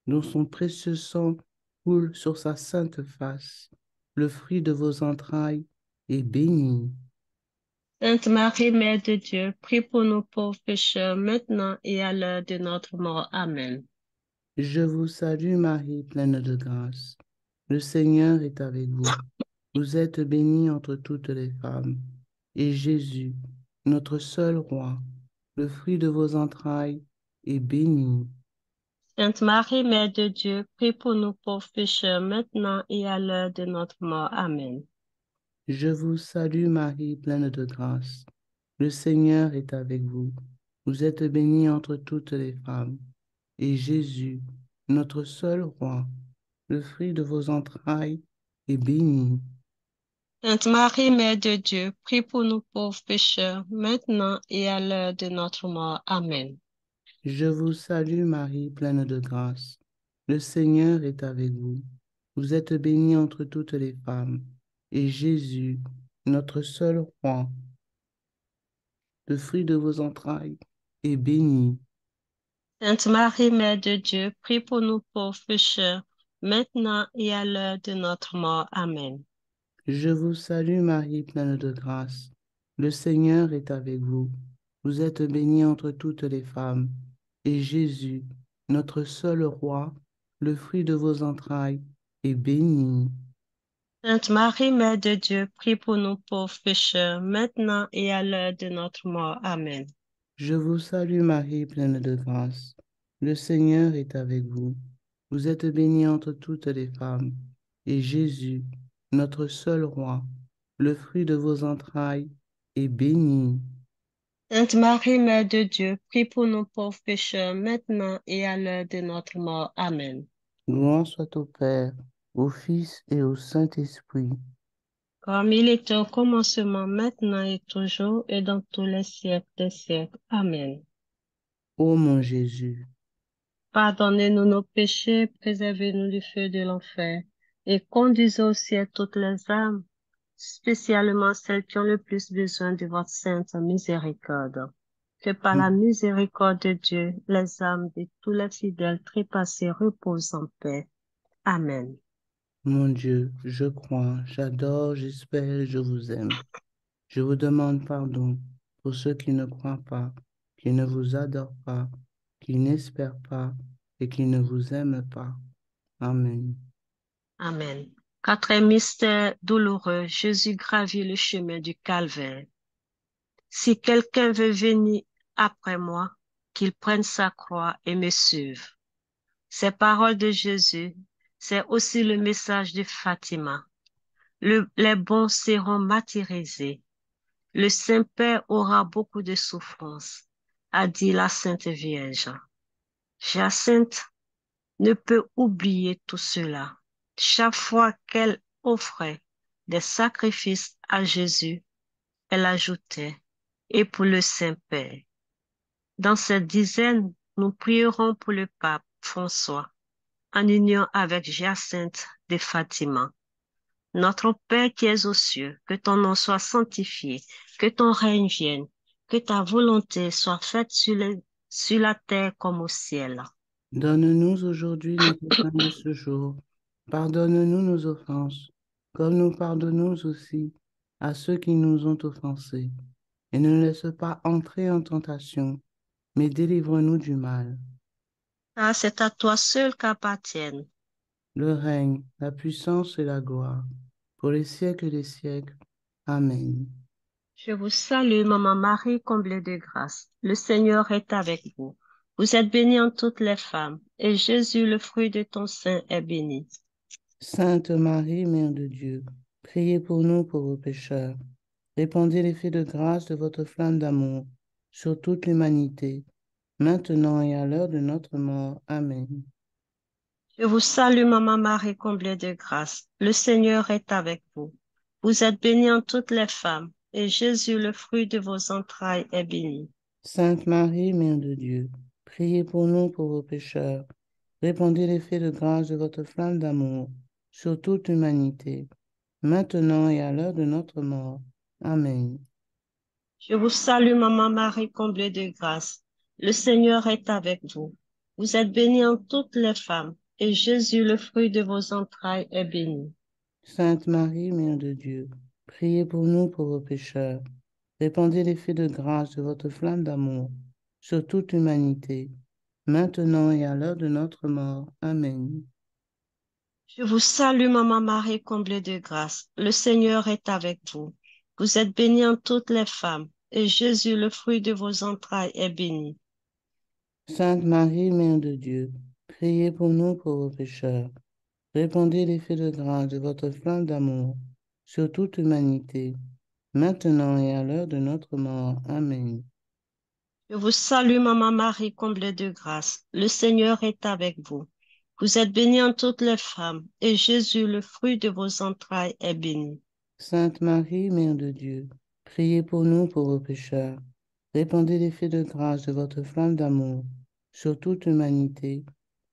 dont son précieux sang coule sur sa sainte face, le fruit de vos entrailles, est béni. Sainte Marie, Mère de Dieu, prie pour nous pauvres pécheurs, maintenant et à l'heure de notre mort. Amen. Je vous salue Marie, pleine de grâce. Le Seigneur est avec vous. Vous êtes bénie entre toutes les femmes, et Jésus, notre seul roi, le fruit de vos entrailles, est béni. Sainte Marie, Mère de Dieu, prie pour nous pauvres pécheurs, maintenant et à l'heure de notre mort. Amen. Je vous salue Marie, pleine de grâce. Le Seigneur est avec vous. Vous êtes bénie entre toutes les femmes, et Jésus, notre seul roi, le fruit de vos entrailles, est béni. Sainte Marie, Mère de Dieu, prie pour nous pauvres pécheurs, maintenant et à l'heure de notre mort. Amen. Je vous salue Marie, pleine de grâce. Le Seigneur est avec vous. Vous êtes bénie entre toutes les femmes, et Jésus, notre seul roi, le fruit de vos entrailles, est béni. Sainte Marie, Mère de Dieu, prie pour nous pauvres pécheurs, maintenant et à l'heure de notre mort. Amen. Je vous salue Marie, pleine de grâce. Le Seigneur est avec vous. Vous êtes bénie entre toutes les femmes, et Jésus, notre seul roi, le fruit de vos entrailles, est béni. Sainte Marie, Mère de Dieu, prie pour nous pauvres pécheurs, maintenant et à l'heure de notre mort. Amen. Je vous salue Marie, pleine de grâce. Le Seigneur est avec vous. Vous êtes bénie entre toutes les femmes, et Jésus, notre seul roi, le fruit de vos entrailles, est béni. Sainte Marie, Mère de Dieu, prie pour nous pauvres pécheurs, maintenant et à l'heure de notre mort. Amen. Gloire soit au Père, au Fils et au Saint-Esprit. Comme il était au commencement, maintenant et toujours, et dans tous les siècles des siècles. Amen. Ô mon Jésus, Pardonnez-nous nos péchés, préservez-nous du feu de l'enfer, et conduisez au ciel toutes les âmes, spécialement celles qui ont le plus besoin de votre sainte miséricorde. Que par la miséricorde de Dieu, les âmes de tous les fidèles trépassés reposent en paix. Amen. mon Dieu, je crois, j'adore, j'espère, je vous aime. Je vous demande pardon pour ceux qui ne croient pas, qui ne vous adorent pas, qui n'espèrent pas et qui ne vous aiment pas. Amen. Amen. Quatrième mystère douloureux, Jésus gravit le chemin du calvaire. Si quelqu'un veut venir après moi, qu'il prenne sa croix et me suive. Ces paroles de Jésus, c'est aussi le message de Fatima. Les bons seront martyrisés. Le Saint-Père aura beaucoup de souffrances. a dit la Sainte Vierge. Jacinthe ne peut oublier tout cela. Chaque fois qu'elle offrait des sacrifices à Jésus, elle ajoutait, et pour le Saint-Père. Dans cette dizaine, nous prierons pour le pape François, en union avec Jacinthe de Fatima. Notre Père qui es aux cieux, que ton nom soit sanctifié, que ton règne vienne, que ta volonté soit faite sur la terre comme au ciel. Donne-nous aujourd'hui notre pain de ce jour. Pardonne-nous nos offenses, comme nous pardonnons aussi à ceux qui nous ont offensés. Et ne nous laisse pas entrer en tentation, mais délivre-nous du mal. Car c'est à toi seul qu'appartiennent. Le règne, la puissance et la gloire, pour les siècles des siècles. Amen. Je vous salue, Maman Marie, comblée de grâce. Le Seigneur est avec vous. Vous êtes bénie en toutes les femmes, et Jésus, le fruit de ton sein, est béni. Sainte Marie, Mère de Dieu, priez pour nous pauvres pécheurs. Répandez l'effet de grâce de votre flamme d'amour sur toute l'humanité, maintenant et à l'heure de notre mort. Amen. Je vous salue, Maman Marie, comblée de grâce. Le Seigneur est avec vous. Vous êtes bénie en toutes les femmes, et Jésus, le fruit de vos entrailles, est béni. Sainte Marie, Mère de Dieu, priez pour nous pauvres pécheurs. Répandez l'effet de grâce de votre flamme d'amour sur toute l'humanité, maintenant et à l'heure de notre mort. Amen. Je vous salue, Maman Marie, comblée de grâce. Le Seigneur est avec vous. Vous êtes bénie en toutes les femmes, et Jésus, le fruit de vos entrailles, est béni. Sainte Marie, Mère de Dieu, priez pour nous pauvres pécheurs. Répandez l'effet de grâce de votre flamme d'amour sur toute l'humanité, maintenant et à l'heure de notre mort. Amen. Je vous salue, Maman Marie, comblée de grâce. Le Seigneur est avec vous. Vous êtes bénie en toutes les femmes, et Jésus, le fruit de vos entrailles, est béni. Sainte Marie, Mère de Dieu, priez pour nous pauvres pécheurs. Répandez l'effet de grâce de votre flamme d'amour sur toute l'humanité, maintenant et à l'heure de notre mort. Amen. Je vous salue, Maman Marie, comblée de grâce. Le Seigneur est avec vous. Vous êtes bénie en toutes les femmes, et Jésus, le fruit de vos entrailles, est béni. Sainte Marie, Mère de Dieu, priez pour nous pauvres pécheurs. Répandez l'effet de grâce de votre flamme d'amour sur toute l'humanité,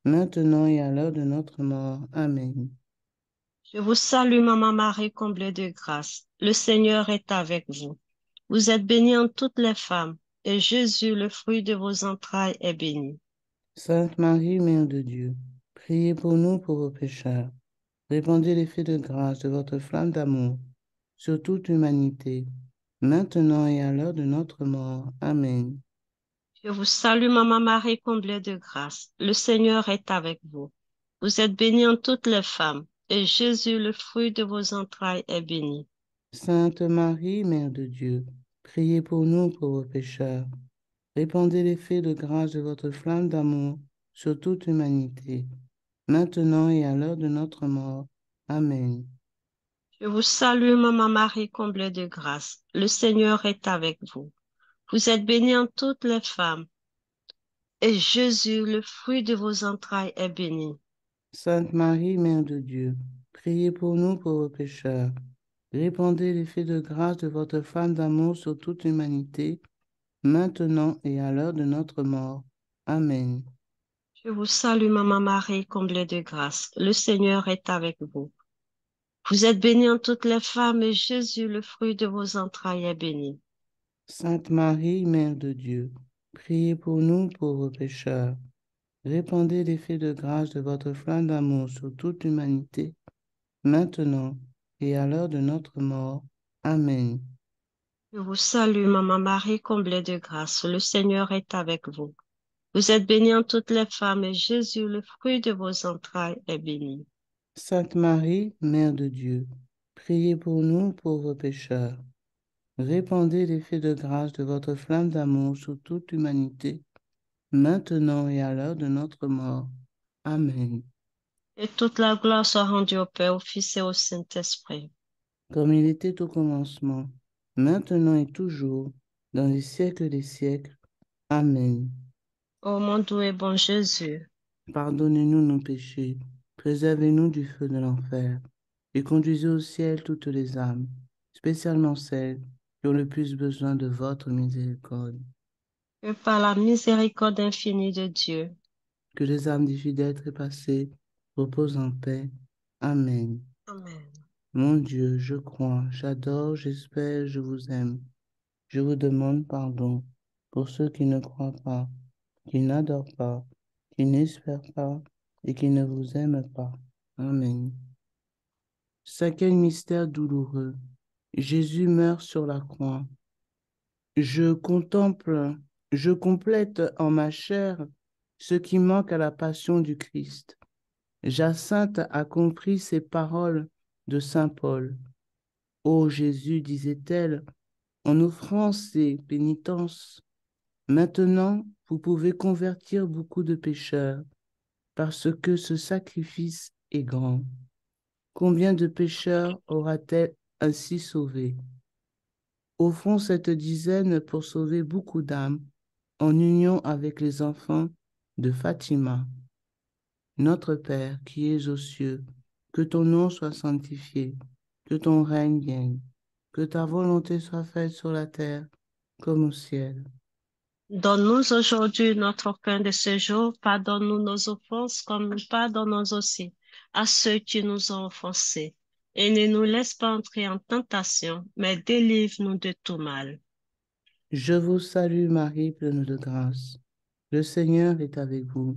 maintenant et à l'heure de notre mort. Amen. Je vous salue, Maman Marie, comblée de grâce. Le Seigneur est avec vous. Vous êtes bénie en toutes les femmes, et Jésus, le fruit de vos entrailles, est béni. Sainte Marie, Mère de Dieu, priez pour nous pauvres pécheurs. Répandez l'effet de grâce de votre flamme d'amour sur toute l'humanité, maintenant et à l'heure de notre mort. Amen. Je vous salue, Maman Marie, comblée de grâce. Le Seigneur est avec vous. Vous êtes bénie en toutes les femmes, et Jésus, le fruit de vos entrailles, est béni. Sainte Marie, Mère de Dieu, priez pour nous pauvres pécheurs. Répandez l'effet de grâce de votre flamme d'amour sur toute l'humanité, maintenant et à l'heure de notre mort. Amen. Je vous salue, Maman Marie, comblée de grâce. Le Seigneur est avec vous. Vous êtes bénie en toutes les femmes, et Jésus, le fruit de vos entrailles, est béni. Sainte Marie, Mère de Dieu, priez pour nous pauvres pécheurs. Répandez l'effet de grâce de votre flamme d'amour sur toute l'humanité, maintenant et à l'heure de notre mort. Amen. Je vous salue, Maman Marie, comblée de grâce. Le Seigneur est avec vous. Vous êtes bénie en toutes les femmes, et Jésus, le fruit de vos entrailles, est béni. Sainte Marie, Mère de Dieu, priez pour nous pauvres pécheurs. Répandez l'effet de grâce de votre flamme d'amour sur toute l'humanité, maintenant et à l'heure de notre mort. Amen. Je vous salue, Maman Marie, comblée de grâce. Le Seigneur est avec vous. Vous êtes bénie en toutes les femmes, et Jésus, le fruit de vos entrailles, est béni. Sainte Marie, Mère de Dieu, priez pour nous pauvres pécheurs. Répandez l'effet de grâce de votre flamme d'amour sur toute l'humanité, maintenant et à l'heure de notre mort. Amen. Et toute la gloire soit rendue au Père, au Fils et au Saint-Esprit. Comme il était au commencement, maintenant et toujours, dans les siècles des siècles. Amen. Ô mon doux et bon Jésus, Pardonnez-nous nos péchés, préservez-nous du feu de l'enfer, et conduisez au ciel toutes les âmes, spécialement celles qui ont le plus besoin de votre miséricorde. que par la miséricorde infinie de Dieu, Que les âmes des fidèles trépassés reposent en paix. Amen. Amen. Mon Dieu, je crois, j'adore, j'espère, je vous aime. Je vous demande pardon pour ceux qui ne croient pas, qui n'adorent pas, qui n'espèrent pas et qui ne vous aiment pas. Amen. Cinquième mystère douloureux. Jésus meurt sur la croix. Je contemple, je complète en ma chair ce qui manque à la passion du Christ. Jacinthe a compris ces paroles de saint Paul. Ô Jésus, disait-elle, en offrant ces pénitences, maintenant vous pouvez convertir beaucoup de pécheurs, parce que ce sacrifice est grand. Combien de pécheurs aura-t-elle ainsi sauvés? Au fond, cette dizaine pour sauver beaucoup d'âmes, en union avec les enfants de Fatima. Notre Père qui es aux cieux, que ton nom soit sanctifié, que ton règne vienne, que ta volonté soit faite sur la terre comme au ciel. Donne-nous aujourd'hui notre pain de ce jour. Pardonne-nous nos offenses comme nous pardonnons aussi à ceux qui nous ont offensés. Et ne nous laisse pas entrer en tentation, mais délivre-nous de tout mal. Je vous salue Marie, pleine de grâce. Le Seigneur est avec vous.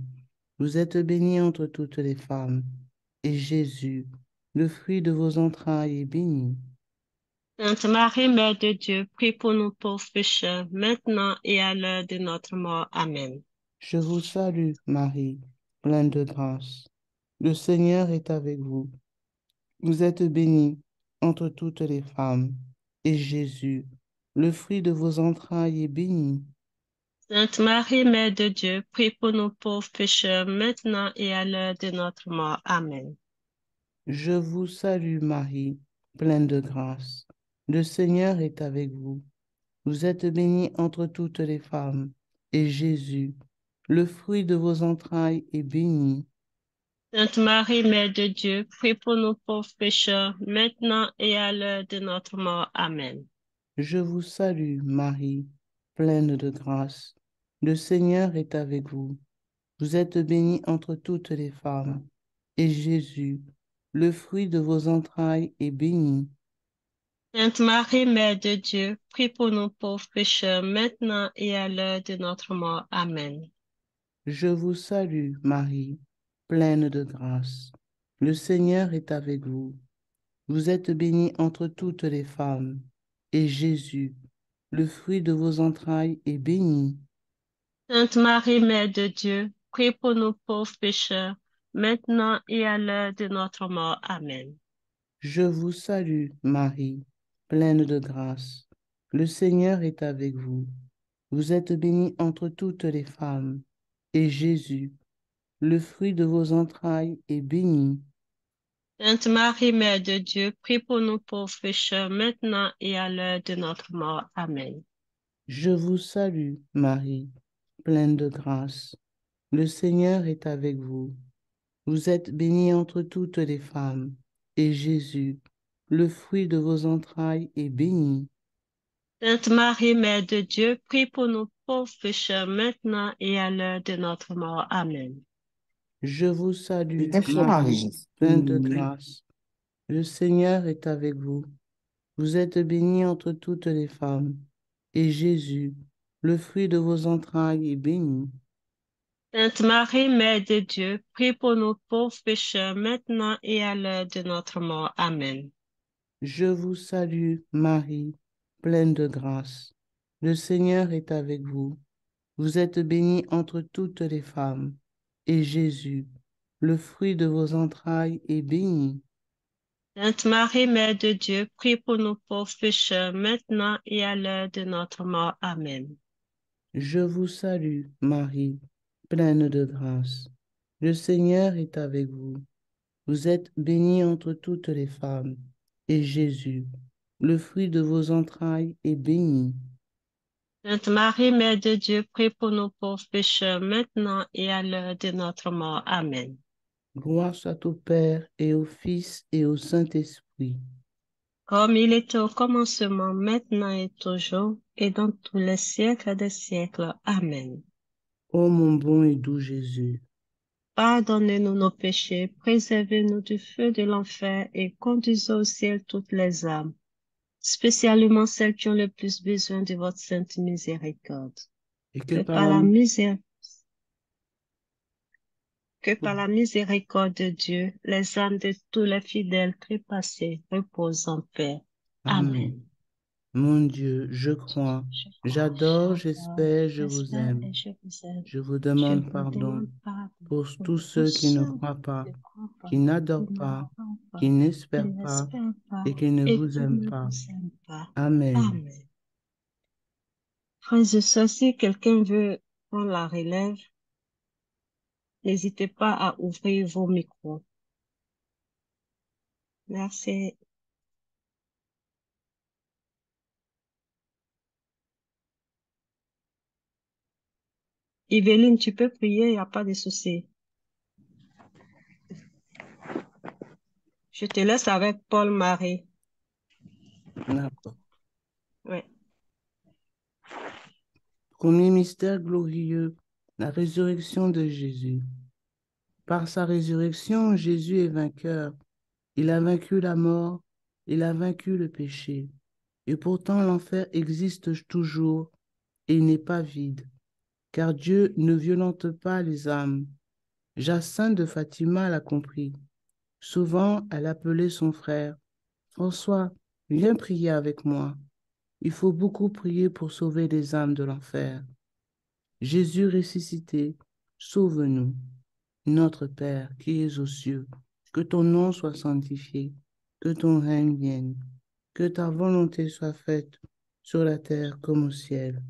Vous êtes bénie entre toutes les femmes, et Jésus, le fruit de vos entrailles, est béni. Sainte Marie, Mère de Dieu, prie pour nous pauvres pécheurs, maintenant et à l'heure de notre mort. Amen. Je vous salue Marie, pleine de grâce. Le Seigneur est avec vous. Vous êtes bénie entre toutes les femmes, et Jésus, le fruit de vos entrailles, est béni. Sainte Marie, Mère de Dieu, prie pour nous pauvres pécheurs, maintenant et à l'heure de notre mort. Amen. Je vous salue Marie, pleine de grâce. Le Seigneur est avec vous. Vous êtes bénie entre toutes les femmes, et Jésus, le fruit de vos entrailles, est béni. Sainte Marie, Mère de Dieu, prie pour nous pauvres pécheurs, maintenant et à l'heure de notre mort. Amen. Je vous salue Marie, pleine de grâce. Le Seigneur est avec vous. Vous êtes bénie entre toutes les femmes, et Jésus, le fruit de vos entrailles, est béni. Sainte Marie, Mère de Dieu, prie pour nous pauvres pécheurs, maintenant et à l'heure de notre mort. Amen. Je vous salue, Marie, pleine de grâce. Le Seigneur est avec vous. Vous êtes bénie entre toutes les femmes, et Jésus, le fruit de vos entrailles, est béni. Sainte Marie, Mère de Dieu, prie pour nous pauvres pécheurs, maintenant et à l'heure de notre mort. Amen. Je vous salue, Marie, pleine de grâce. Le Seigneur est avec vous. Vous êtes bénie entre toutes les femmes, et Jésus, le fruit de vos entrailles, est béni. Sainte Marie, Mère de Dieu, prie pour nous pauvres pécheurs, maintenant et à l'heure de notre mort. Amen. Je vous salue, Marie, pleine de grâce. Le Seigneur est avec vous. Vous êtes bénie entre toutes les femmes, et Jésus, le fruit de vos entrailles, est béni. Sainte Marie, Mère de Dieu, prie pour nous pauvres pécheurs, maintenant et à l'heure de notre mort. Amen. Je vous salue, Marie, Marie, pleine de grâce. Le Seigneur est avec vous. Vous êtes bénie entre toutes les femmes, et Jésus, le fruit de vos entrailles, est béni. Sainte Marie, Mère de Dieu, prie pour nous pauvres pécheurs, maintenant et à l'heure de notre mort. Amen. Je vous salue, Marie, pleine de grâce. Le Seigneur est avec vous. Vous êtes bénie entre toutes les femmes, et Jésus, le fruit de vos entrailles, est béni. Sainte Marie, Mère de Dieu, prie pour nous pauvres pécheurs, maintenant et à l'heure de notre mort. Amen. Je vous salue, Marie, pleine de grâce. Le Seigneur est avec vous. Vous êtes bénie entre toutes les femmes, et Jésus, le fruit de vos entrailles, est béni. Sainte Marie, Mère de Dieu, prie pour nous pauvres pécheurs, maintenant et à l'heure de notre mort. Amen. Gloire soit au Père et au Fils et au Saint-Esprit. Comme il était au commencement, maintenant et toujours, et dans tous les siècles des siècles. Amen. Ô mon bon et doux Jésus, Pardonnez-nous nos péchés, préservez-nous du feu de l'enfer et conduisez au ciel toutes les âmes, spécialement celles qui ont le plus besoin de votre sainte miséricorde. et Que par la misère, que par la miséricorde de Dieu, les âmes de tous les fidèles trépassés reposent en paix. Amen. Amen. Mon Dieu, je crois, Je crois, j'adore, j'adore, j'espère, je vous j'espère aime. et je vous aime. Je vous Je demande vous pardon demande pardon pour pour tous tous ceux qui ne ceux croient qui pas, ne croient pas, qui qui n'adorent pas, n'adorent pas, qui qui n'espèrent pas n'espèrent pas et qui ne et vous qui aiment ne pas. vous aiment pas. Amen. Amen. Frères et sœurs, si quelqu'un veut prendre la relève, n'hésitez pas à ouvrir vos micros. Merci. Yveline, tu peux prier, il n'y a pas de souci. Je te laisse avec Paul-Marie. D'accord. Ouais. Premier mystère glorieux, la résurrection de Jésus. Par sa résurrection, Jésus est vainqueur. Il a vaincu la mort, il a vaincu le péché. Et pourtant, l'enfer existe toujours et il n'est pas vide, car Dieu ne violente pas les âmes. Jacinthe de Fatima l'a compris. Souvent, elle appelait son frère. François, viens prier avec moi. Il faut beaucoup prier pour sauver les âmes de l'enfer. Jésus ressuscité, sauve-nous. Notre Père qui es aux cieux, que ton nom soit sanctifié, que ton règne vienne, que ta volonté soit faite sur la terre comme au ciel.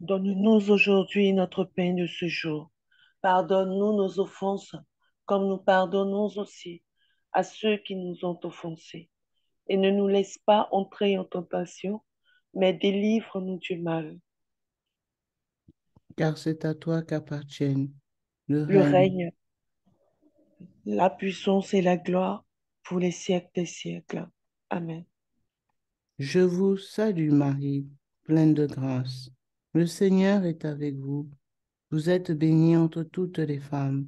Donne-nous aujourd'hui notre pain de ce jour. Pardonne-nous nos offenses, comme nous pardonnons aussi à ceux qui nous ont offensés. Et ne nous laisse pas entrer en tentation, mais délivre-nous du mal. Car c'est à toi qu'appartiennent le Le règne. règne, la puissance et la gloire pour les siècles des siècles. Amen. Je vous salue Marie, pleine de grâce. Le Seigneur est avec vous. Vous êtes bénie entre toutes les femmes.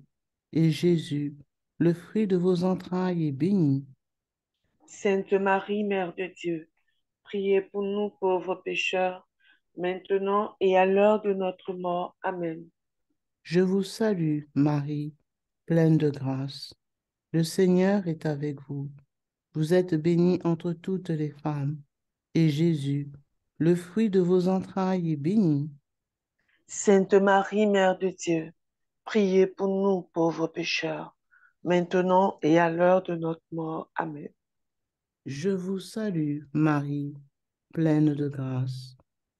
Et Jésus, le fruit de vos entrailles, est béni. Sainte Marie, Mère de Dieu, priez pour nous pauvres pécheurs, maintenant et à l'heure de notre mort. Amen. Je vous salue Marie, pleine de grâce. Le Seigneur est avec vous. Vous êtes bénie entre toutes les femmes. Et Jésus, le fruit de vos entrailles, est béni. Sainte Marie, Mère de Dieu, priez pour nous pauvres pécheurs, maintenant et à l'heure de notre mort. Amen. Je vous salue Marie, pleine de grâce.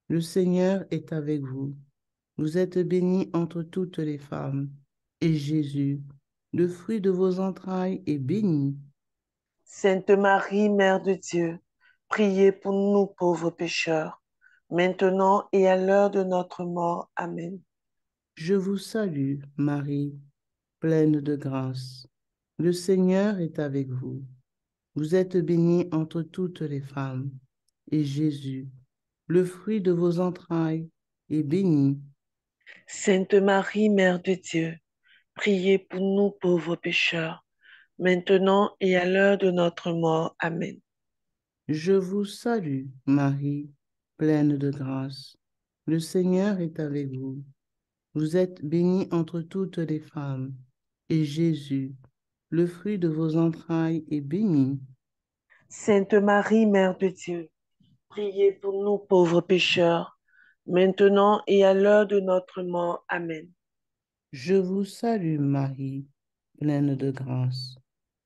Le Seigneur est avec vous. Vous êtes bénie entre toutes les femmes. Et Jésus, le fruit de vos entrailles, est béni. Sainte Marie, Mère de Dieu, priez pour nous pauvres pécheurs, maintenant et à l'heure de notre mort. Amen. Je vous salue, Marie, pleine de grâce. Le Seigneur est avec vous. Vous êtes bénie entre toutes les femmes. Et Jésus, le fruit de vos entrailles, est béni. Sainte Marie, Mère de Dieu, priez pour nous pauvres pécheurs, maintenant et à l'heure de notre mort. Amen. Je vous salue, Marie, pleine de grâce. Le Seigneur est avec vous. Vous êtes bénie entre toutes les femmes. Et Jésus, le fruit de vos entrailles, est béni. Sainte Marie, Mère de Dieu, priez pour nous pauvres pécheurs, maintenant et à l'heure de notre mort. Amen. Je vous salue, Marie, pleine de grâce.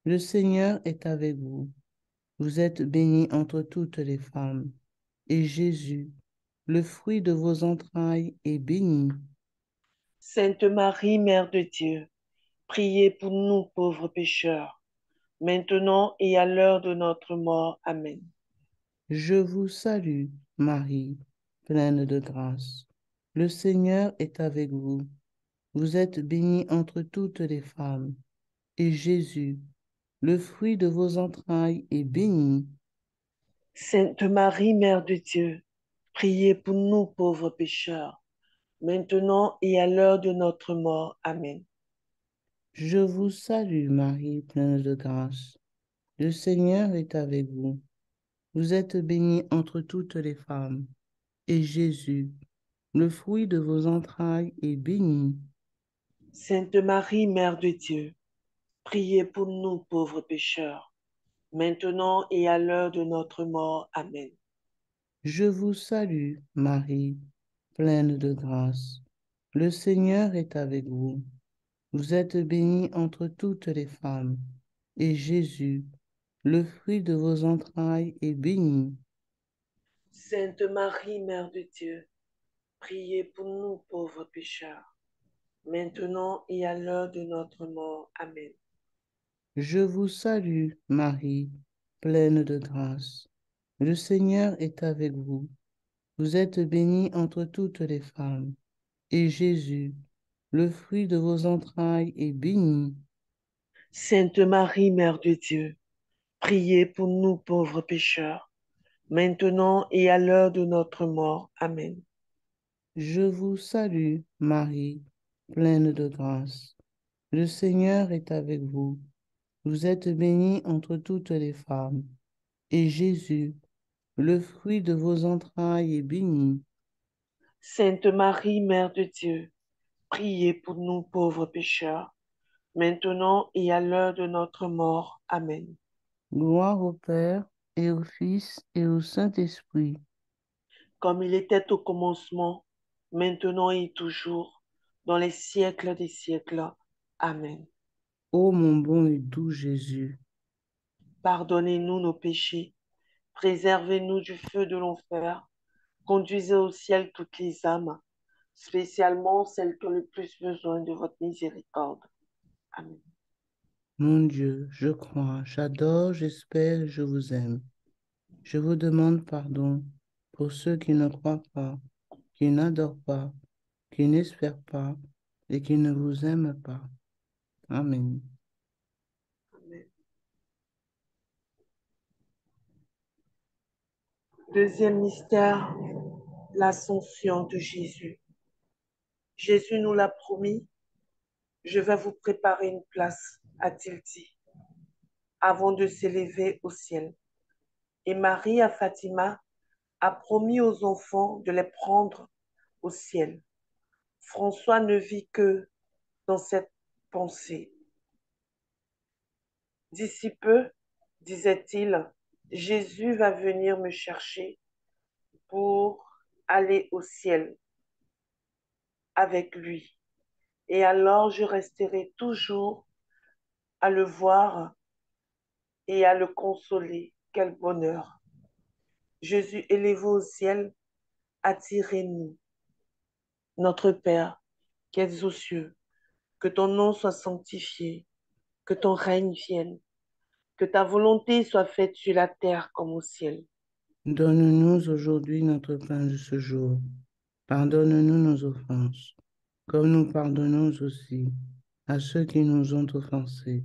Le Seigneur est avec vous. Vous êtes bénie entre toutes les femmes. Et Jésus, le fruit de vos entrailles, est béni. Sainte Marie, Mère de Dieu, priez pour nous pauvres pécheurs, maintenant et à l'heure de notre mort. Amen. Je vous salue, Marie, pleine de grâce. Le Seigneur est avec vous. Vous êtes bénie entre toutes les femmes, et Jésus, le fruit de vos entrailles, est béni. Sainte Marie, Mère de Dieu, priez pour nous pauvres pécheurs, maintenant et à l'heure de notre mort. Amen. Je vous salue, Marie, pleine de grâce. Le Seigneur est avec vous. Vous êtes bénie entre toutes les femmes, et Jésus, le fruit de vos entrailles, est béni. Sainte Marie, Mère de Dieu, priez pour nous pauvres pécheurs, maintenant et à l'heure de notre mort. Amen. Je vous salue, Marie, pleine de grâce. Le Seigneur est avec vous. Vous êtes bénie entre toutes les femmes, et Jésus, le fruit de vos entrailles, est béni. Sainte Marie, Mère de Dieu, priez pour nous pauvres pécheurs, maintenant et à l'heure de notre mort. Amen. Je vous salue, Marie, pleine de grâce. Le Seigneur est avec vous. Vous êtes bénie entre toutes les femmes, et Jésus, le fruit de vos entrailles, est béni. Sainte Marie, Mère de Dieu, priez pour nous pauvres pécheurs, maintenant et à l'heure de notre mort. Amen. Je vous salue, Marie, pleine de grâce. Le Seigneur est avec vous. Vous êtes bénie entre toutes les femmes, et Jésus, le fruit de vos entrailles, est béni. Sainte Marie, Mère de Dieu, priez pour nous pauvres pécheurs, maintenant et à l'heure de notre mort. Amen. Gloire au Père, et au Fils, et au Saint-Esprit. Comme il était au commencement, maintenant et toujours, dans les siècles des siècles. Amen. Ô mon bon et doux Jésus, Pardonnez-nous nos péchés, préservez-nous du feu de l'enfer, conduisez au ciel toutes les âmes, spécialement celles qui ont le plus besoin de votre miséricorde. Amen. mon Dieu, je crois, j'adore, j'espère, je vous aime. Je vous demande pardon pour ceux qui ne croient pas, qui n'adorent pas, qui n'espèrent pas et qui ne vous aiment pas. Amen. Amen. Deuxième mystère, l'ascension de Jésus. Jésus nous l'a promis, je vais vous préparer une place, a-t-il dit, avant de s'élever au ciel. Et Marie à Fatima a promis aux enfants de les prendre au ciel. François ne vit que dans cette pensée. D'ici peu, disait-il, Jésus va venir me chercher pour aller au ciel avec lui. Et alors je resterai toujours à le voir et à le consoler. Quel bonheur! Jésus élevé au ciel, attirez-nous. Notre Père, qui es aux cieux, que ton nom soit sanctifié, que ton règne vienne, que ta volonté soit faite sur la terre comme au ciel. Donne-nous aujourd'hui notre pain de ce jour. Pardonne-nous nos offenses, comme nous pardonnons aussi à ceux qui nous ont offensés.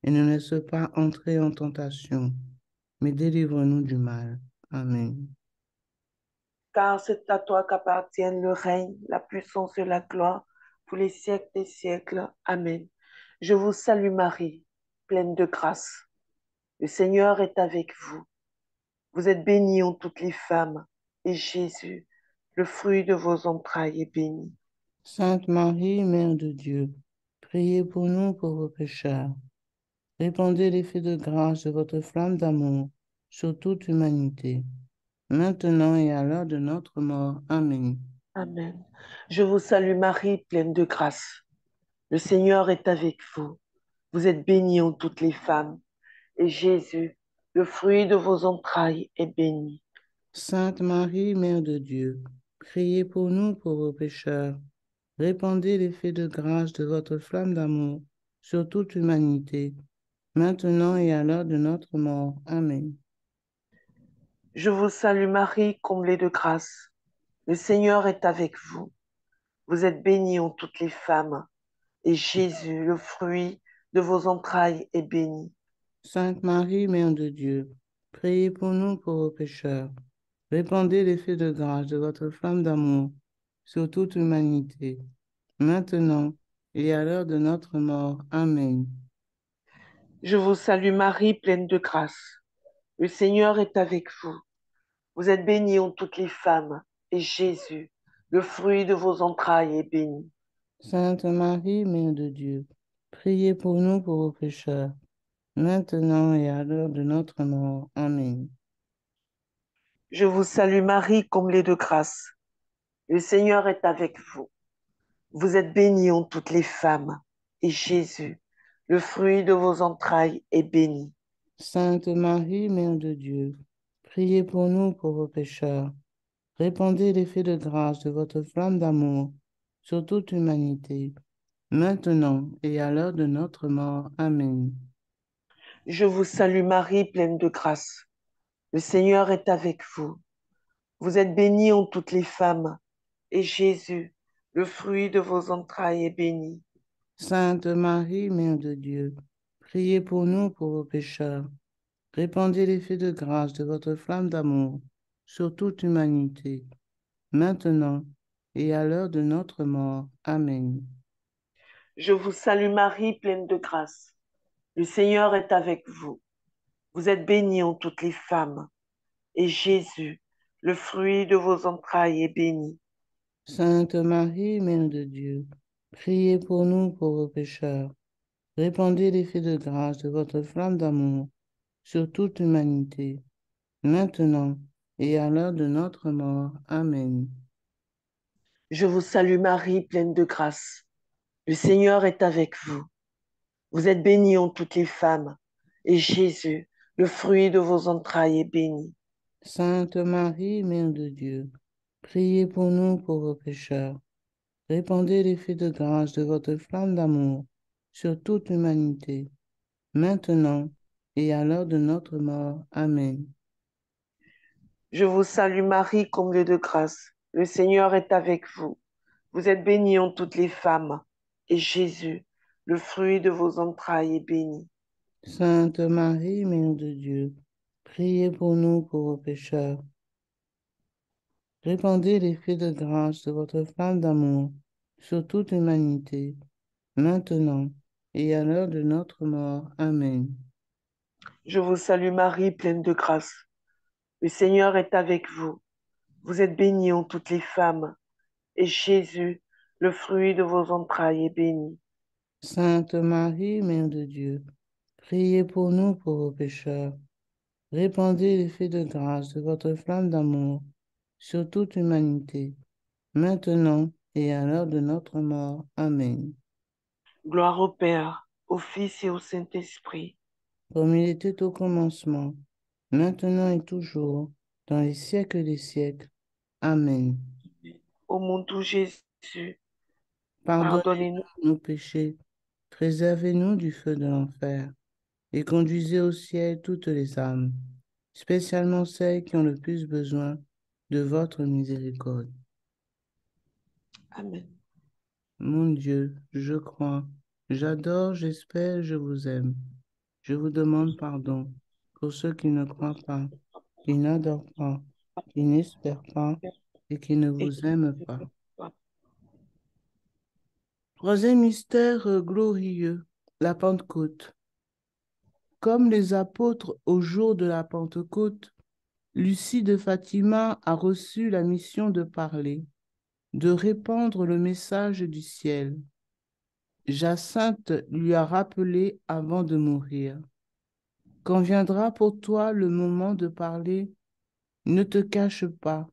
Et ne laisse pas entrer en tentation, mais délivre-nous du mal. Amen. Car c'est à toi qu'appartiennent le règne, la puissance et la gloire pour les siècles des siècles. Amen. Je vous salue Marie, pleine de grâce. Le Seigneur est avec vous. Vous êtes bénie en toutes les femmes, et Jésus, le fruit de vos entrailles, est béni. Sainte Marie, Mère de Dieu, priez pour nous pauvres pécheurs. Répandez l'effet de grâce de votre flamme d'amour sur toute l'humanité, maintenant et à l'heure de notre mort. Amen. Amen. Je vous salue Marie, pleine de grâce. Le Seigneur est avec vous. Vous êtes bénie en toutes les femmes, et Jésus, le fruit de vos entrailles, est béni. Sainte Marie, Mère de Dieu, priez pour nous pauvres pécheurs. Répandez l'effet de grâce de votre flamme d'amour sur toute l'humanité, maintenant et à l'heure de notre mort. Amen. Je vous salue Marie, comblée de grâce. Le Seigneur est avec vous. Vous êtes bénie entre toutes les femmes, et Jésus, le fruit de vos entrailles, est béni. Sainte Marie, Mère de Dieu, priez pour nous pauvres pécheurs. Répandez l'effet de grâce de votre flamme d'amour sur toute l'humanité, maintenant et à l'heure de notre mort. Amen. Je vous salue Marie, pleine de grâce. Le Seigneur est avec vous. Vous êtes bénie entre toutes les femmes, et Jésus, le fruit de vos entrailles, est béni. Sainte Marie, Mère de Dieu, priez pour nous pauvres pécheurs, maintenant et à l'heure de notre mort. Amen. Je vous salue Marie, comblée de grâce. Le Seigneur est avec vous. Vous êtes bénie entre toutes les femmes, et Jésus, le fruit de vos entrailles, est béni. Sainte Marie, Mère de Dieu, priez pour nous pauvres pécheurs. Répandez l'effet de grâce de votre flamme d'amour sur toute l'humanité, maintenant et à l'heure de notre mort. Amen. Je vous salue Marie, pleine de grâce. Le Seigneur est avec vous. Vous êtes bénie entre toutes les femmes, et Jésus, le fruit de vos entrailles, est béni. Sainte Marie, Mère de Dieu, priez pour nous pauvres pécheurs. Répandez l'effet de grâce de votre flamme d'amour sur toute l'humanité, maintenant et à l'heure de notre mort. Amen. Je vous salue Marie, pleine de grâce. Le Seigneur est avec vous. Vous êtes bénie entre toutes les femmes, et Jésus, le fruit de vos entrailles, est béni. Sainte Marie, Mère de Dieu, priez pour nous pauvres pécheurs. Répandez l'effet de grâce de votre flamme d'amour sur toute l'humanité, maintenant et à l'heure de notre mort. Amen. Je vous salue Marie, pleine de grâce. Le Seigneur est avec vous. Vous êtes bénie entre toutes les femmes, et Jésus, le fruit de vos entrailles, est béni. Sainte Marie, Mère de Dieu, priez pour nous pauvres pécheurs. Répandez l'effet de grâce de votre flamme d'amour sur toute l'humanité, maintenant et à l'heure de notre mort. Amen. Je vous salue Marie, comblée de grâce. Le Seigneur est avec vous. Vous êtes bénie entre toutes les femmes, et Jésus, le fruit de vos entrailles, est béni. Sainte Marie, Mère de Dieu, priez pour nous pauvres pécheurs. Répandez l'effet de grâce de votre flamme d'amour sur toute l'humanité, maintenant et à l'heure de notre mort. Amen. Je vous salue Marie, pleine de grâce. Le Seigneur est avec vous. Vous êtes bénie entre toutes les femmes, et Jésus, le fruit de vos entrailles, est béni. Sainte Marie, Mère de Dieu, priez pour nous pauvres pécheurs. Répandez l'effet de grâce de votre flamme d'amour sur toute l'humanité, maintenant et à l'heure de notre mort. Amen. Gloire au Père, au Fils et au Saint-Esprit. Comme il était au commencement, maintenant et toujours, dans les siècles des siècles. Amen. Ô mon doux Jésus, pardonnez-nous. Pardonnez-nous nos péchés, préservez-nous du feu de l'enfer, et conduisez au ciel toutes les âmes, spécialement celles qui ont le plus besoin de votre miséricorde. Amen. Mon Dieu, je crois, j'adore, j'espère, je vous aime. Je vous demande pardon pour ceux qui ne croient pas, qui n'adorent pas, qui n'espèrent pas et qui ne Et vous aiment pas. Troisième mystère glorieux, la Pentecôte. Comme les apôtres au jour de la Pentecôte, Lucie de Fatima a reçu la mission de parler, de répandre le message du ciel. Jacinthe lui a rappelé avant de mourir. Quand viendra pour toi le moment de parler, ne te cache pas.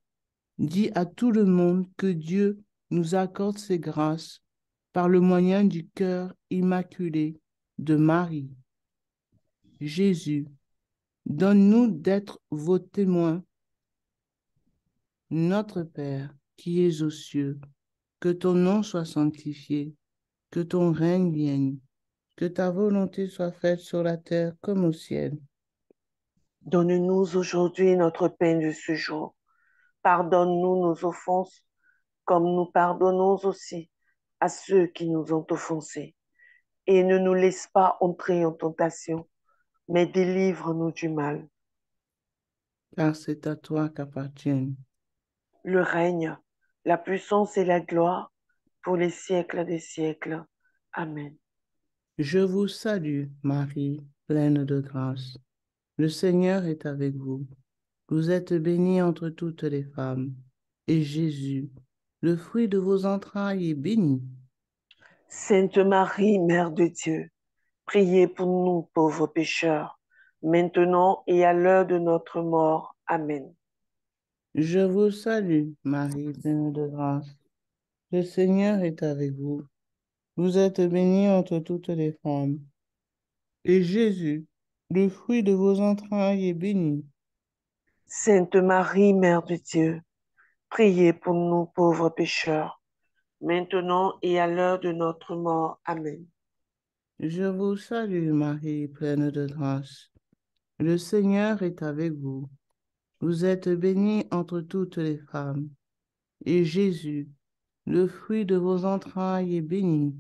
Dis à tout le monde que Dieu nous accorde ses grâces par le moyen du cœur immaculé de Marie. Jésus, donne-nous d'être vos témoins. Notre Père, qui es aux cieux, que ton nom soit sanctifié, que ton règne vienne, que ta volonté soit faite sur la terre comme au ciel. donne-nous aujourd'hui notre pain de ce jour. Pardonne-nous nos offenses, comme nous pardonnons aussi à ceux qui nous ont offensés. Et ne nous laisse pas entrer en tentation, mais délivre-nous du mal. Car c'est à toi qu'appartiennent Le règne, la puissance et la gloire pour les siècles des siècles. Amen. Je vous salue, Marie, pleine de grâce. Le Seigneur est avec vous. Vous êtes bénie entre toutes les femmes, et Jésus, le fruit de vos entrailles, est béni. Sainte Marie, Mère de Dieu, priez pour nous pauvres pécheurs, maintenant et à l'heure de notre mort. Amen. Je vous salue, Marie, pleine de grâce. Le Seigneur est avec vous. Vous êtes bénie entre toutes les femmes, et Jésus, le fruit de vos entrailles, est béni. Sainte Marie, Mère de Dieu, priez pour nous pauvres pécheurs, maintenant et à l'heure de notre mort. Amen. Je vous salue, Marie, pleine de grâce. Le Seigneur est avec vous. Vous êtes bénie entre toutes les femmes, et Jésus, le fruit de vos entrailles, est béni.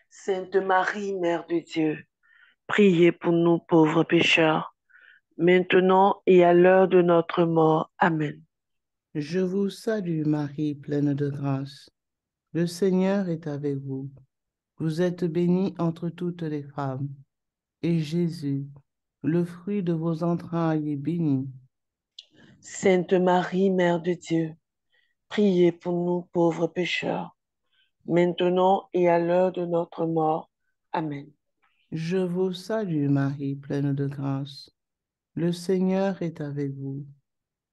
Sainte Marie, Mère de Dieu, priez pour nous pauvres pécheurs, maintenant et à l'heure de notre mort. Amen. Je vous salue, Marie, pleine de grâce. Le Seigneur est avec vous. Vous êtes bénie entre toutes les femmes, et Jésus, le fruit de vos entrailles, est béni. Sainte Marie, Mère de Dieu, priez pour nous pauvres pécheurs, maintenant et à l'heure de notre mort. Amen. Je vous salue, Marie, pleine de grâce. Le Seigneur est avec vous.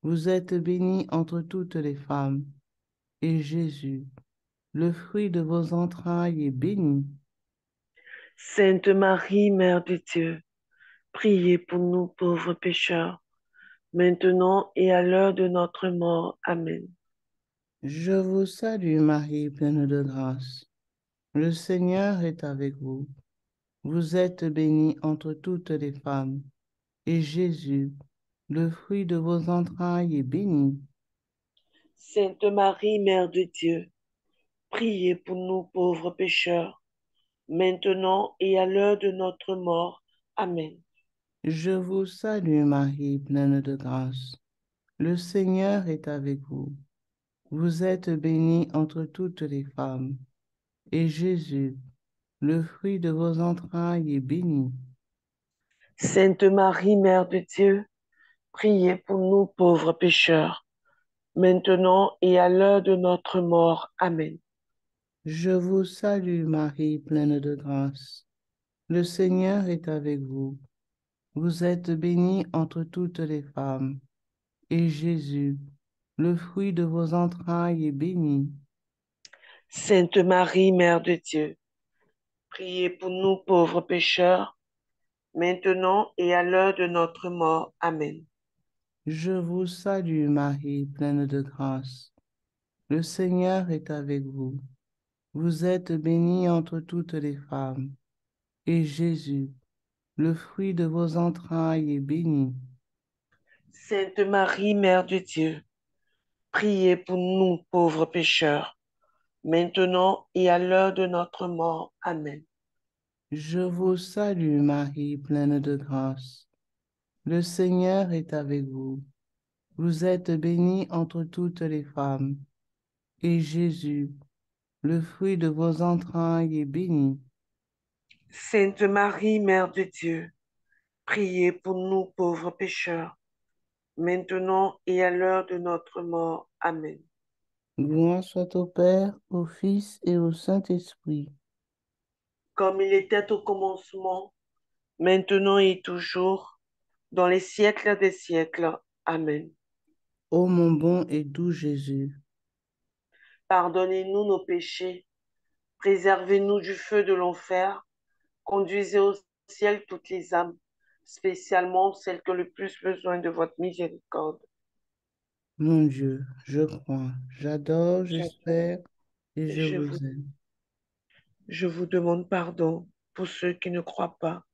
Vous êtes bénie entre toutes les femmes, et Jésus, le fruit de vos entrailles, est béni. Sainte Marie, Mère de Dieu, priez pour nous pauvres pécheurs, maintenant et à l'heure de notre mort. Amen. Je vous salue, Marie, pleine de grâce. Le Seigneur est avec vous. Vous êtes bénie entre toutes les femmes, et Jésus, le fruit de vos entrailles, est béni. Sainte Marie, Mère de Dieu, priez pour nous pauvres pécheurs, maintenant et à l'heure de notre mort. Amen. Je vous salue, Marie, pleine de grâce. Le Seigneur est avec vous. Vous êtes bénie entre toutes les femmes, et Jésus, le fruit de vos entrailles, est béni. Sainte Marie, Mère de Dieu, priez pour nous pauvres pécheurs, maintenant et à l'heure de notre mort. Amen. Je vous salue, Marie, pleine de grâce. Le Seigneur est avec vous. Vous êtes bénie entre toutes les femmes, et Jésus, le fruit de vos entrailles, est béni. Sainte Marie, Mère de Dieu, priez pour nous pauvres pécheurs, maintenant et à l'heure de notre mort. Amen. Je vous salue, Marie, pleine de grâce. Le Seigneur est avec vous. Vous êtes bénie entre toutes les femmes, et Jésus, le fruit de vos entrailles, est béni. Sainte Marie, Mère de Dieu, priez pour nous pauvres pécheurs, maintenant et à l'heure de notre mort. Amen. Je vous salue, Marie, pleine de grâce. Le Seigneur est avec vous. Vous êtes bénie entre toutes les femmes, et Jésus, le fruit de vos entrailles, est béni. Sainte Marie, Mère de Dieu, priez pour nous pauvres pécheurs, maintenant et à l'heure de notre mort. Amen. Gloire soit au Père, au Fils et au Saint-Esprit. Comme il était au commencement, maintenant et toujours, dans les siècles des siècles. Amen. Ô mon bon et doux Jésus, Pardonnez-nous nos péchés, préservez-nous du feu de l'enfer, conduisez au ciel toutes les âmes, spécialement celles qui ont le plus besoin de votre miséricorde. mon Dieu, je crois, j'adore, Je, j'espère et je je vous, vous aime. je vous demande pardon pour ceux qui ne croient pas,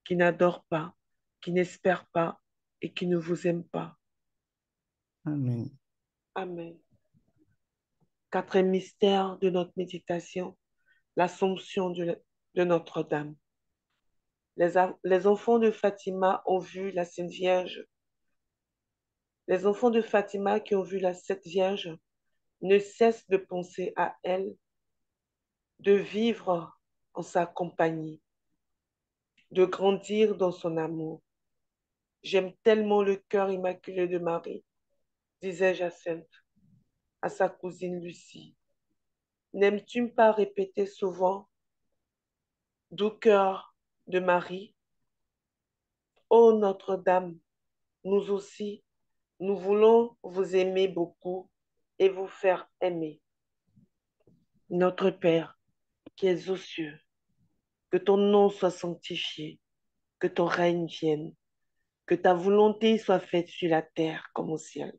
qui n'adorent pas, qui n'espèrent pas et qui ne vous aiment pas. Amen. Amen. Quatrième mystère de notre méditation, l'Assomption de Notre-Dame. Les enfants de Fatima ont vu la Sainte Vierge. Les enfants de Fatima qui ont vu la Sainte Vierge ne cessent de penser à elle, de vivre en sa compagnie, de grandir dans son amour. J'aime tellement le cœur immaculé de Marie, disait Jacinthe à sa cousine Lucie. N'aimes-tu pas répéter souvent, doux cœur de Marie, ô Notre-Dame, nous aussi, nous voulons vous aimer beaucoup et vous faire aimer. Notre Père, qui es aux cieux, que ton nom soit sanctifié, que ton règne vienne, que ta volonté soit faite sur la terre comme au ciel.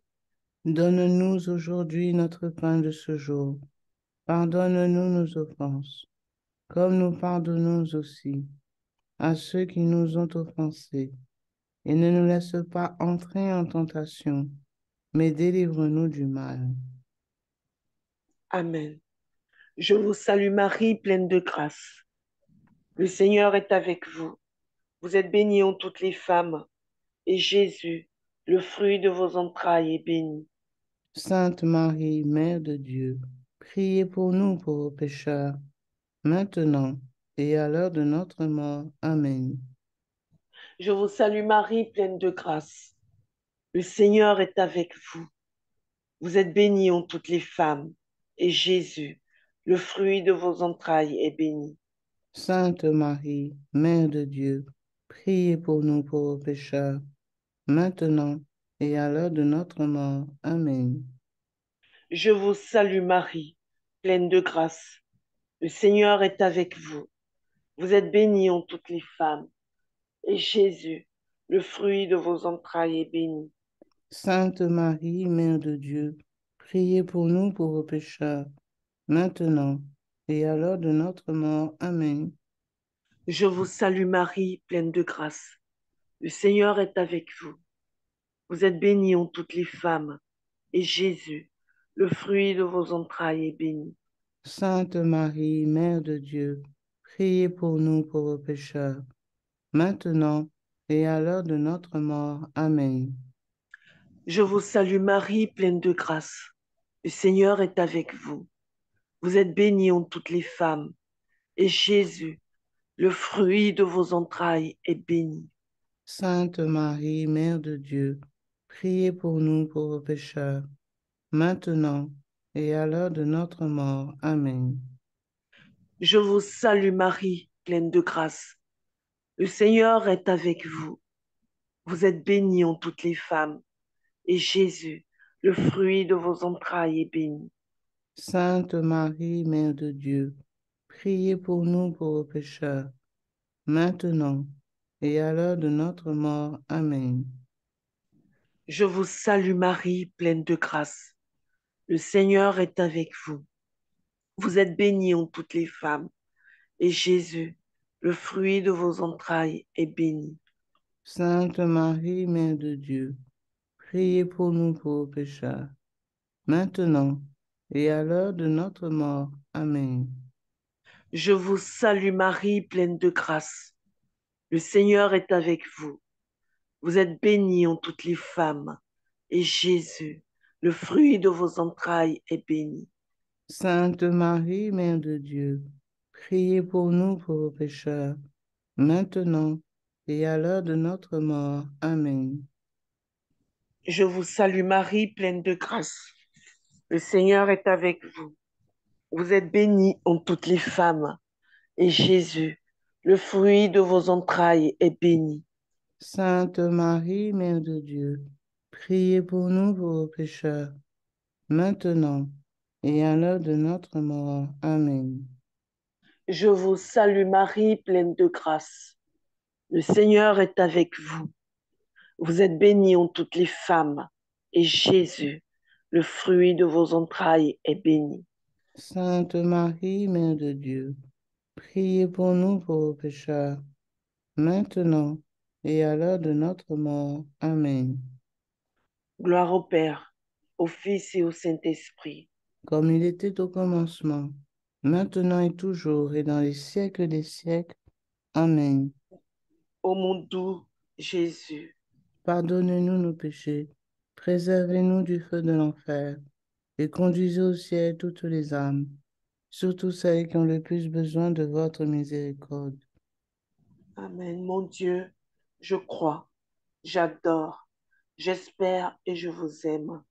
Donne-nous aujourd'hui notre pain de ce jour. Pardonne-nous nos offenses, comme nous pardonnons aussi à ceux qui nous ont offensés. Et ne nous laisse pas entrer en tentation, mais délivre-nous du mal. Amen. Je vous salue Marie, pleine de grâce. Le Seigneur est avec vous. Vous êtes bénie en toutes les femmes, et Jésus, le fruit de vos entrailles, est béni. Sainte Marie, Mère de Dieu, priez pour nous pauvres pécheurs, maintenant et à l'heure de notre mort. Amen. Je vous salue Marie, pleine de grâce. Le Seigneur est avec vous. Vous êtes bénie en toutes les femmes, et Jésus, le fruit de vos entrailles, est béni. Sainte Marie, Mère de Dieu, priez pour nous pauvres pécheurs, maintenant et à l'heure de notre mort. Amen. Je vous salue Marie, pleine de grâce. Le Seigneur est avec vous. Vous êtes bénie en toutes les femmes, et Jésus, le fruit de vos entrailles, est béni. Sainte Marie, Mère de Dieu, priez pour nous pauvres pécheurs, maintenant et à l'heure de notre mort. Amen. Je vous salue Marie, pleine de grâce. Le Seigneur est avec vous. Vous êtes bénie en toutes les femmes, et Jésus, le fruit de vos entrailles, est béni. Sainte Marie, Mère de Dieu, priez pour nous pauvres pécheurs, maintenant et à l'heure de notre mort. Amen. Je vous salue Marie, pleine de grâce. Le Seigneur est avec vous. Vous êtes bénie en toutes les femmes, et Jésus, le fruit de vos entrailles, est béni. Sainte Marie, Mère de Dieu, priez pour nous pauvres pécheurs, maintenant et à l'heure de notre mort. Amen. Je vous salue Marie, pleine de grâce. Le Seigneur est avec vous. Vous êtes bénie en toutes les femmes, et Jésus, le fruit de vos entrailles, est béni. Sainte Marie, Mère de Dieu, priez pour nous pauvres pécheurs, maintenant et à l'heure de notre mort. Amen. Je vous salue Marie, pleine de grâce. Le Seigneur est avec vous. Vous êtes bénie en toutes les femmes, et Jésus, le fruit de vos entrailles, est béni. Sainte Marie, Mère de Dieu, priez pour nous pauvres pécheurs, maintenant et à l'heure de notre mort. Amen. Je vous salue Marie, pleine de grâce. Le Seigneur est avec vous. Vous êtes bénie en toutes les femmes, et Jésus, le fruit de vos entrailles, est béni. Sainte Marie, Mère de Dieu, priez pour nous pauvres pécheurs, maintenant et à l'heure de notre mort. Amen. Je vous salue Marie, pleine de grâce. Le Seigneur est avec vous. Vous êtes bénie en toutes les femmes, et Jésus, le fruit de vos entrailles, est béni. Sainte Marie, Mère de Dieu, priez pour nous pauvres pécheurs, maintenant et à l'heure de notre mort. Amen. Je vous salue Marie, pleine de grâce. Le Seigneur est avec vous. Vous êtes bénie en toutes les femmes, et Jésus, le fruit de vos entrailles, est béni. Sainte Marie, Mère de Dieu, priez pour nous pauvres pécheurs, maintenant et à l'heure de notre mort. Amen. Gloire au Père, au Fils et au Saint-Esprit, comme il était au commencement, maintenant et toujours, et dans les siècles des siècles. Amen. ô mon doux Jésus, Pardonnez-nous nos péchés, préservez-nous du feu de l'enfer, et conduisez au ciel toutes les âmes, surtout celles qui ont le plus besoin de votre miséricorde. Amen. Mon Dieu, je crois, j'adore, j'espère et je vous aime.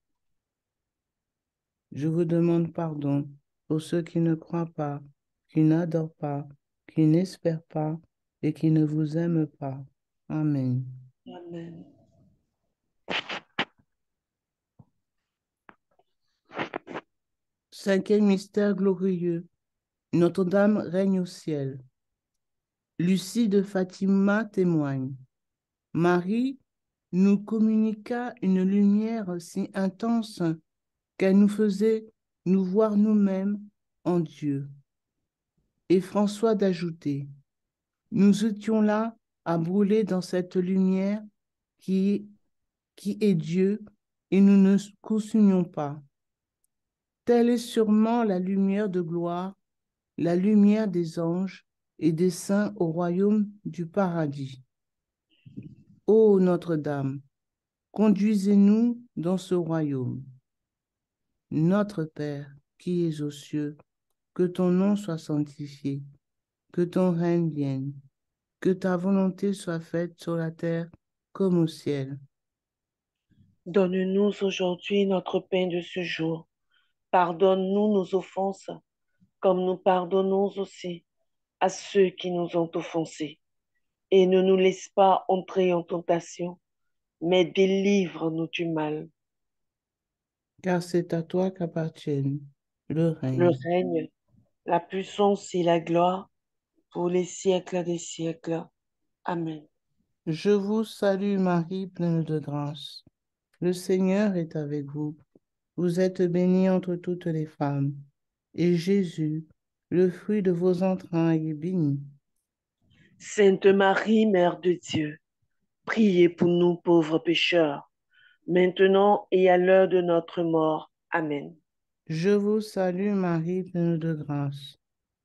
Je vous demande pardon pour ceux qui ne croient pas, qui n'adorent pas, qui n'espèrent pas et qui ne vous aiment pas. Amen. Amen. Cinquième mystère glorieux. Notre-Dame règne au ciel. Lucie de Fatima témoigne. Marie nous communiqua une lumière si intense qu'elle nous faisait nous voir nous-mêmes en Dieu. Et François d'ajouter, nous étions là à brûler dans cette lumière qui, qui est Dieu et nous ne consumions pas. Telle est sûrement la lumière de gloire, la lumière des anges et des saints au royaume du paradis. Ô Notre-Dame, conduisez-nous dans ce royaume. Notre Père, qui es aux cieux, que ton nom soit sanctifié, que ton règne vienne, que ta volonté soit faite sur la terre comme au ciel. Donne-nous aujourd'hui notre pain de ce jour. Pardonne-nous nos offenses, comme nous pardonnons aussi à ceux qui nous ont offensés. Et ne nous laisse pas entrer en tentation, mais délivre-nous du mal. Car c'est à toi qu'appartiennent le Le règne. règne, la puissance et la gloire pour les siècles des siècles. Amen. Je vous salue Marie, pleine de grâce. Le Seigneur est avec vous. Vous êtes bénie entre toutes les femmes. Et Jésus, le fruit de vos entrailles, est béni. Sainte Marie, Mère de Dieu, priez pour nous pauvres pécheurs, maintenant et à l'heure de notre mort. Amen. Je vous salue Marie, pleine de grâce.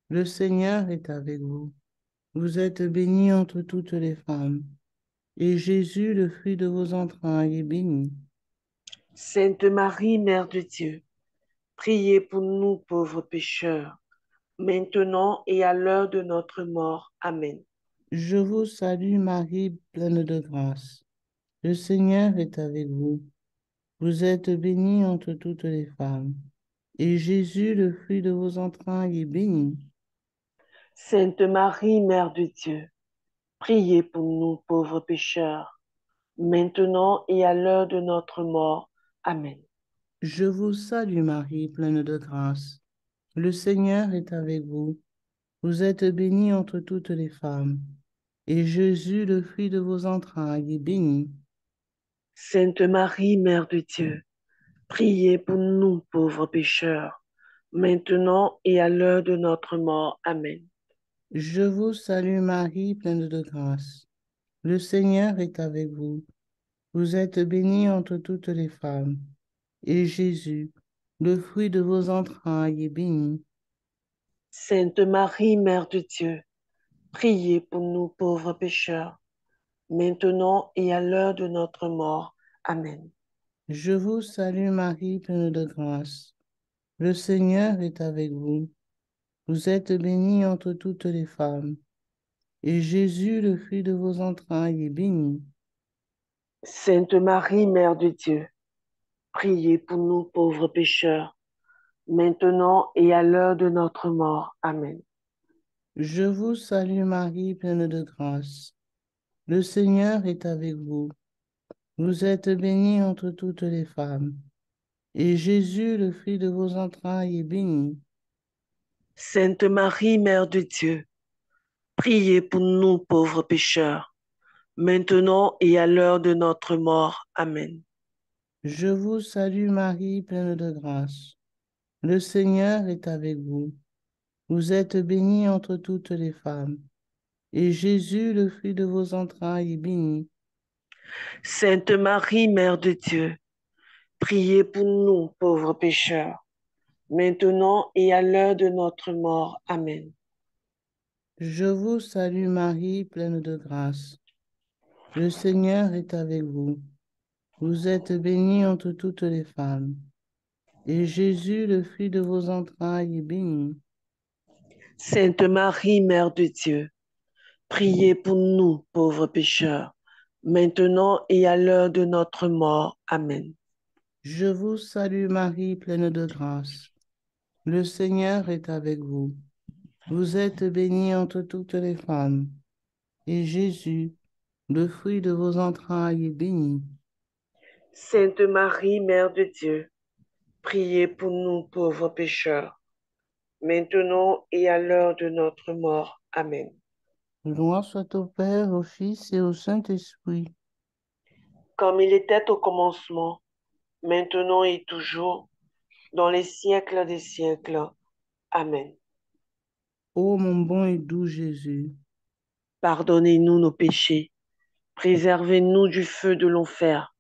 Le Seigneur est avec vous. Vous êtes bénie entre toutes les femmes. Et Jésus, le fruit de vos entrailles, est béni. Sainte Marie, Mère de Dieu, priez pour nous pauvres pécheurs, maintenant et à l'heure de notre mort. Amen. Je vous salue Marie, pleine de grâce. Le Seigneur est avec vous. Vous êtes bénie entre toutes les femmes. Et Jésus, le fruit de vos entrailles, est béni. Sainte Marie, Mère de Dieu, priez pour nous pauvres pécheurs, maintenant et à l'heure de notre mort. Amen. Je vous salue Marie, pleine de grâce. Le Seigneur est avec vous. Vous êtes bénie entre toutes les femmes. Et Jésus, le fruit de vos entrailles, est béni. Sainte Marie, Mère de Dieu, priez pour nous pauvres pécheurs, maintenant et à l'heure de notre mort. Amen. Je vous salue Marie, pleine de grâce. Le Seigneur est avec vous. Vous êtes bénie entre toutes les femmes. Et Jésus, le fruit de vos entrailles, est béni. Sainte Marie, Mère de Dieu, priez pour nous pauvres pécheurs, maintenant et à l'heure de notre mort. Amen. Je vous salue Marie, pleine de grâce. Le Seigneur est avec vous. Vous êtes bénie entre toutes les femmes. Et Jésus, le fruit de vos entrailles, est béni. Sainte Marie, Mère de Dieu, priez pour nous pauvres pécheurs, maintenant et à l'heure de notre mort. Amen. Je vous salue Marie, pleine de grâce. Le Seigneur est avec vous. Vous êtes bénie entre toutes les femmes. Et Jésus, le fruit de vos entrailles, est béni. Sainte Marie, Mère de Dieu, priez pour nous pauvres pécheurs, maintenant et à l'heure de notre mort. Amen. Je vous salue Marie, pleine de grâce. Le Seigneur est avec vous. Vous êtes bénie entre toutes les femmes. Et Jésus, le fruit de vos entrailles, est béni. Sainte Marie, Mère de Dieu, priez pour nous, pauvres pécheurs, maintenant et à l'heure de notre mort. Amen. Je vous salue Marie, pleine de grâce. Le Seigneur est avec vous. Vous êtes bénie entre toutes les femmes. Et Jésus, le fruit de vos entrailles, est béni. Sainte Marie, Mère de Dieu, priez pour nous, pauvres pécheurs, maintenant et à l'heure de notre mort. Amen. Je vous salue Marie, pleine de grâce. Le Seigneur est avec vous. Vous êtes bénie entre toutes les femmes. Et Jésus, le fruit de vos entrailles, est béni. Sainte Marie, Mère de Dieu, priez pour nous, pauvres pécheurs, maintenant et à l'heure de notre mort. Amen. Gloire soit au Père, au Fils et au Saint-Esprit. Comme il était au commencement, maintenant et toujours, dans les siècles des siècles. Amen. Ô mon bon et doux Jésus, Pardonnez-nous nos péchés, préservez-nous du feu de l'enfer,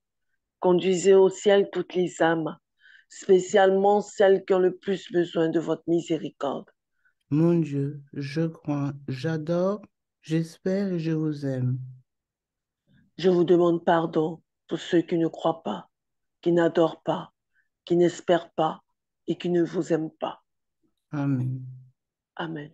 conduisez au ciel toutes les âmes, spécialement celles qui ont le plus besoin de votre miséricorde. mon Dieu, je crois, j'adore, j'espère et je vous aime. Je vous demande pardon pour ceux qui ne croient pas, qui n'adorent pas, qui n'espèrent pas et qui ne vous aiment pas. Amen. Amen.